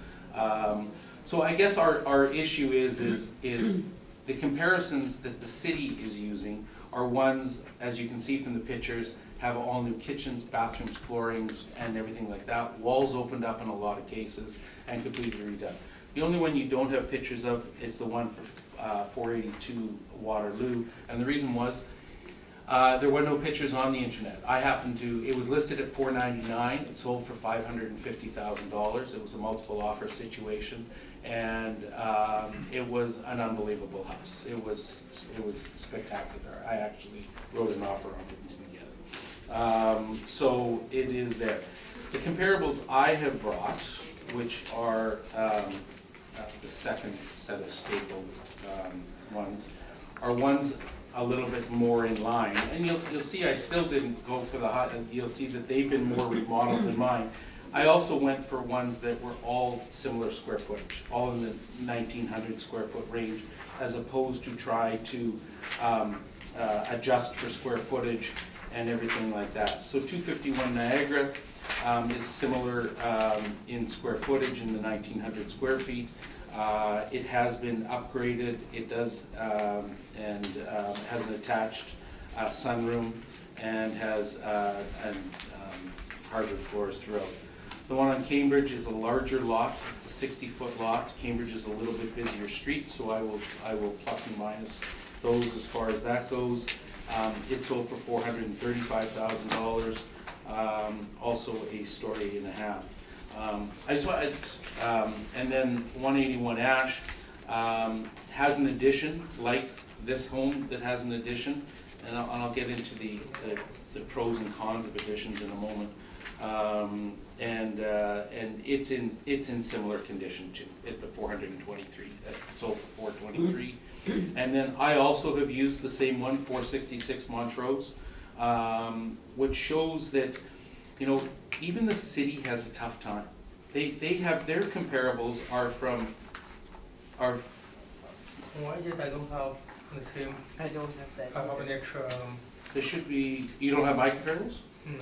So I guess our issue is the comparisons that the city is using are ones, as you can see from the pictures, have all new kitchens, bathrooms, floorings, and everything like that. Walls opened up in a lot of cases and completely redone. The only one you don't have pictures of is the one for 482 Waterloo, and the reason was there were no pictures on the internet. I happened to, it was listed at $499, it sold for $550,000. It was a multiple offer situation, and it was an unbelievable house. It was spectacular. I actually wrote an offer on it and didn't get it. So it is there. The comparables I have brought, which are the second set of stapled ones, are ones a little bit more in line, and you'll see I still didn't go for the hot, and you'll see that they've been more remodeled than mine. I also went for ones that were all similar square footage, all in the 1,900 square foot range, as opposed to try to adjust for square footage and everything like that. So 251 Niagara is similar in square footage in the 1,900 square feet. It has been upgraded. It does and has an attached sunroom and has hardwood floors throughout. The one on Cambridge is a larger lot. It's a 60-foot lot. Cambridge is a little bit busier street, so I will plus and minus those as far as that goes. It sold for $435,000. Also a story and a half. And then 181 Ash has an addition, like this home that has an addition, and I'll get into the pros and cons of additions in a moment. And it's in similar condition too, at the 423. That sold for 423. And then I also have used the same one, 466 Montrose, which shows that you know, even the city has a tough time. They have, their comparables are Why is it I don't have the same, I don't have that. I have an extra, there should be, you don't have my comparables? no.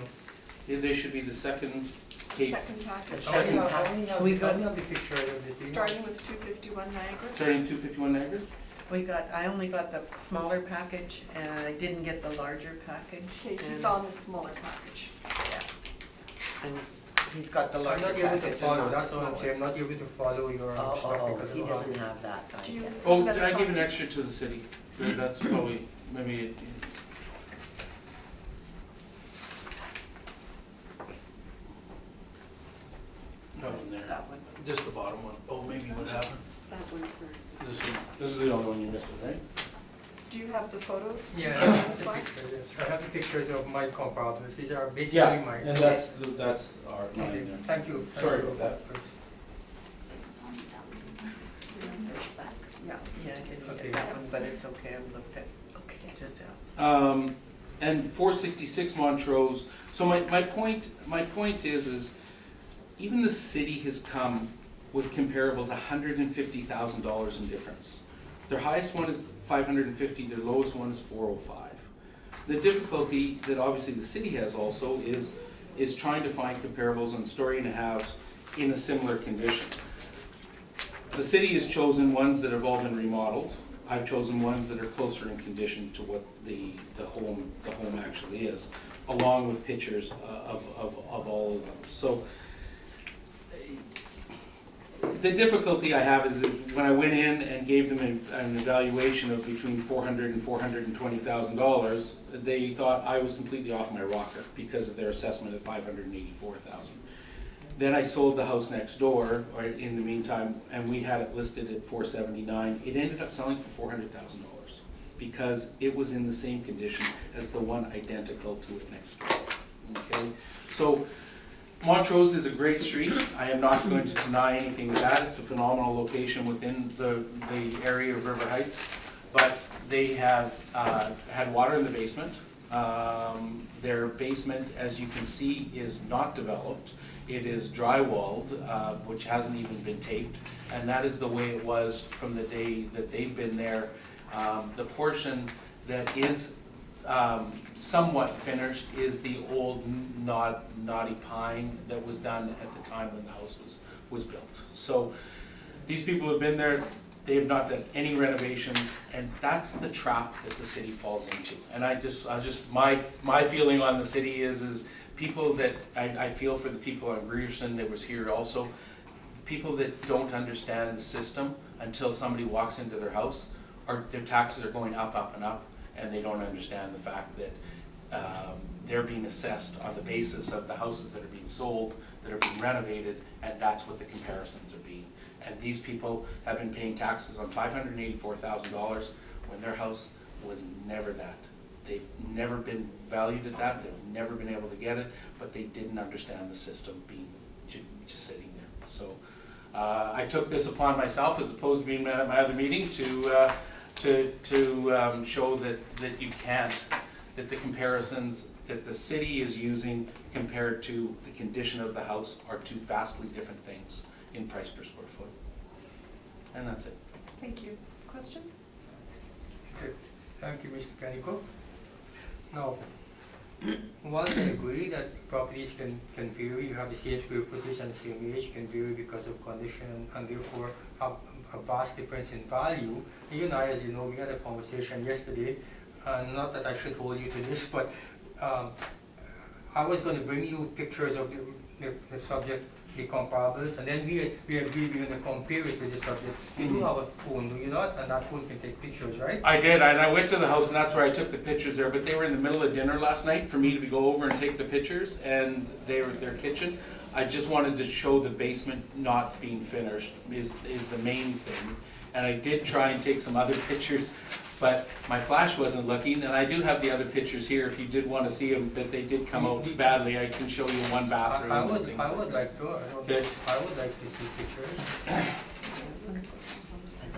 They should be the second tape, Second package, Second I pack. only have, We I got- only have the picture of the thing. starting with 251 Niagara. starting 251 Niagara? I only got the smaller package, and I didn't get the larger package. Okay, he's and- on the smaller package. And he's got the I'm larger not able package to and follow, not the that's what I'm smaller. saying, I'm not able to follow your Oh, stuff because he of doesn't have that, I Do you? get. Oh, Another I give an copy? extra to the city. That's probably, maybe it. Not in there, That one. just the bottom one. Oh, maybe what happened? That one for, This one, this is the only one you missed, right? do you have the photos? Yeah, Is I that have this the one? pictures, yes. I have the pictures of my comparables, these are basically Yeah, mine. and that's our Okay, line there. thank you. Sorry Thank you. about that. There's back. Yeah. Yeah, I didn't Okay. get that one, but it's okay, I've looked at, okay, just out. And 466 Montrose, so my point is even the city has come with comparables $150,000 in difference. Their highest one is 550, their lowest one is 405. The difficulty that obviously the city has also is trying to find comparables on story and a halves in a similar condition. The city has chosen ones that have all been remodeled. I've chosen ones that are closer in condition to what the home actually is, along with pictures of all of them. So the difficulty I have is that when I went in and gave them an evaluation of between $400,000 and $420,000, they thought I was completely off my rocker because of their assessment of $584,000. Then I sold the house next door, or in the meantime, and we had it listed at $479,000. It ended up selling for $400,000 because it was in the same condition as the one identical to it next door. Okay, so Montrose is a great street. I am not going to deny anything of that. It's a phenomenal location within the area of River Heights, but they have had water in the basement. Their basement, as you can see, is not developed. It is drywalled, which hasn't even been taped, and that is the way it was from the day that they've been there. The portion that is somewhat finished is the old knotty pine that was done at the time when the house was built. So these people have been there, they have not done any renovations, and that's the trap that the city falls into. And my feeling on the city is people that, I feel for the people on Grierson that was here also, people that don't understand the system until somebody walks into their house, or their taxes are going up, up, and up, and they don't understand the fact that they're being assessed on the basis of the houses that are being sold, that are being renovated, and that's what the comparisons are being. And these people have been paying taxes on $584,000 when their house was never that. They've never been valued at that, they've never been able to get it, but they didn't understand the system being just sitting there. So I took this upon myself, as opposed to being at my other meeting, to show that you can't, that the comparisons that the city is using compared to the condition of the house are two vastly different things in price per square foot. And that's it. Thank you. Questions? Okay, thank you, Mr. Canico. Now, while I agree that properties can vary, you have the same square footage and the same age, can vary because of condition and therefore have a vast difference in value. You and I, as you know, we had a conversation yesterday, not that I should hold you to this, but I was going to bring you pictures of the subject, the comparables, and then we agreed we're going to compare it with the subject. You do have a phone, do you not? And that phone can take pictures, right? I did, and I went to the house, and that's where I took the pictures there, but they were in the middle of dinner last night for me to go over and take the pictures, and they were at their kitchen. I just wanted to show the basement not being finished is the main thing. And I did try and take some other pictures, but my flash wasn't looking, and I do have the other pictures here if you did want to see them, that they did come out badly. I can show you one bathroom. I and would things like to, Okay. I would like to see pictures.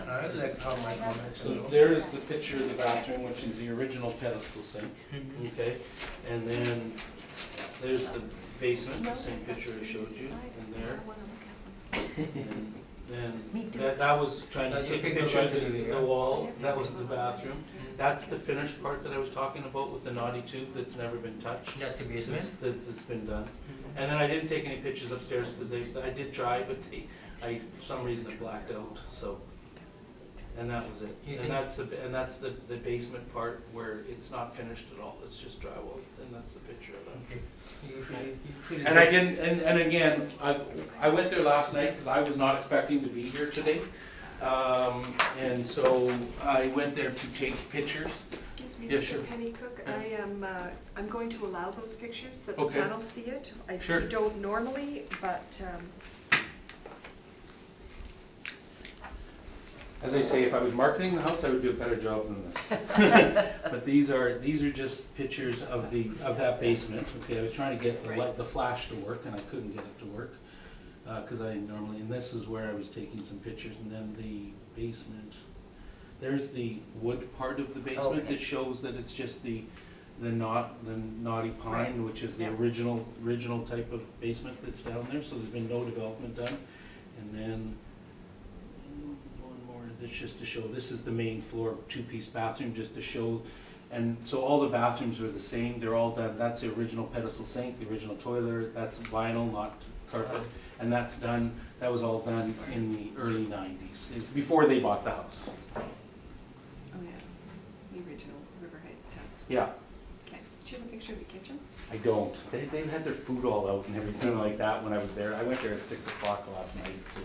I would like to have my comments. So there is the picture of the bathroom, which is the original pedestal sink, okay? And then there's the basement, the same picture I showed you in there. And then that was trying to take a picture of the wall, that was the bathroom. That's the finished part that I was talking about with the naughty tube that's never been touched. That's the basement? That's been done. And then I didn't take any pictures upstairs because I did try, but for some reason it blacked out, so. And that was it. And that's the basement part where it's not finished at all, it's just drywall, and that's the picture of it. Okay. Usually And I didn't, and again, I went there last night because I was not expecting to be here today. And so I went there to take pictures. Excuse me, Yeah, sure. Mr. Penny Cook, I'm going to allow those pictures so that the Okay. panel see it. Sure. We don't normally, but, As I say, if I was marketing the house, I would do a better job than this. But these are just pictures of that basement. Okay, I was trying to get the flash to work, and I couldn't get it to work because I normally. And this is where I was taking some pictures, and then the basement. There's the wood part of the basement that shows that it's just the knotty pine, which is the original type of basement that's down there. So there's been no development done, and then. It's just to show, this is the main floor, two-piece bathroom, just to show, and so all the bathrooms are the same, they're all done, that's the original pedestal sink, the original toilet, that's vinyl, not carpet, and that's done, that was all done in the early 90s, before they bought the house. oh yeah, the original River Heights Towers. Yeah, Okay, do you have a picture of the kitchen? I don't. They had their food all out and everything like that when I was there. I went there at 6 o'clock last night to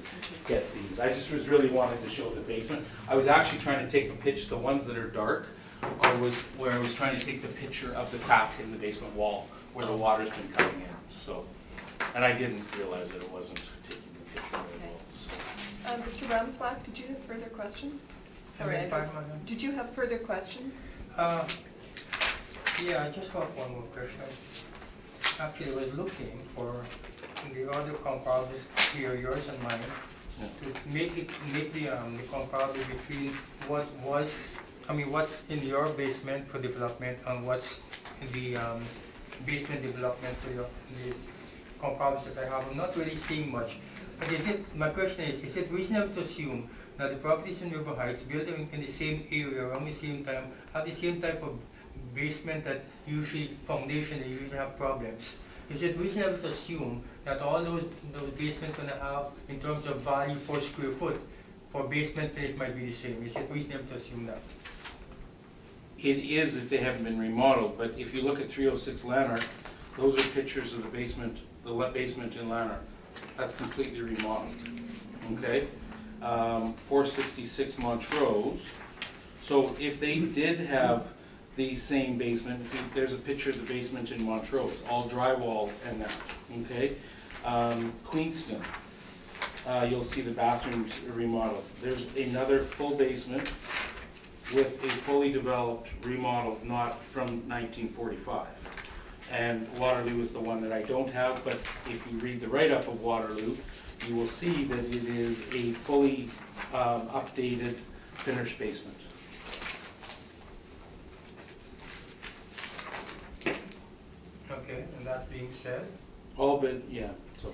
get these. I just was really wanting to show the basement. I was actually trying to take a picture, the ones that are dark, I was trying to take the picture of the crack in the basement wall where the water's been coming in, so. And I didn't realize that it wasn't taking the picture very well, so. Mr. Ramsbach, did you have further questions? Sorry, did you have further questions? Yeah, I just have one more question. Actually, I was looking for the other comparables here, yours and mine, to make the comparable between what's in your basement for development and what's in the basement development for the comparables that I have. I'm not really seeing much. But my question is it reasonable to assume that the properties in River Heights built in the same area around the same time have the same type of basement that foundation that usually have problems? Is it reasonable to assume that all those basements gonna have, in terms of value per square foot, for basement finish might be the same? Is it reasonable to assume that? It is if they haven't been remodeled, but if you look at 306 Lanark, those are pictures of the basement in Lanark. That's completely remodeled, okay? 466 Montrose. So if they did have the same basement, there's a picture of the basement in Montrose, all drywall and that, okay? Queenston, you'll see the bathrooms remodeled. There's another full basement with a fully developed remodel, not from 1945. And Waterloo is the one that I don't have, but if you read the write-up of Waterloo, you will see that it is a fully updated finished basement. Okay, and that being said, All but, yeah, so,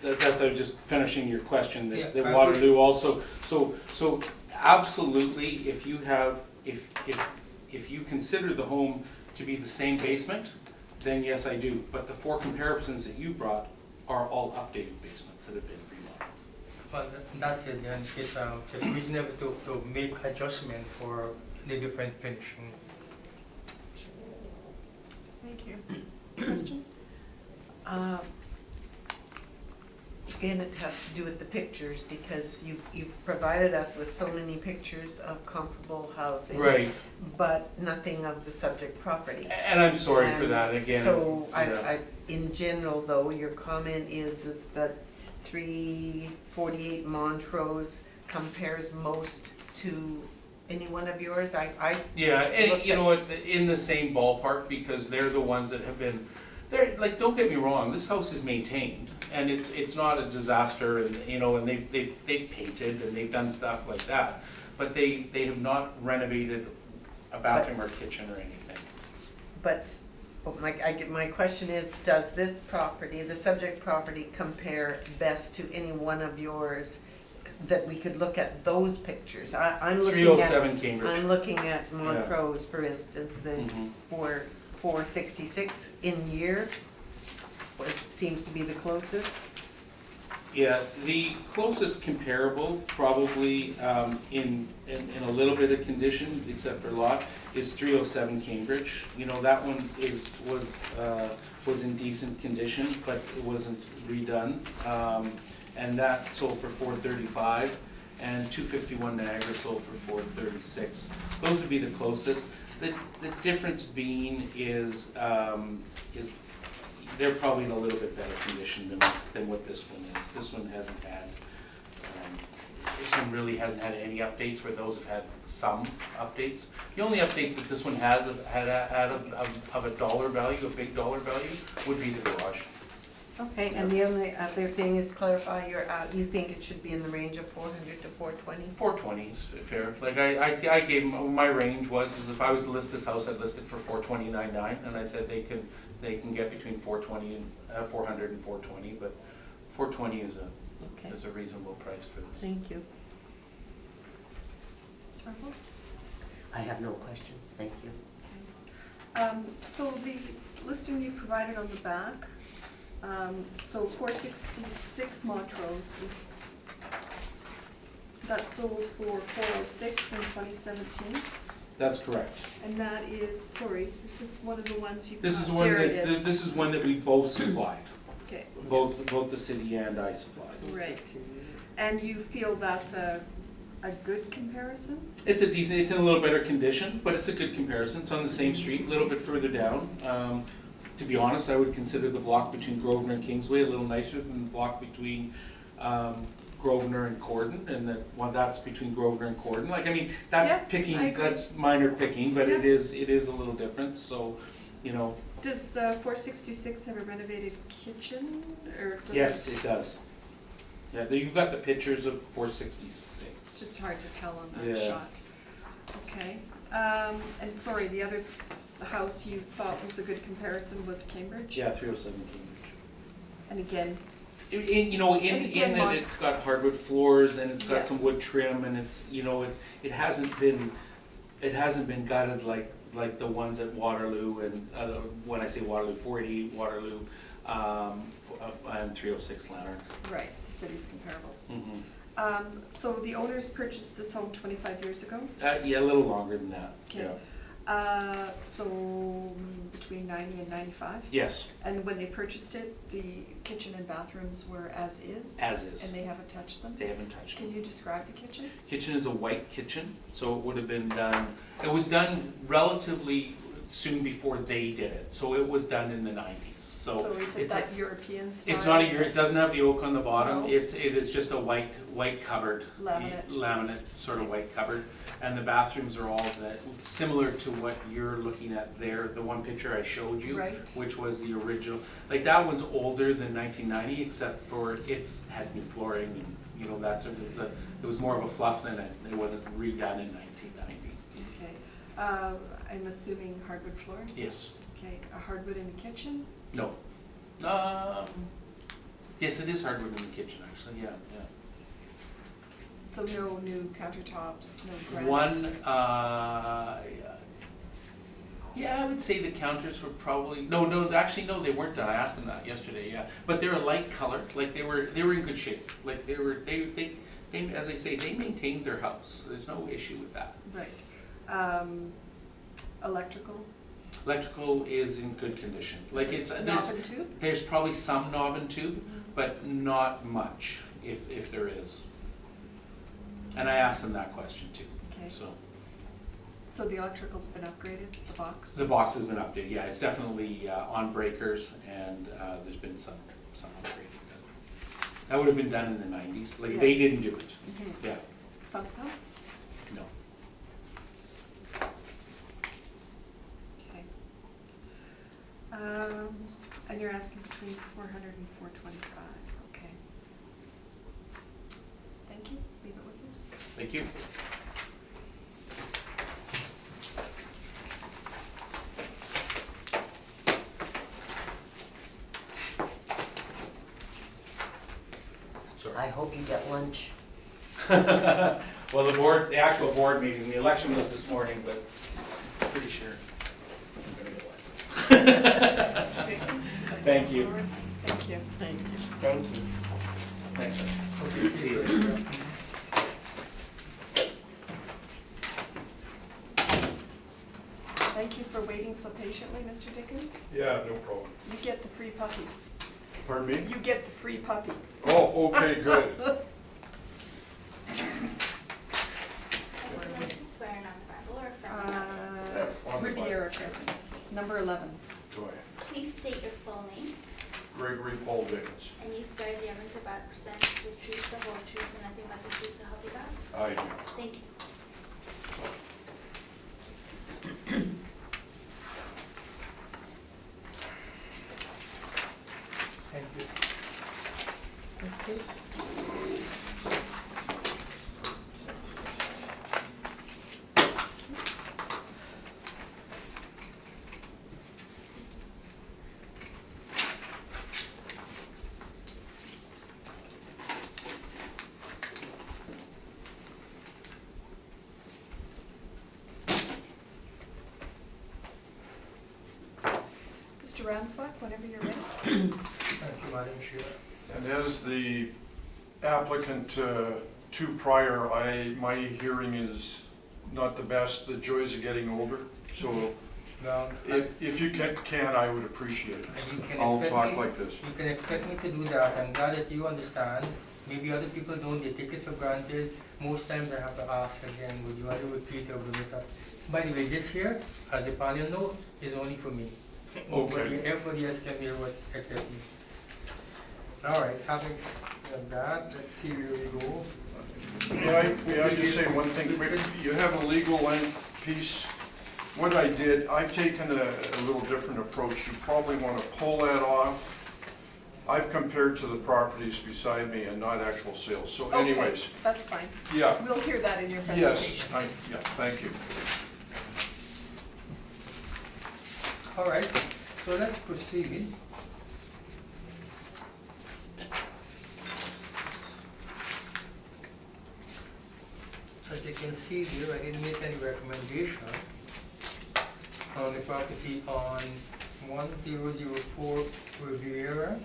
that's, I was just finishing your question, that Waterloo also, so absolutely, if you have, if you consider the home to be the same basement, then yes, I do, but the 4 comparisons that you brought are all updated basements that have been remodeled. well, that's it, then it's reasonable to make adjustment for the different finishing. Thank you. Questions? Again, it has to do with the pictures, because you've provided us with so many pictures of comparable housing. Right. But nothing of the subject property. And I'm sorry for that, again. So, yeah. in general though, your comment is that 348 Montrose compares most to any one of yours? Yeah, and you know what, in the same ballpark, because they're the ones that have been, they're, like, don't get me wrong, this house is maintained, and it's not a disaster, and, you know, and they've painted, and they've done stuff like that, but they have not renovated a bathroom or kitchen or anything. But my question is, does this property, the subject property, compare best to any one of yours that we could look at those pictures? I'm looking at. 307 Cambridge. I'm looking at Montrose, for instance, the Mhm. 466 in year seems to be the closest. Yeah, the closest comparable, probably in a little bit of condition, except for lot, is 307 Cambridge. You know, that one was in decent condition, but it wasn't redone. And that sold for $435, and 251 Niagara sold for $436. Those would be the closest. The difference being is they're probably in a little bit better condition than what this one is. This one hasn't had, this one really hasn't had any updates, where those have had some updates. The only update that this one has had of a dollar value, a big dollar value, would be the garage. Okay, and the only other thing is clarify, you think it should be in the range of 400 to 420? 420 is fair. Like I gave them, my range is if I was to list this house, I'd list it for 429.9, and I said they can get between 420 and 400 and 420, but 420 is a reasonable price for this. Thank you. Ms. Marple? I have no questions, thank you. So the listing you provided on the back, so 466 Montrose, that sold for 406 in 2017. That's correct. And that is, sorry, this is one of the ones you. This is one There it that is. this is one that we both supplied. Okay, Both the city and I supplied. right. And you feel that's a good comparison? It's a decent. It's in a little better condition, but it's a good comparison. It's on the same street, a little bit further down. To be honest, I would consider the block between Grosvenor and Kingsway a little nicer than the block between Grosvenor and Corden, and that's between Grosvenor and Corden. Like, I mean, that's Yeah, I picking, agree. that's minor picking, but it Yeah. is a little different. So, you know. Does 466 have a renovated kitchen, or does Yes, it does. Yeah, you've got the pictures of It's 466. just hard to tell on that Yeah. shot. Okay, and sorry, the other house you thought was a good comparison was Cambridge? Yeah, 307 Cambridge. And again, In And again, that Mark- it's got hardwood floors and it's got Yeah. some wood trim, and it's, you know, it hasn't been gutted like the ones at Waterloo, and when I say Waterloo, 480 Waterloo, and 306 Lanark. right, the city's comparables. Mm-hmm. So the owners purchased this home 25 years ago? Yeah, a little longer than that. Okay. Yeah. So between 90 and 95? Yes, And when they purchased it, the kitchen and bathrooms were as is? as is. And they haven't touched them? They haven't touched it. Can you describe the kitchen? Kitchen is a white kitchen, so it would have been done, it was done relatively soon before they did it, so it was done in the 90s. So is it it's that European style? It's not it doesn't have the oak on the bottom, No. it is just a white cupboard. Laminate. Laminate, sort of white cupboard, and the bathrooms are all similar to what you're looking at there, the one picture I showed you. Right. Which was the original, like that one's older than 1990, except for it's had new flooring, and, you know, it was more of a fluff than it wasn't redone in 1990. Okay, I'm assuming hardwood floors? Yes. Okay, a hardwood in the kitchen? No. Yes, it is hardwood in the kitchen, actually, yeah. So no new countertops, no granite? One, yeah, I would say the counters were probably, no, they weren't done, I asked them that yesterday, yeah. But they're a light color, like they were in good shape, like they, as I say, they maintained their house, there's no issue with that. Right. Electrical? Electrical is in good condition, like Is it there's, knob and tube? there's probably some knob and tube, but not much, if there is. And I asked them that question too, Okay. so. The electrical's been upgraded, the box? The box has been updated, yeah, it's definitely on breakers, and there's been some upgrading. That would have been done in the 90s, like, Yeah. they didn't do it, Mhm. yeah, Sunk pump? no. Okay. And you're asking between 400 and 425, okay. Thank you, leave it with us. Thank you. I hope you get lunch. Well, the actual board meeting, the election was this morning, but pretty sure I'm gonna get one. Mr. Dickens? Thank you. Thank you. Thank you. Thank you. Thanks, sir. Okay, See you. Thank you for waiting so patiently, Mr. Dickens. Yeah, no problem. You get the free puppy. Pardon me? You get the free puppy. Oh, okay, good. Would you like to swear in on the Bible or affirm? on the Bible. Riviera Crescent, number 11. Go ahead. Please state your full name, Gregory Paul Dickens. and you swear the evidence about present the truth, the whole truth, and nothing but the truth to help you God? I do. Thank you. thank you. Okay. Mr. Ramsbach, whenever you're ready. Thank you, Madam Chair. And as the applicant to prior, my hearing is not the best. The joys of getting older. So Now, if you can, I would appreciate it. you can I'll expect talk me- like this. You can expect me to do that. I'm glad that you understand. Maybe other people don't, they take it for granted. Most times I have to ask again, would you rather repeat or bring it up? By the way, this here, as the panel know, is only for me. Nobody, everybody else can hear what except me. All right, having said that, let's see where we go. May I just say one thing quick? You have a legal length piece. What I did, I've taken a little different approach. You probably want to pull that off. I've compared to the properties beside me and not actual sales. So Okay, anyways, that's fine. yeah, We'll hear that in your yes, presentation. yeah, thank you. All right, so let's proceed. As you can see here, I didn't make any recommendation on the property on 1004 Riviera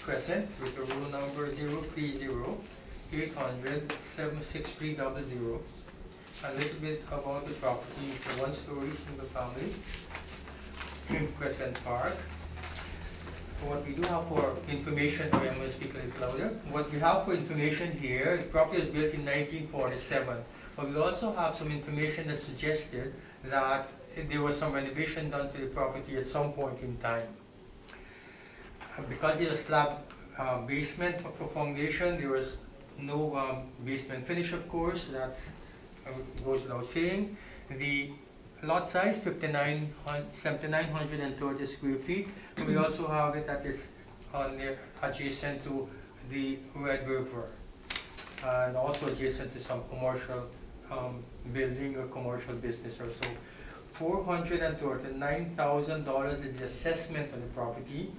Crescent with the rule number 030-800-76300. A little bit about the property. It's a one-story single family in Crescent Park. What we do have for information, I'm going to speak a little louder. What we have for information here, the property was built in 1947. But we also have some information that suggested that there was some renovation done to the property at some point in time. Because it's a slab basement for foundation, there was no basement finish, of course, that's goes without saying. The lot size, 7,930 square feet. We also have it that is on the, adjacent to the Red River, and also adjacent to some commercial building or commercial business or so. $439,000 is the assessment of the property.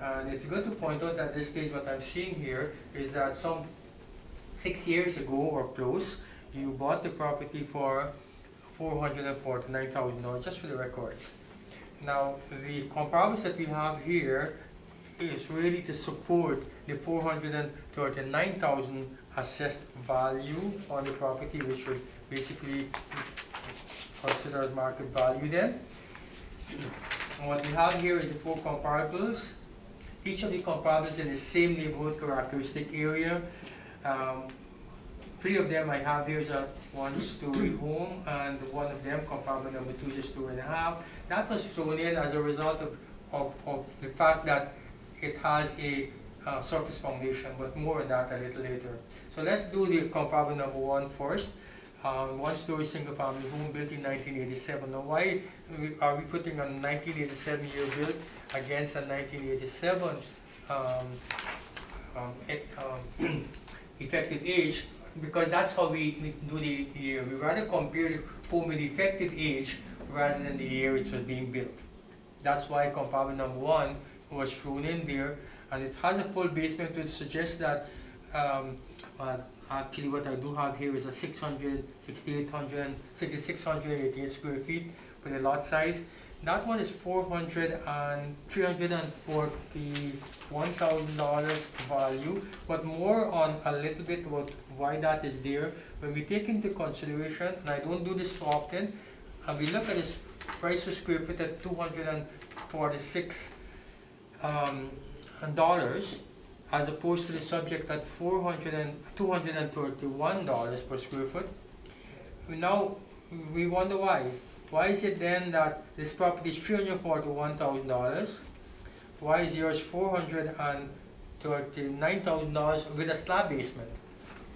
And it's good to point out at this stage what I'm seeing here is that some 6 years ago or close, you bought the property for $449,000, just for the records. Now, the comparables that we have here is really to support the $439,000 assessed value on the property, which would basically consider as market value then. And what we have here is the 4 comparables. Each of the comparables in the same neighborhood characteristic area. 3 of them I have here is a 1-story home, and one of them, comparable number 2, is a 1.5 stories. That was thrown in as a result of the fact that it has a surface foundation, but more on that a little later. So let's do the comparable number 1 first. 1-story single family home built in 1987. Now why are we putting a 1987 year built against a 1987 effective age? Because that's how we do the year. We rather compare the home with effective age rather than the year it was being built. That's why comparable number 1 was thrown in there, and it has a full basement, which suggests that Actually, what I do have here is a 688 square feet for the lot size. That one is $341,000 value, but more on a little bit about why that is there. When we take into consideration, and I don't do this so often, we look at this price per square foot at $246 dollars, as opposed to the subject at $231 per square foot. Now we wonder why. Why is it then that this property is $341,000? Why is yours $439,000 with a slab basement?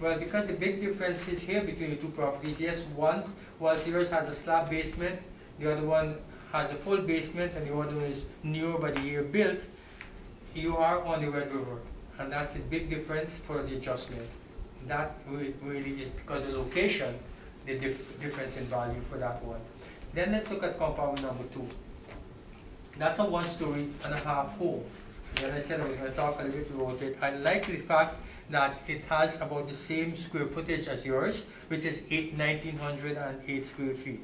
Well, because the big difference is here between the two properties. Yes, whilst yours has a slab basement, the other one has a full basement, and the other one is newer by the year built, you are on the Red River. And that's the big difference for the adjustment. That really is because of location, the difference in value for that one. Then let's look at compound number 2. That's a 1.5-story home. As I said, I was going to talk a little bit about it. I like the fact that it has about the same square footage as yours, which is 1,908 square feet.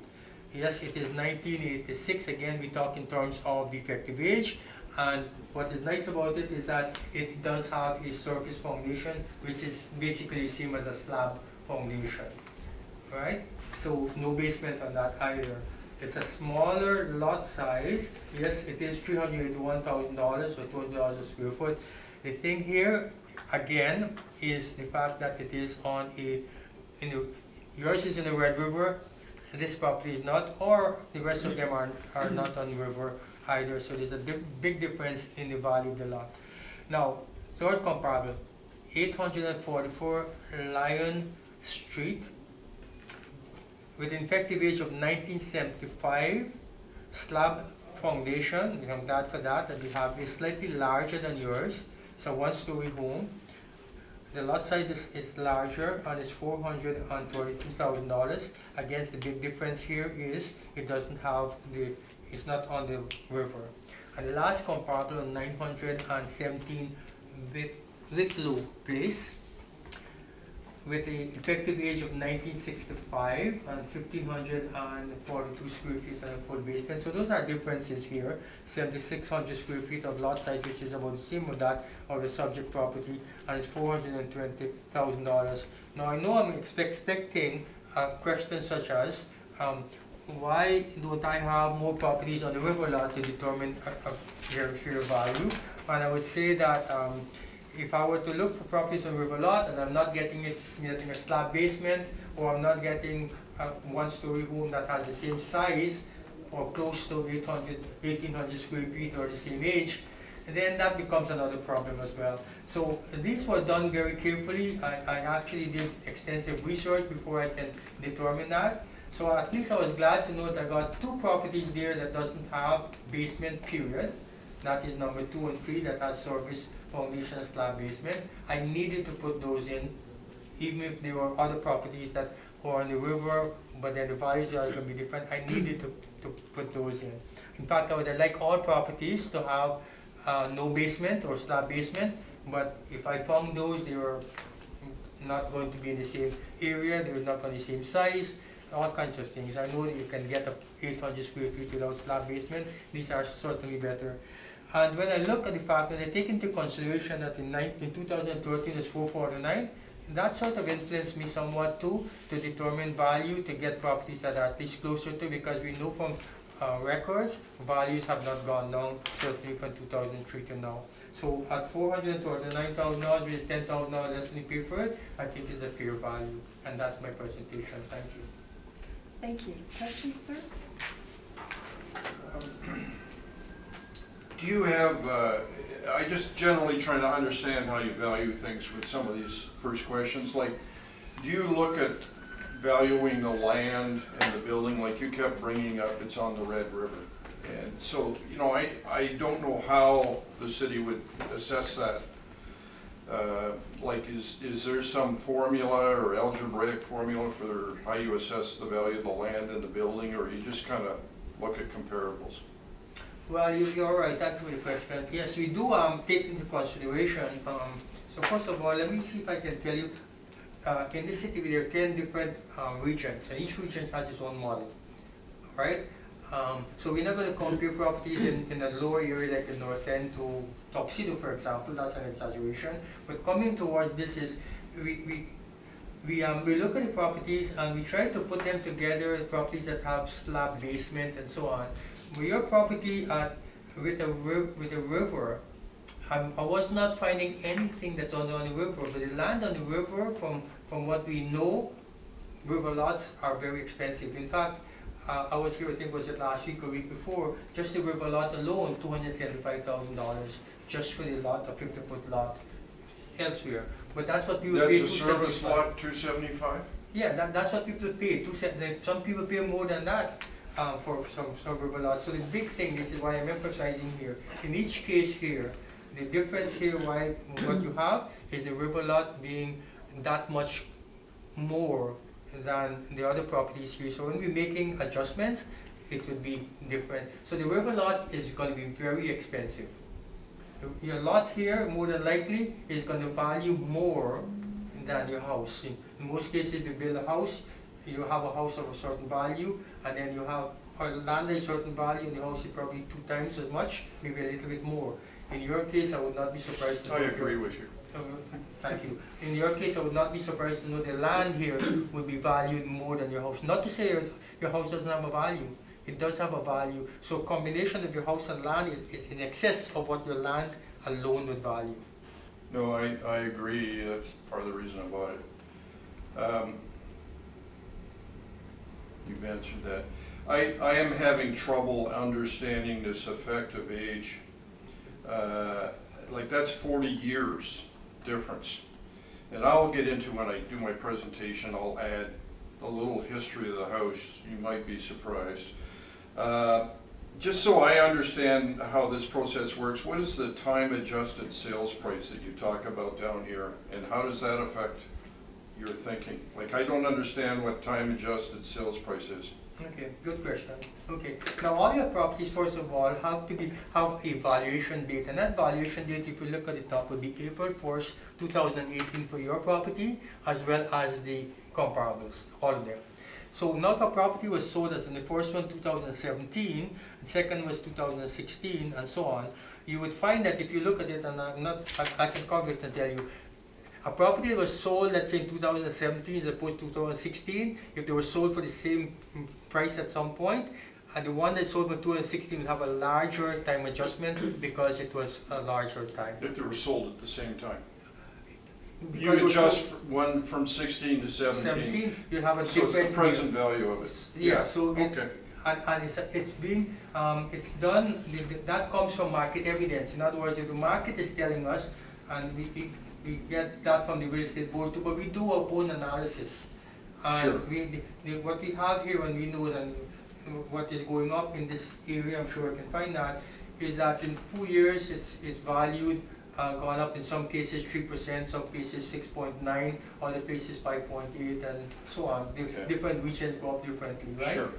Yes, it is 1986. Again, we talk in terms of the effective age. And what is nice about it is that it does have a surface foundation, which is basically the same as a slab foundation, right? So no basement on that either. It's a smaller lot size. Yes, it is $381,000 or $200 a square foot. The thing here, again, is the fact that it is on yours is in the Red River, and this property is not, or the rest of them are not on the river either. So there's a big difference in the value of the lot. Now, third comparable, 844 Lion Street, with an effective age of 1975, slab foundation. I'm glad for that we have is slightly larger than yours. It's a 1-story home. The lot size is larger and it's $432,000. Again, the big difference here is it doesn't have it's not on the river. And the last comparable, 917 Whitlow Place, with an effective age of 1965 and 1,542 square feet and a full basement. So those are differences here. 7,600 square feet of lot size, which is about the same with that of the subject property, and it's $420,000. Now I know I'm expecting a question such as, why don't I have more properties on the river lot to determine a fair value? And I would say that if I were to look for properties on river lot and I'm not getting a slab basement, or I'm not getting a 1-story home that has the same size or close to 1,800 square feet or the same age, then that becomes another problem as well. So these were done very carefully. I actually did extensive research before I can determine that. So at least I was glad to know that I got 2 properties there that doesn't have basement, period. That is number 2 and 3 that has surface foundation slab basement. I needed to put those in, even if there were other properties that were on the river, but then the values are going to be different. I needed to put those in. In fact, I would like all properties to have no basement or slab basement, but if I found those, they were not going to be in the same area, they were not on the same size, all kinds of things. I know that you can get up 800 square feet without slab basement. These are certainly better. And when I look at the fact that I take into consideration that in 2013 is 449, that sort of influenced me somewhat too, to determine value, to get properties that are at least closer to, because we know from records, values have not gone down, certainly from 2003 to now. So at $439,000, which is $10,000 less than you pay for it, I think is a fair value. And that's my presentation. Thank you. Thank you. Questions, sir? Do you have, I just generally trying to understand how you value things with some of these first questions. Like, do you look at valuing the land and the building, like you kept bringing up, it's on the Red River? And so, you know, I don't know how the city would assess that. Like, is there some formula or algebraic formula for how you assess the value of the land and the building, or you just kind of look at comparables? Well, you're right, that's a good question. Yes, we do take into consideration So first of all, let me see if I can tell you, in this city there are 10 different regions, and each region has its own model, right? So we're not going to compare properties in a lower area like the North End to Tuxedo, for example. That's an exaggeration. But coming towards this is, we look at the properties and we try to put them together, properties that have slab basement and so on. With your property with a river, I was not finding anything that's on the river, but the land on the river, from what we know, river lots are very expensive. In fact, I was here, I think was it last week or week before, just the river lot alone, $275,000 just for the lot, a 50-foot lot elsewhere. But that's what people pay. That's a service lot, 275? Yeah, that's what people pay. Some people pay more than that for some river lots. So the big thing, this is why I'm emphasizing here, in each case here, the difference here, what you have is the river lot being that much more than the other properties here. So when we're making adjustments, it would be different. So the river lot is going to be very expensive. Your lot here, more than likely, is going to value more than your house. In most cases, you build a house, you have a house of a certain value, and then you have a land at a certain value, and the house is probably 2 times as much, maybe a little bit more. In your case, I would not be surprised to know. I agree with you. Thank you. In your case, I would not be surprised to know the land here would be valued more than your house. Not to say your house doesn't have a value. It does have a value. So combination of your house and land is in excess of what your land alone would value. No, I agree. That's part of the reason I bought it. You've answered that. I am having trouble understanding this effective age. Like that's 40 years difference. And I'll get into, when I do my presentation, I'll add a little history of the house. You might be surprised. Just so I understand how this process works, what is the time-adjusted sales price that you talk about down here, and how does that affect your thinking? Like, I don't understand what time-adjusted sales price is. Okay, good question. Okay, now all your properties, first of all, have a valuation date, and that valuation date, if you look at the top, would be April 1st, 2018 for your property, as well as the comparables, all of them. So now if a property was sold as in the first one 2017, the second was 2016, and so on, you would find that if you look at it, and I can calculate and tell you, a property that was sold, let's say in 2017 as opposed to 2016, if they were sold for the same price at some point, and the one that sold for 2016 would have a larger time adjustment because it was a larger time. If they were sold at the same time. Because You adjust one from 16 to 17. You'll have a So difference. it's the present value of it. Yeah, so Okay. and it's being, it's done, that comes from market evidence. In other words, if the market is telling us, and we get that from the real estate board too, but we do our own analysis. And Sure. what we have here, and we know that what is going up in this area, I'm sure I can find that, is that in 2 years it's valued, gone up in some cases 3%, some cases 6.9, other places 5.8, and so on. Okay. Different regions go up differently, right? Sure.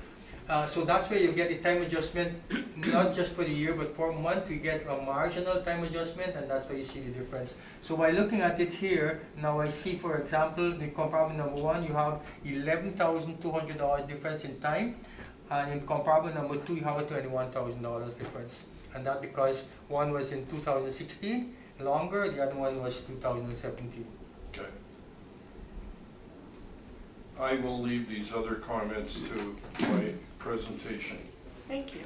So that's where you get the time adjustment, not just for the year, but per month we get a marginal time adjustment, and that's where you see the difference. So by looking at it here, now I see, for example, the comparable number 1, you have $11,200 difference in time, and in comparable number 2, you have a $21,000 difference. And that because one was in 2016, longer, the other one was 2017. Okay. I will leave these other comments to my presentation. Thank you.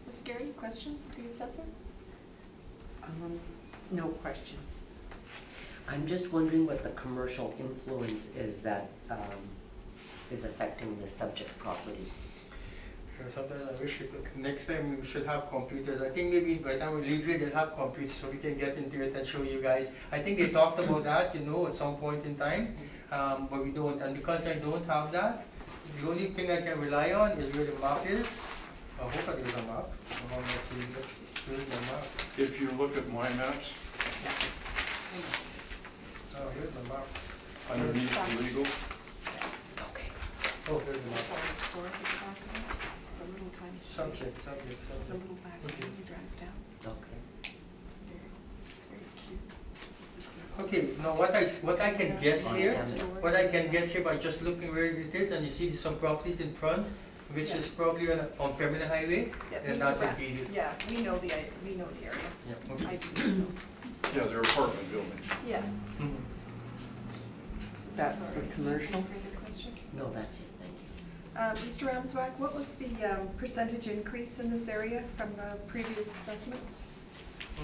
Ms. Gary, questions of the assessor? No questions. I'm just wondering what the commercial influence is that is affecting the subject property. Sometimes I wish we could, next time we should have computers. I think maybe by the time we leave here, they'll have computers so we can get into it and show you guys. I think they talked about that, at some point in time, but we don't. And because I don't have that, the only thing I can rely on is where the map is. I hope I get a map. Where's the map? If you look at my maps, Here's the map. underneath the legal, Okay. Oh, here's the That's map. all the stores at the back of it. It's a little tiny store. Subject. It's a little back Okay. when you drive down. Okay. It's very cute. Okay, now what I can guess here, what I can guess here by just looking where it is, and you see some properties in front, which is probably on Permanent Highway, Yeah, and Mr. that would Brad, be, yeah, we know the area. yeah, okay. I do think so, Yeah, they're apartment buildings. yeah. Mhm. That's the Sorry. commercial. Any further questions? No, that's it, thank you. Mr. Ramsbach, what was the percentage increase in this area from the previous assessment?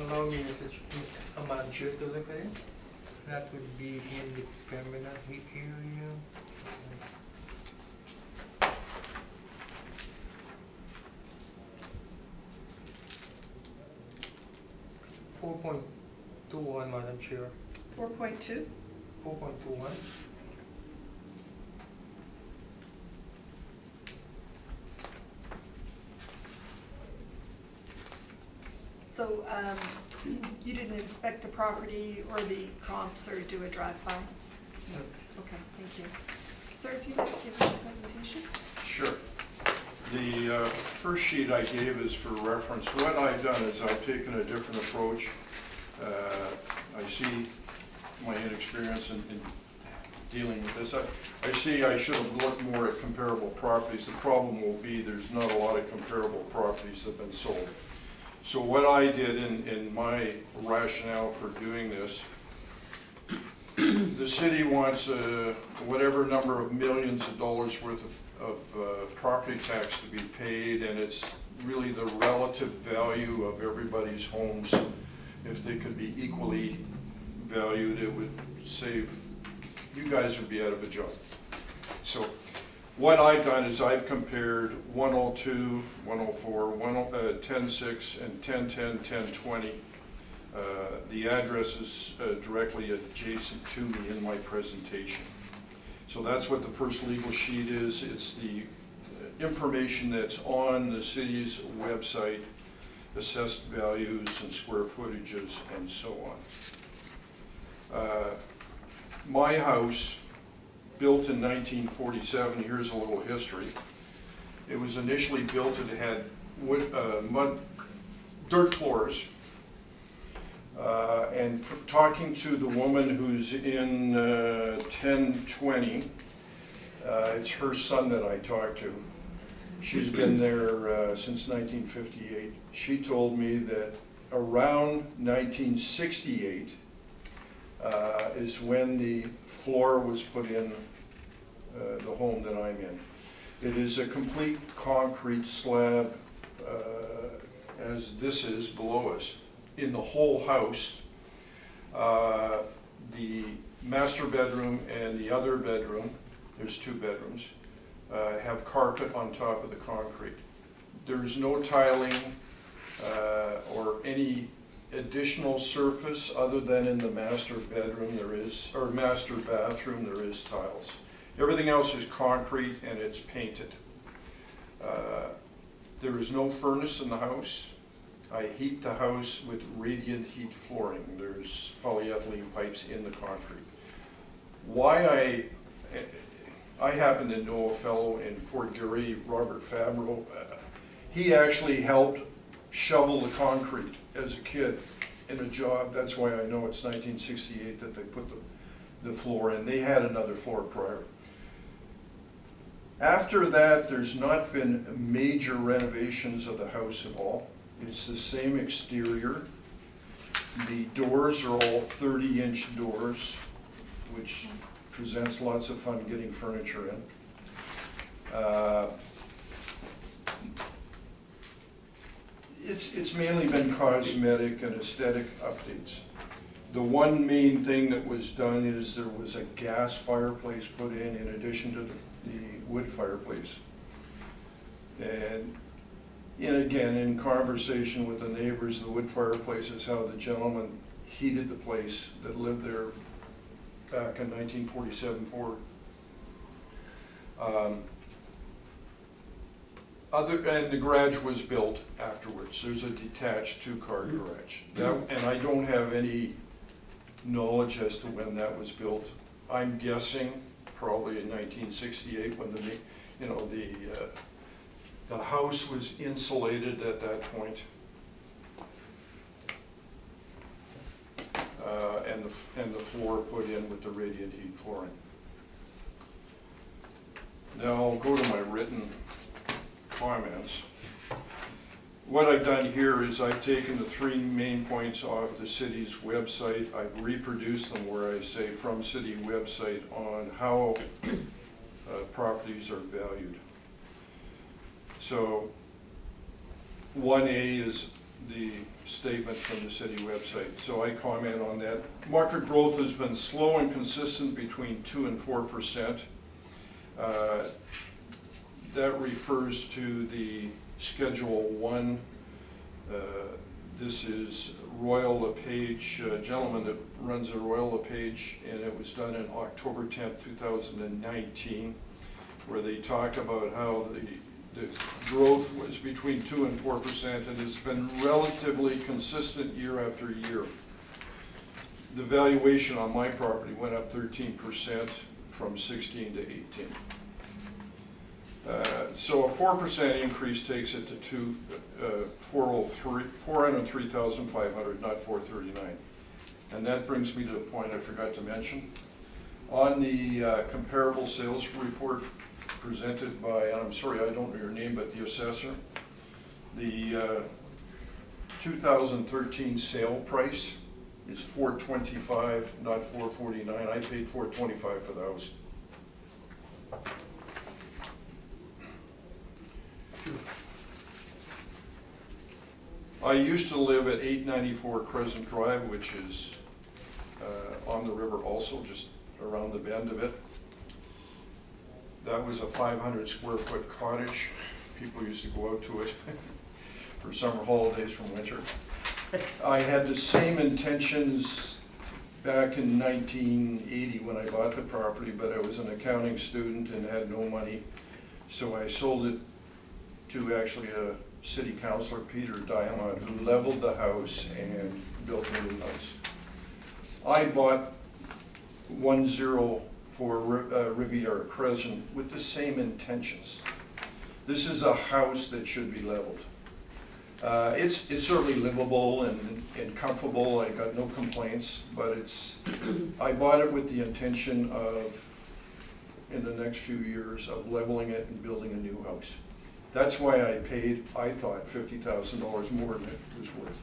Allow me, Mr. Chair, to look at it. That would be in the Permanent area. 4.21, Madam Chair. 4.2? 4.21. So, you didn't inspect the property or the comps or do a drive-by? No. Okay, thank you. Sir, if you'd like to give us your presentation? Sure. The first sheet I gave is for reference. What I've done is I've taken a different approach. I see my inexperience in dealing with this. I see I should have looked more at comparable properties. The problem will be there's not a lot of comparable properties that have been sold. So what I did in my rationale for doing this, the city wants whatever number of millions of dollars worth of property tax to be paid, and it's really the relative value of everybody's homes. If they could be equally valued, it would save, you guys would be out of a job. So what I've done is I've compared 102, 104, 10.6, and 10.10, 10.20. The address is directly adjacent to me in my presentation. So that's what the first legal sheet is. It's the information that's on the city's website, assessed values and square footages and so on. My house, built in 1947, here's a little history. It was initially built, it had dirt floors. And talking to the woman who's in 1020, it's her son that I talked to. She's been there since 1958. She told me that around 1968 is when the floor was put in the home that I'm in. It is a complete concrete slab, as this is below us. In the whole house, the master bedroom and the other bedroom, there's two bedrooms, have carpet on top of the concrete. There's no tiling or any additional surface other than in the master bedroom there is, or master bathroom there is tiles. Everything else is concrete and it's painted. There is no furnace in the house. I heat the house with radiant heat flooring. There's polyethylene pipes in the concrete. Why I happen to know a fellow in Fort Garry, Robert Fabro. He actually helped shovel the concrete as a kid in a job. That's why I know it's 1968 that they put the floor in. They had another floor prior. After that, there's not been major renovations of the house at all. It's the same exterior. The doors are all 30-inch doors, which presents lots of fun getting furniture in. It's mainly been cosmetic and aesthetic updates. The one main thing that was done is there was a gas fireplace put in addition to the wood fireplace. And again, in conversation with the neighbors, the wood fireplace is how the gentleman heated the place that lived there back in 1947-4. And the garage was built afterwards. There's a detached two-car garage. And I don't have any knowledge as to when that was built. I'm guessing probably in 1968 when the house was insulated at that point. and the floor put in with the radiant heat flooring. Now I'll go to my written comments. What I've done here is I've taken the 3 main points off the city's website. I've reproduced them where I say from city website on how properties are valued. So 1A is the statement from the city website. So I comment on that. Market growth has been slow and consistent between 2 and 4%. That refers to the Schedule 1. This is Royal LePage, a gentleman that runs a Royal LePage, and it was done in October 10th, 2019, where they talk about how the growth was between 2 and 4% and has been relatively consistent year after year. The valuation on my property went up 13% from 16 to 18. So a 4% increase takes it to 403,500, not 439. And that brings me to the point I forgot to mention. On the comparable sales report presented by, and I'm sorry I don't know your name, but the assessor, the 2013 sale price is $425, not $449. I paid $425 for the house. I used to live at 894 Crescent Drive, which is on the river also, just around the bend of it. That was a 500 square foot cottage. People used to go out to it for summer holidays from winter. I had the same intentions back in 1980 when I bought the property, but I was an accounting student and had no money. So I sold it to actually a city councilor, Peter Diamond, who leveled the house and built a new house. I bought 104 Riviera Crescent with the same intentions. This is a house that should be leveled. It's certainly livable and comfortable. I got no complaints, but I bought it with the intention of, in the next few years, of leveling it and building a new house. That's why I paid, I thought, $50,000 more than it was worth.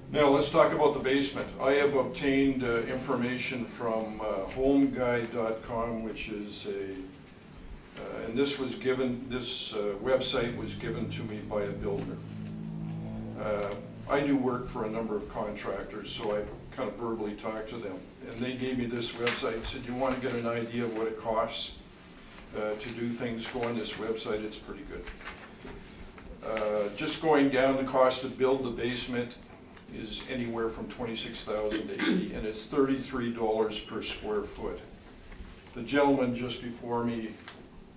Now let's talk about the basement. I have obtained information from homeguide.com, which is and this was given, this website was given to me by a builder. I do work for a number of contractors, so I kind of verbally talked to them. And they gave me this website and said, you want to get an idea of what it costs to do things, go on this website, it's pretty good. Just going down, the cost to build the basement is anywhere from $26,000 to $80,000, and it's $33 per square foot. The gentleman just before me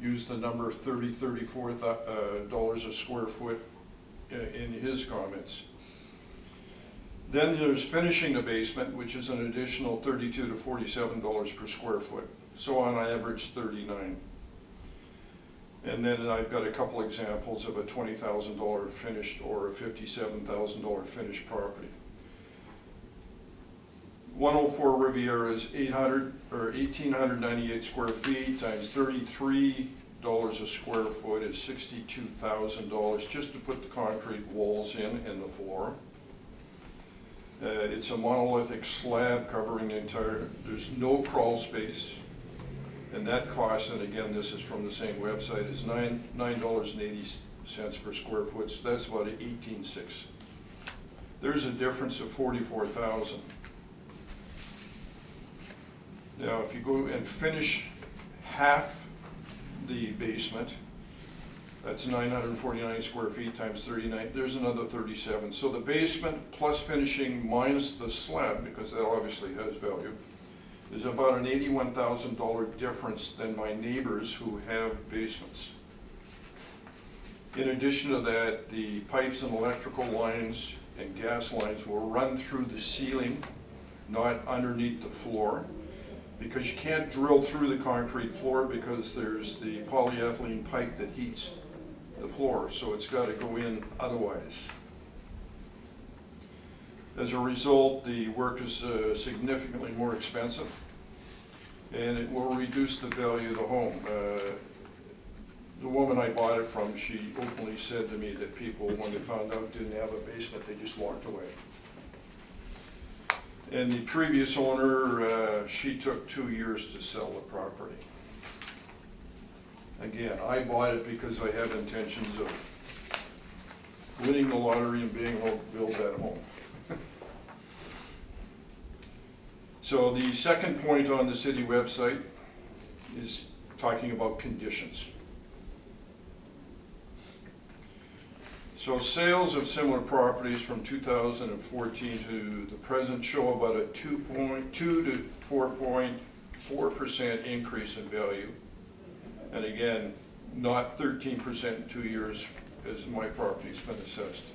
used the number $34 a square foot in his comments. Then there's finishing the basement, which is an additional $32 to $47 per square foot. So on average, $39. And then I've got a couple examples of a $20,000 finished or a $57,000 finished property. 104 Riviera is 1,898 square feet times $33 a square foot is $62,000 just to put the concrete walls in and the floor. It's a monolithic slab covering the entire, there's no crawl space. And that cost, and again, this is from the same website, is $9.80 per square foot, so that's about $18,600. There's a difference of $44,000. Now, if you go and finish half the basement, that's 949 square feet times 39, there's another 37. So the basement plus finishing minus the slab, because that obviously has value, is about an $81,000 difference than my neighbors who have basements. In addition to that, the pipes and electrical lines and gas lines will run through the ceiling, not underneath the floor, because you can't drill through the concrete floor because there's the polyethylene pipe that heats the floor, so it's got to go in otherwise. As a result, the work is significantly more expensive, and it will reduce the value of the home. The woman I bought it from, she openly said to me that people, when they found out didn't have a basement, they just walked away. And the previous owner, she took 2 years to sell the property. Again, I bought it because I have intentions of winning the lottery and being able to build that home. So the second point on the city website is talking about conditions. So sales of similar properties from 2014 to the present show about a 2.2 to 4.4% increase in value. And again, not 13% in 2 years as my property's been assessed.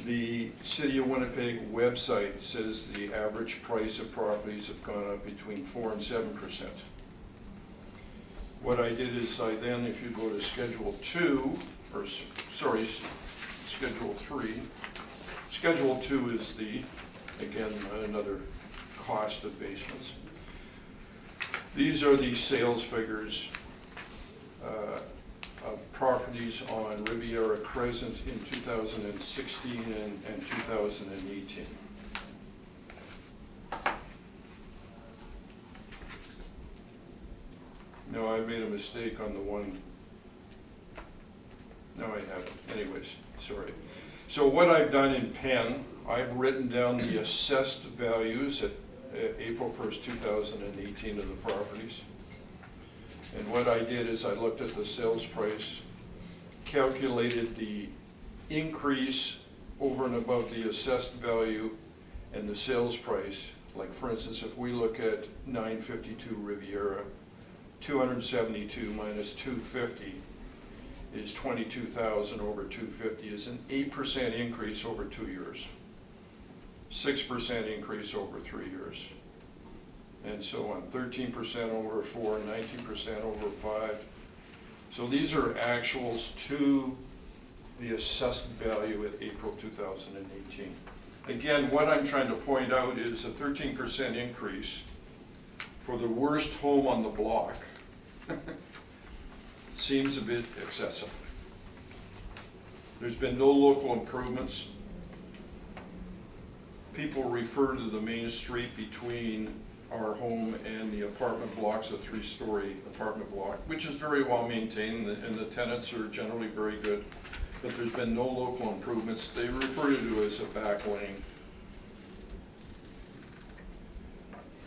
The City of Winnipeg website says the average price of properties have gone up between 4 and 7%. What I did is I then, if you go to Schedule 2, or sorry, Schedule 3, Schedule 2 is the, again, another cost of basements. These are the sales figures of properties on Riviera Crescent in 2016 and 2018. No, I made a mistake on the one. No, I haven't. Anyways, sorry. So what I've done in pen, I've written down the assessed values at April 1st, 2018 of the properties. And what I did is I looked at the sales price, calculated the increase over and above the assessed value and the sales price. Like for instance, if we look at 952 Riviera, 272 minus 250 is 22,000 over 250 is an 8% increase over 2 years. 6% increase over 3 years. And so on, 13% over 4, 19% over 5. So these are actuals to the assessed value at April 2018. Again, what I'm trying to point out is a 13% increase for the worst home on the block seems a bit excessive. There's been no local improvements. People refer to the main street between our home and the apartment blocks, a 3-story apartment block, which is very well maintained, and the tenants are generally very good, but there's been no local improvements. They refer to it as a back lane.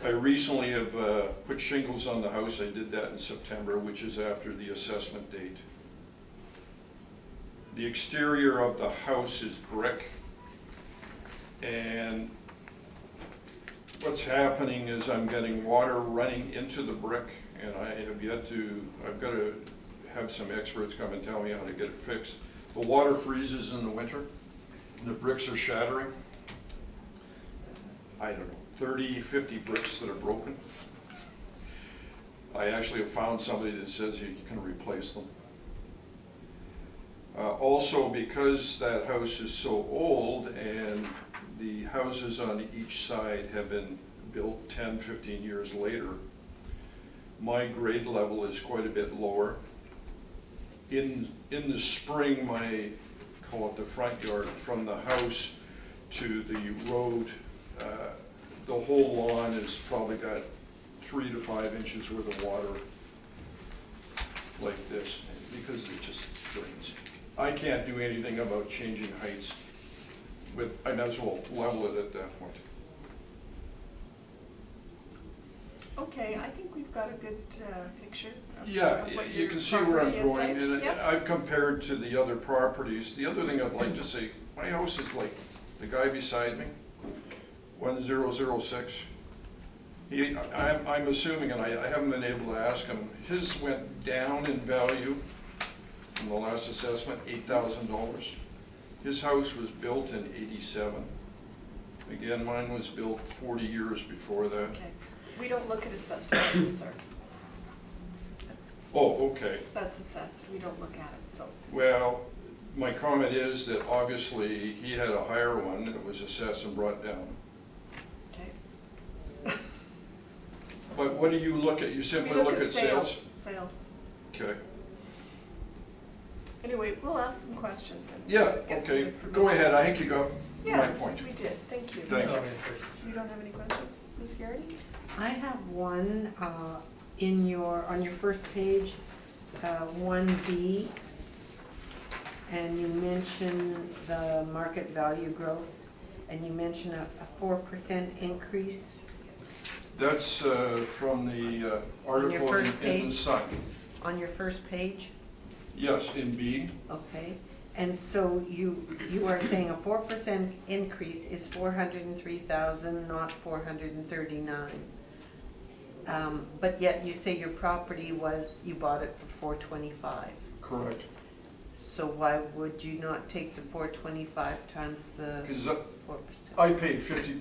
I recently have put shingles on the house. I did that in September, which is after the assessment date. The exterior of the house is brick, and what's happening is I'm getting water running into the brick, and I've got to have some experts come and tell me how to get it fixed. The water freezes in the winter, and the bricks are shattering. I don't know, 30, 50 bricks that are broken. I actually have found somebody that says you can replace them. Also, because that house is so old and the houses on each side have been built 10, 15 years later, my grade level is quite a bit lower. In the spring, call it the front yard, from the house to the road, the whole lawn has probably got 3 to 5 inches worth of water like this, because it just drains. I can't do anything about changing heights, but I might as well level it at that point. Okay, I think we've got a good picture of Yeah, of what you your can see where I'm property is going, like. and Yep. I've compared to the other properties. The other thing I'd like to say, my house is like the guy beside me, 1006. I'm assuming, and I haven't been able to ask him, his went down in value from the last assessment, $8,000. His house was built in '87. Again, mine was built 40 years before that. Okay. We don't look at assessed values, sir. Oh, okay. That's assessed, we don't look at it, so. Well, my comment is that obviously he had a higher one that was assessed and brought down. Okay. But what do you look at? You We simply look look at at sales? sales. Okay. Anyway, we'll ask some questions and Yeah, get some okay, information. go ahead, I think you got my Yeah, point. we did, thank you. Thank you. You don't have any questions, Ms. Garrity? I have one, on your first page, 1B, and you mention the market value growth, and you mention a 4% increase That's from the article first in the page? Sun. on your first page. Yes, in B. Okay, and so you are saying a 4% increase is 403,000, not 439. But yet you say your property was, you bought it for 425. Correct. So why would you not take the 425 times the Because 4%?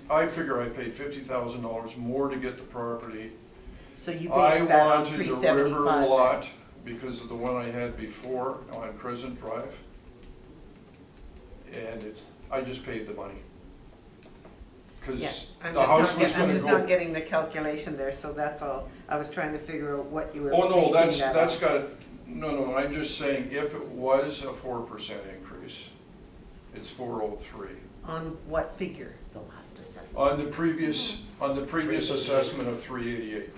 I figure I paid $50,000 more to get the property. So you I based that on wanted the 375. river lot because of the one I had before on Crescent Drive. And I just paid the money. Yeah, Because I'm the house just was not, I'm gonna just not go. getting the calculation there, so that's all. I was trying to figure out what you were Oh, no, basing that that's on. got, no, I'm just saying if it was a 4% increase, it's 403. On what figure? The last assessment. On the previous assessment of 388.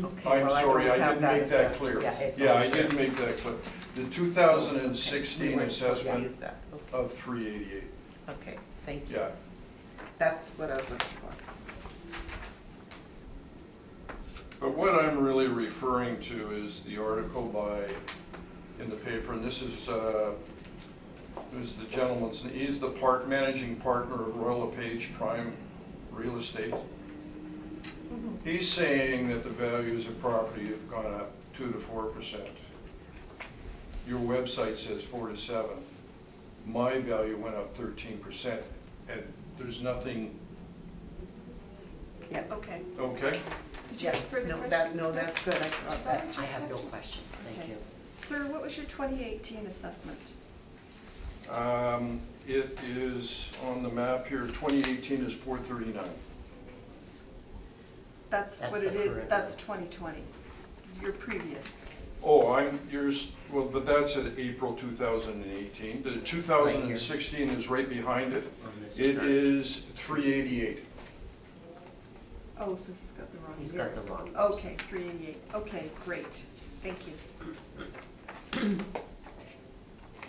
Okay, I'm well, I sorry, don't I have didn't make that assessment. clear. Yeah, it's Yeah, on I there. didn't make that clear. The We 2016 weren't supposed to assessment use that. Okay. of 388, Okay, thank you. yeah. That's what I was looking for. But what I'm really referring to is the article in the paper, and this is, who's the gentleman's, he's the managing partner of Royal LePage Prime Real Estate. He's saying that the values of property have gone up 2 to 4%. Your website says 4 to 7. My value went up 13%, and there's nothing, Yeah. Okay. okay? Did you have further No, questions? no, that's good, I caught that. I have no questions, thank Okay. you. Sir, what was your 2018 assessment? It is on the map here, 2018 is 439. That's That's what the it is, current that's 2020, your previous. Oh, well, but that's at April 2018. The 2016 is right behind it. On this It chart. is 388. Oh, so he's got the wrong years. He's got the wrong years. Okay, 388, okay, great, thank you.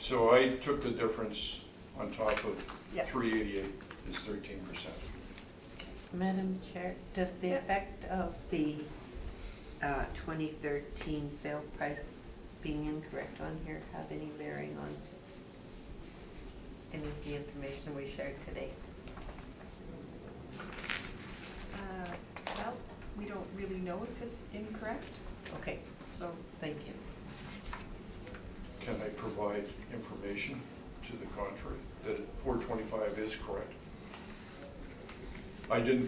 So I took the difference on top of Yeah. 388 is 13%. Madam Chair, does the Yeah. effect of the 2013 sale price being incorrect on here have any bearing on any of the information we shared today? Well, we don't really know if it's incorrect, Okay, so thank you. Can I provide information to the contrary, that 425 is correct? I didn't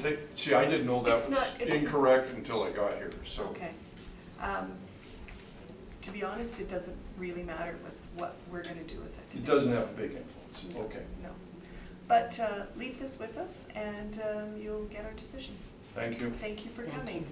know that It's was not- it's- incorrect until I got here, so. okay. To be honest, it doesn't really matter with what we're gonna do with it today. It doesn't have a big influence, okay. No. But leave this with us and you'll get our decision. Thank you. Thank you for Thank coming.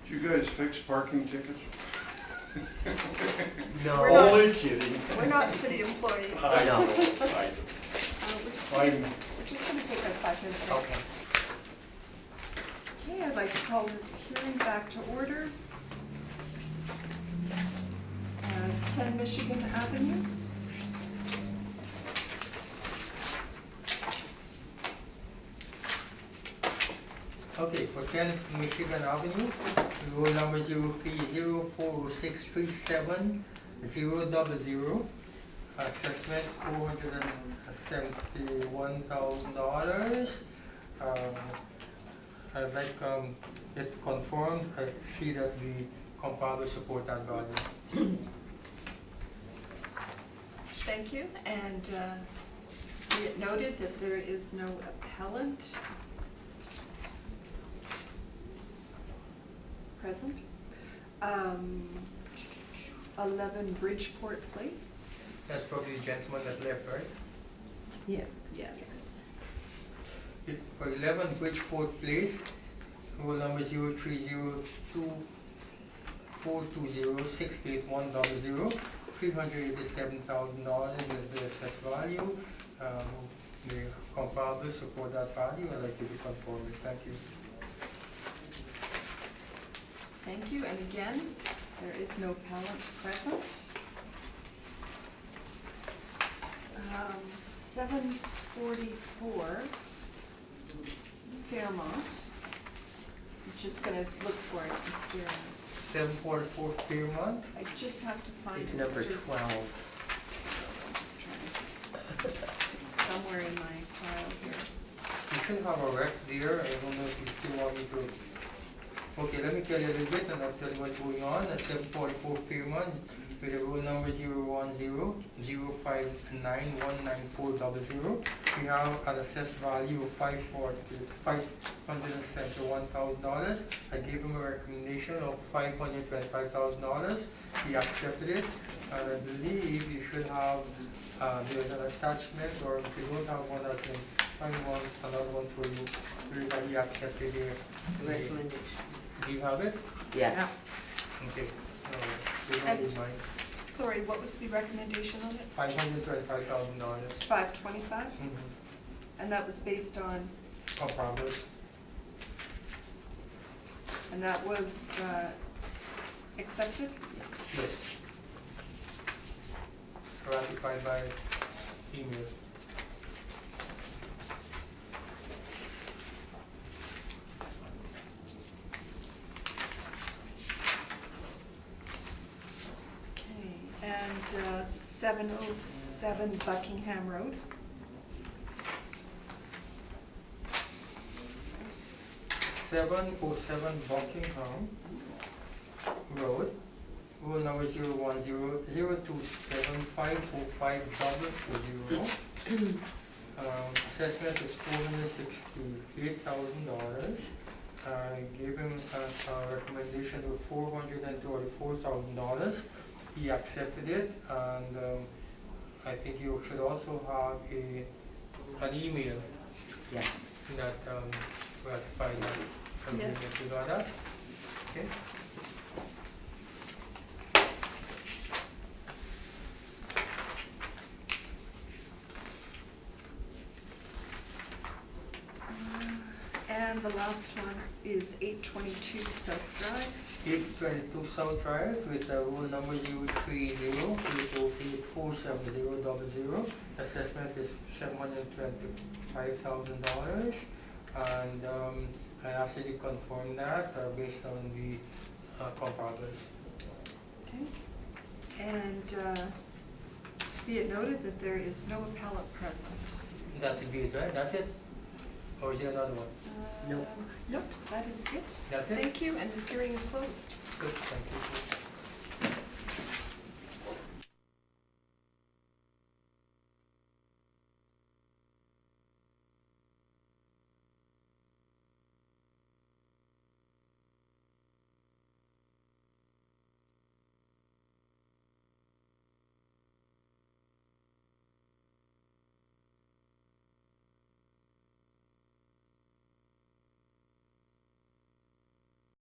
Do you guys fix parking tickets? No. We're not- Only kidding. We're not city employees. I know, We're just gonna- I'm, we're just gonna take a 5-minute break. Okay. Okay, I'd like to call this hearing back to order. 10 Michigan Avenue. Okay, for 10 Michigan Avenue, roll number 0304637000, assessment $471,000. I'd like it confirmed. I see that the comparable support that value. Thank you, and be it noted that there is no appellant present. 11 Bridgeport Place. That's probably the gentleman that left, right? Yeah. Yes. For 11 Bridgeport Place, roll number 030224206810, $387,000 is the assessed value. The comparable support that value. I'd like to be conformed. Thank you. Thank you, and again, there is no appellant present. 744 Fairmont. I'm just gonna look for it, Mr. 744 Fairmont. I just have to find it. It's number Mr. 12. Just trying. It's somewhere in my file here. You should have a rec there. I don't know if you still want me to. Okay, let me tell you a little bit and I'll tell you what's going on. At 744 Fairmont, with the roll number 010-059-19400. We have an assessed value of $571,000. I gave him a recommendation of $525,000. He accepted it, and I believe you should have, there's an attachment, or if you don't have one, I can find one, another one for you. That he accepted the Recommendation. Do you have it? Yes. Okay. You don't need mine. Sorry, what was the recommendation on it? $525,000. 525? And that was based on, Comparable. and that was accepted? Yes. Ratified by email. Okay, and 707 Buckingham Road. 707 Buckingham Road, roll number 010-027-545-040. Assessment is $468,000. I gave him a recommendation of $434,000. He accepted it, and I think you should also have an email Yes. that ratified that agreement. Yes. You got that? Okay. And the last one is 822 South Drive. 822 South Drive with roll number 030-808-47000. Assessment is $725,000, and I asked you to confirm that based on the comparables. Okay. And be it noted that there is no appellant present. That would be it, right? That's it? Or is there another one? Nope. Nope, that is it. That's it? Thank you, and this hearing is closed. Good, thank you.